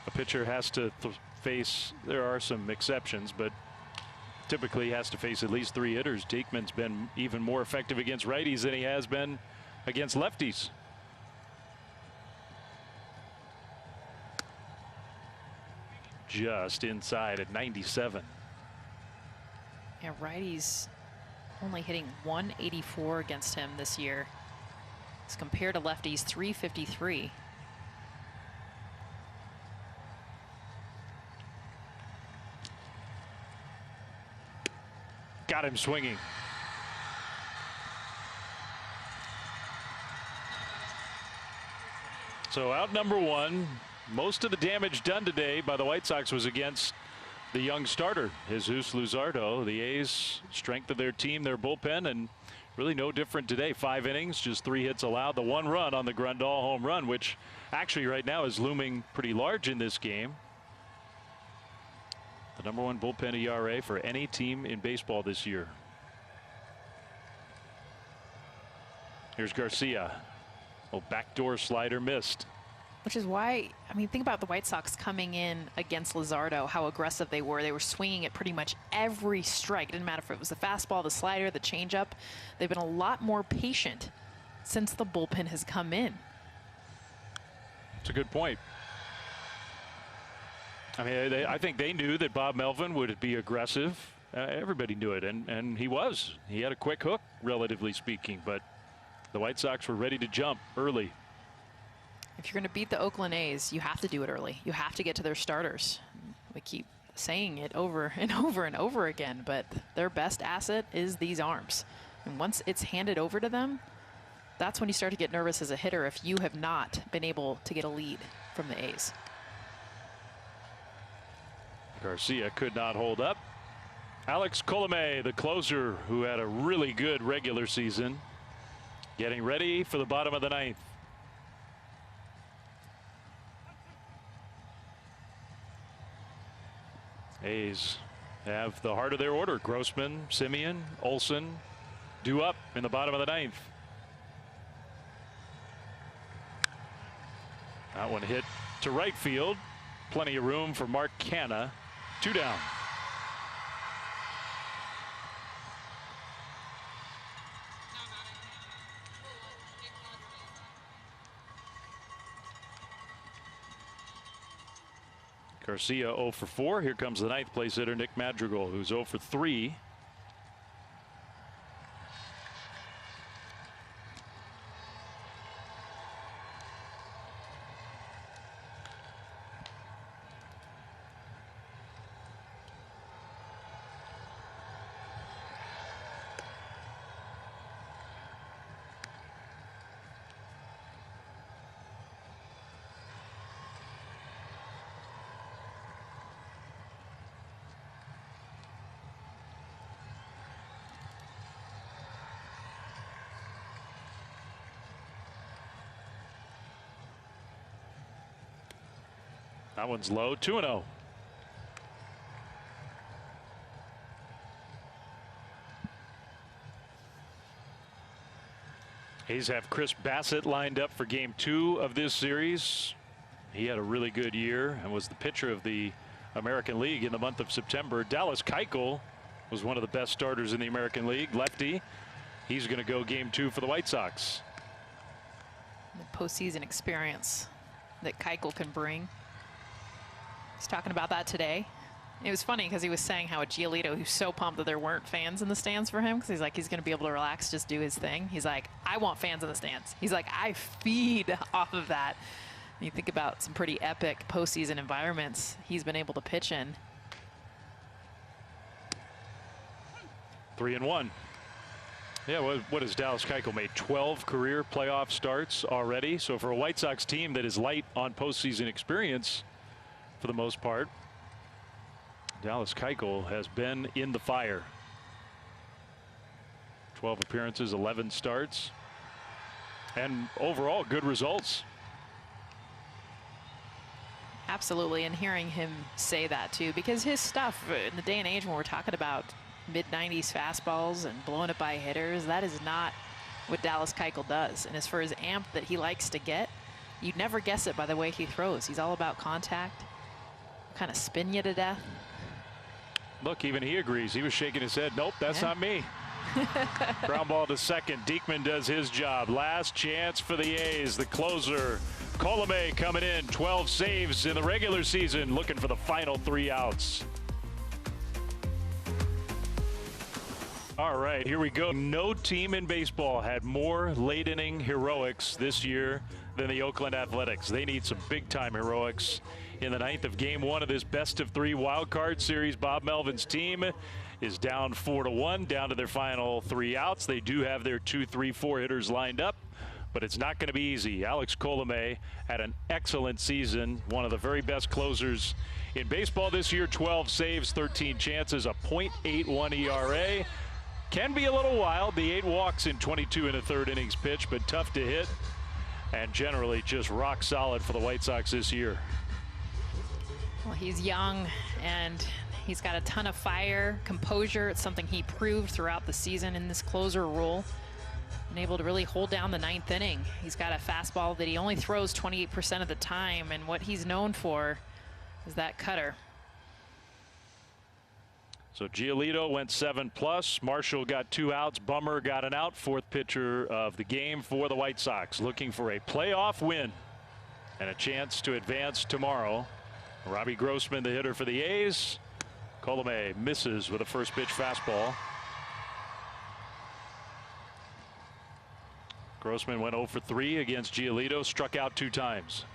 a pitcher has to face, there are some exceptions, but typically has to face at least 3 hitters. Diekman's been even more effective against righties than he has been against lefties. Just inside at 97. Yeah, righties only hitting 184 against him this year. As compared to lefties, 353. Got him swinging. So out number 1. Most of the damage done today by the White Sox was against the young starter, Jesus Luzardo. The A's strength of their team, their bullpen, and really no different today. 5 innings, just 3 hits allowed. The 1 run on the Grandal home run, which actually right now is looming pretty large in this game. The number 1 bullpen ERA for any team in baseball this year. Here's Garcia. Oh, backdoor slider missed. Which is why, I mean, think about the White Sox coming in against Luzardo, how aggressive they were. They were swinging at pretty much every strike. It didn't matter if it was the fastball, the slider, the changeup. They've been a lot more patient since the bullpen has come in. That's a good point. I mean, I think they knew that Bob Melvin would be aggressive. Everybody knew it, and he was. He had a quick hook, relatively speaking, but the White Sox were ready to jump early. If you're going to beat the Oakland A's, you have to do it early. You have to get to their starters. We keep saying it over and over and over again, but their best asset is these arms. And once it's handed over to them, that's when you start to get nervous as a hitter if you have not been able to get a lead from the A's. Garcia could not hold up. Alex Colomé, the closer, who had a really good regular season, getting ready for the bottom of the 9th. A's have the heart of their order. Grossman, Simeon, Olson due up in the bottom of the 9th. That one hit to right field. Plenty of room for Mark Canha. 2 down. Garcia 0 for 4. Here comes the 9th place hitter, Nick Madrigal, who's 0 for 3. That one's low, 2-0. A's have Chris Bassett lined up for game 2 of this series. He had a really good year and was the pitcher of the American League in the month of September. Dallas Keuchel was one of the best starters in the American League, lefty. He's going to go game 2 for the White Sox. The postseason experience that Keuchel can bring. He's talking about that today. It was funny because he was saying how at Giolito, who's so pumped that there weren't fans in the stands for him, because he's like, he's going to be able to relax, just do his thing. He's like, I want fans in the stands. He's like, I feed off of that. And you think about some pretty epic postseason environments he's been able to pitch in. 3-1. Yeah, what has Dallas Keuchel made? 12 career playoff starts already. So for a White Sox team that is light on postseason experience for the most part, Dallas Keuchel has been in the fire. 12 appearances, 11 starts, and overall good results. Absolutely, and hearing him say that too, because his stuff in the day and age when we're talking about mid-90s fastballs and blowing it by hitters, that is not what Dallas Keuchel does. And as for his amp that he likes to get, you'd never guess it by the way he throws. He's all about contact, kind of spin you to death. Look, even he agrees. He was shaking his head. Nope, that's not me. Ground ball to second. Diekman does his job. Last chance for the A's. The closer, Colomé, coming in. 12 saves in the regular season, looking for the final 3 outs. All right, here we go. No team in baseball had more late-inning heroics this year than the Oakland Athletics. They need some big-time heroics in the 9th of Game 1 of this best-of-3 wild card series. Bob Melvin's team is down 4-1, down to their final 3 outs. They do have their 2, 3, 4 hitters lined up, but it's not going to be easy. Alex Colomé had an excellent season, one of the very best closers in baseball this year. 12 saves, 13 chances, a .81 ERA. Can be a little wild. The 8 walks in 22 1/3 innings pitched, but tough to hit, and generally just rock solid for the White Sox this year. Well, he's young and he's got a ton of fire, composure. It's something he proved throughout the season in this closer role. And able to really hold down the 9th inning. He's got a fastball that he only throws 28% of the time, and what he's known for is that cutter. So Giolito went 7+. Marshall got 2 outs. Bummer got an out. 4th pitcher of the game for the White Sox, looking for a playoff win and a chance to advance tomorrow. Robbie Grossman, the hitter for the A's. Colomé misses with a first pitch fastball. Grossman went 0 for 3 against Giolito, struck out 2 times.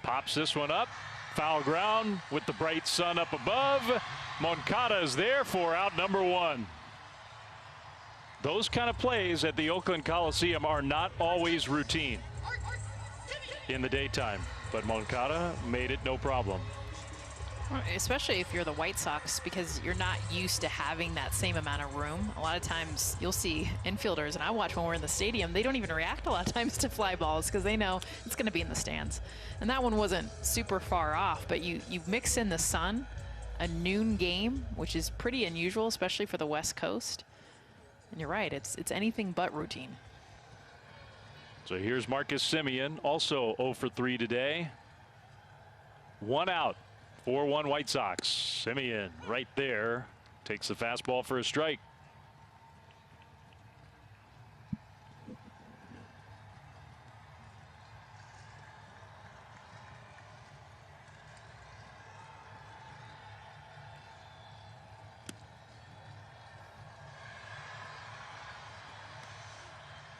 Pops this one up. Foul ground with the bright sun up above. Moncada is there for out number 1. Those kind of plays at the Oakland Coliseum are not always routine in the daytime, but Moncada made it no problem. Especially if you're the White Sox, because you're not used to having that same amount of room. A lot of times you'll see infielders, and I watch when we're in the stadium, they don't even react a lot of times to fly balls because they know it's going to be in the stands. And that one wasn't super far off, but you mix in the sun, a noon game, which is pretty unusual, especially for the West Coast. And you're right, it's anything but routine. So here's Marcus Semien, also 0 for 3 today. 1 out. 4-1 White Sox. Semien right there takes the fastball for a strike.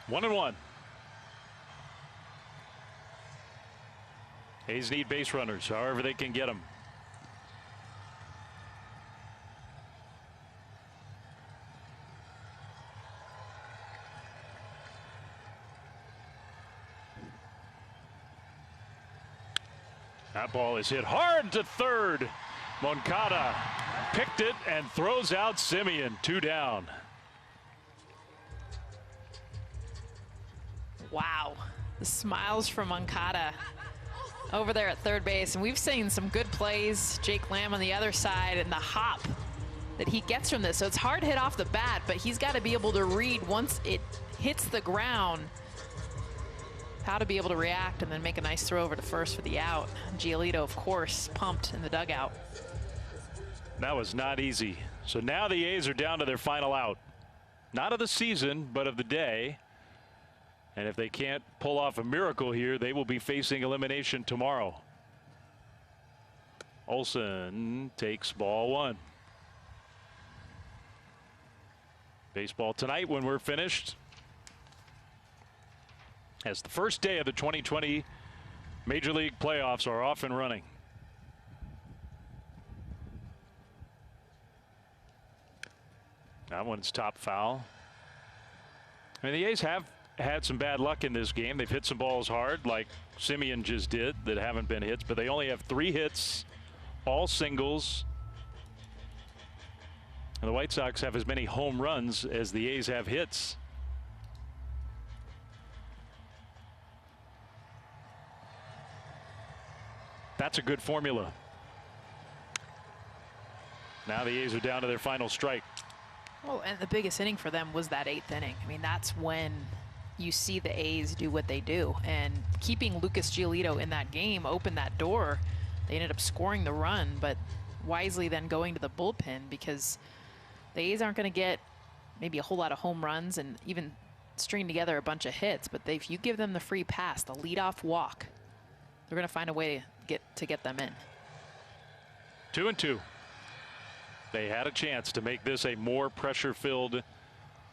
One and one. A's need base runners, however they can get them. That ball is hit hard to third. Moncada picked it and throws out Semien. 2 down. Wow. The smiles from Moncada over there at third base. And we've seen some good plays. Jake Lamb on the other side, and the hop that he gets from this. So it's hard hit off the bat, but he's got to be able to read once it hits the ground how to be able to react and then make a nice throw over to first for the out. Giolito, of course, pumped in the dugout. That was not easy. So now the A's are down to their final out. Not of the season, but of the day. And if they can't pull off a miracle here, they will be facing elimination tomorrow. Olsen takes ball one. Baseball tonight when we're finished, as the first day of the 2020 Major League playoffs are off and running. That one's top foul. I mean, the A's have had some bad luck in this game. They've hit some balls hard, like Simeon just did, that haven't been hits, but they only have 3 hits, all singles. And the White Sox have as many home runs as the A's have hits. That's a good formula. Now the A's are down to their final strike. Well, and the biggest inning for them was that 8th inning. I mean, that's when you see the A's do what they do. And keeping Lucas Giolito in that game opened that door. They ended up scoring the run, but wisely then going to the bullpen, because the A's aren't going to get maybe a whole lot of home runs and even string together a bunch of hits. But if you give them the free pass, the leadoff walk, they're going to find a way to get them in. 2-2. They had a chance to make this a more pressure-filled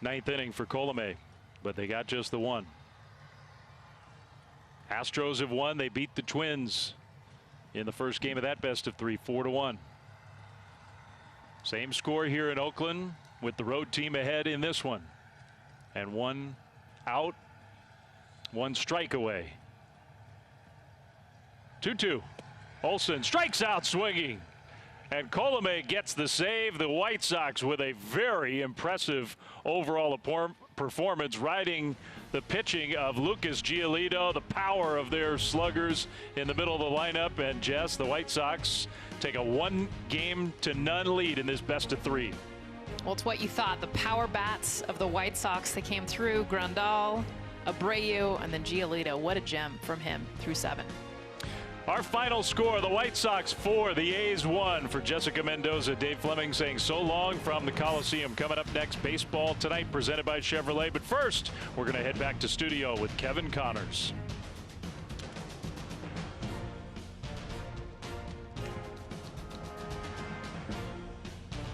9th inning for Colomé, but they got just the one. Astros have won. They beat the Twins in the first game of that best-of-3, 4-1. Same score here in Oakland, with the road team ahead in this one. And 1 out, 1 strike away. 2-2. Olsen strikes out swinging. And Colomé gets the save. The White Sox with a very impressive overall performance, riding the pitching of Lucas Giolito, the power of their sluggers in the middle of the lineup. And Jess, the White Sox take a 1-0 lead in this best-of-3. Well, it's what you thought. The power bats of the White Sox that came through. Grandal, Abreu, and then Giolito. What a gem from him through 7. Our final score, the White Sox 4, the A's 1. For Jessica Mendoza, Dave Fleming saying so long from the Coliseum. Coming up next, Baseball Tonight presented by Chevrolet. But first, we're going to head back to studio with Kevin Connors.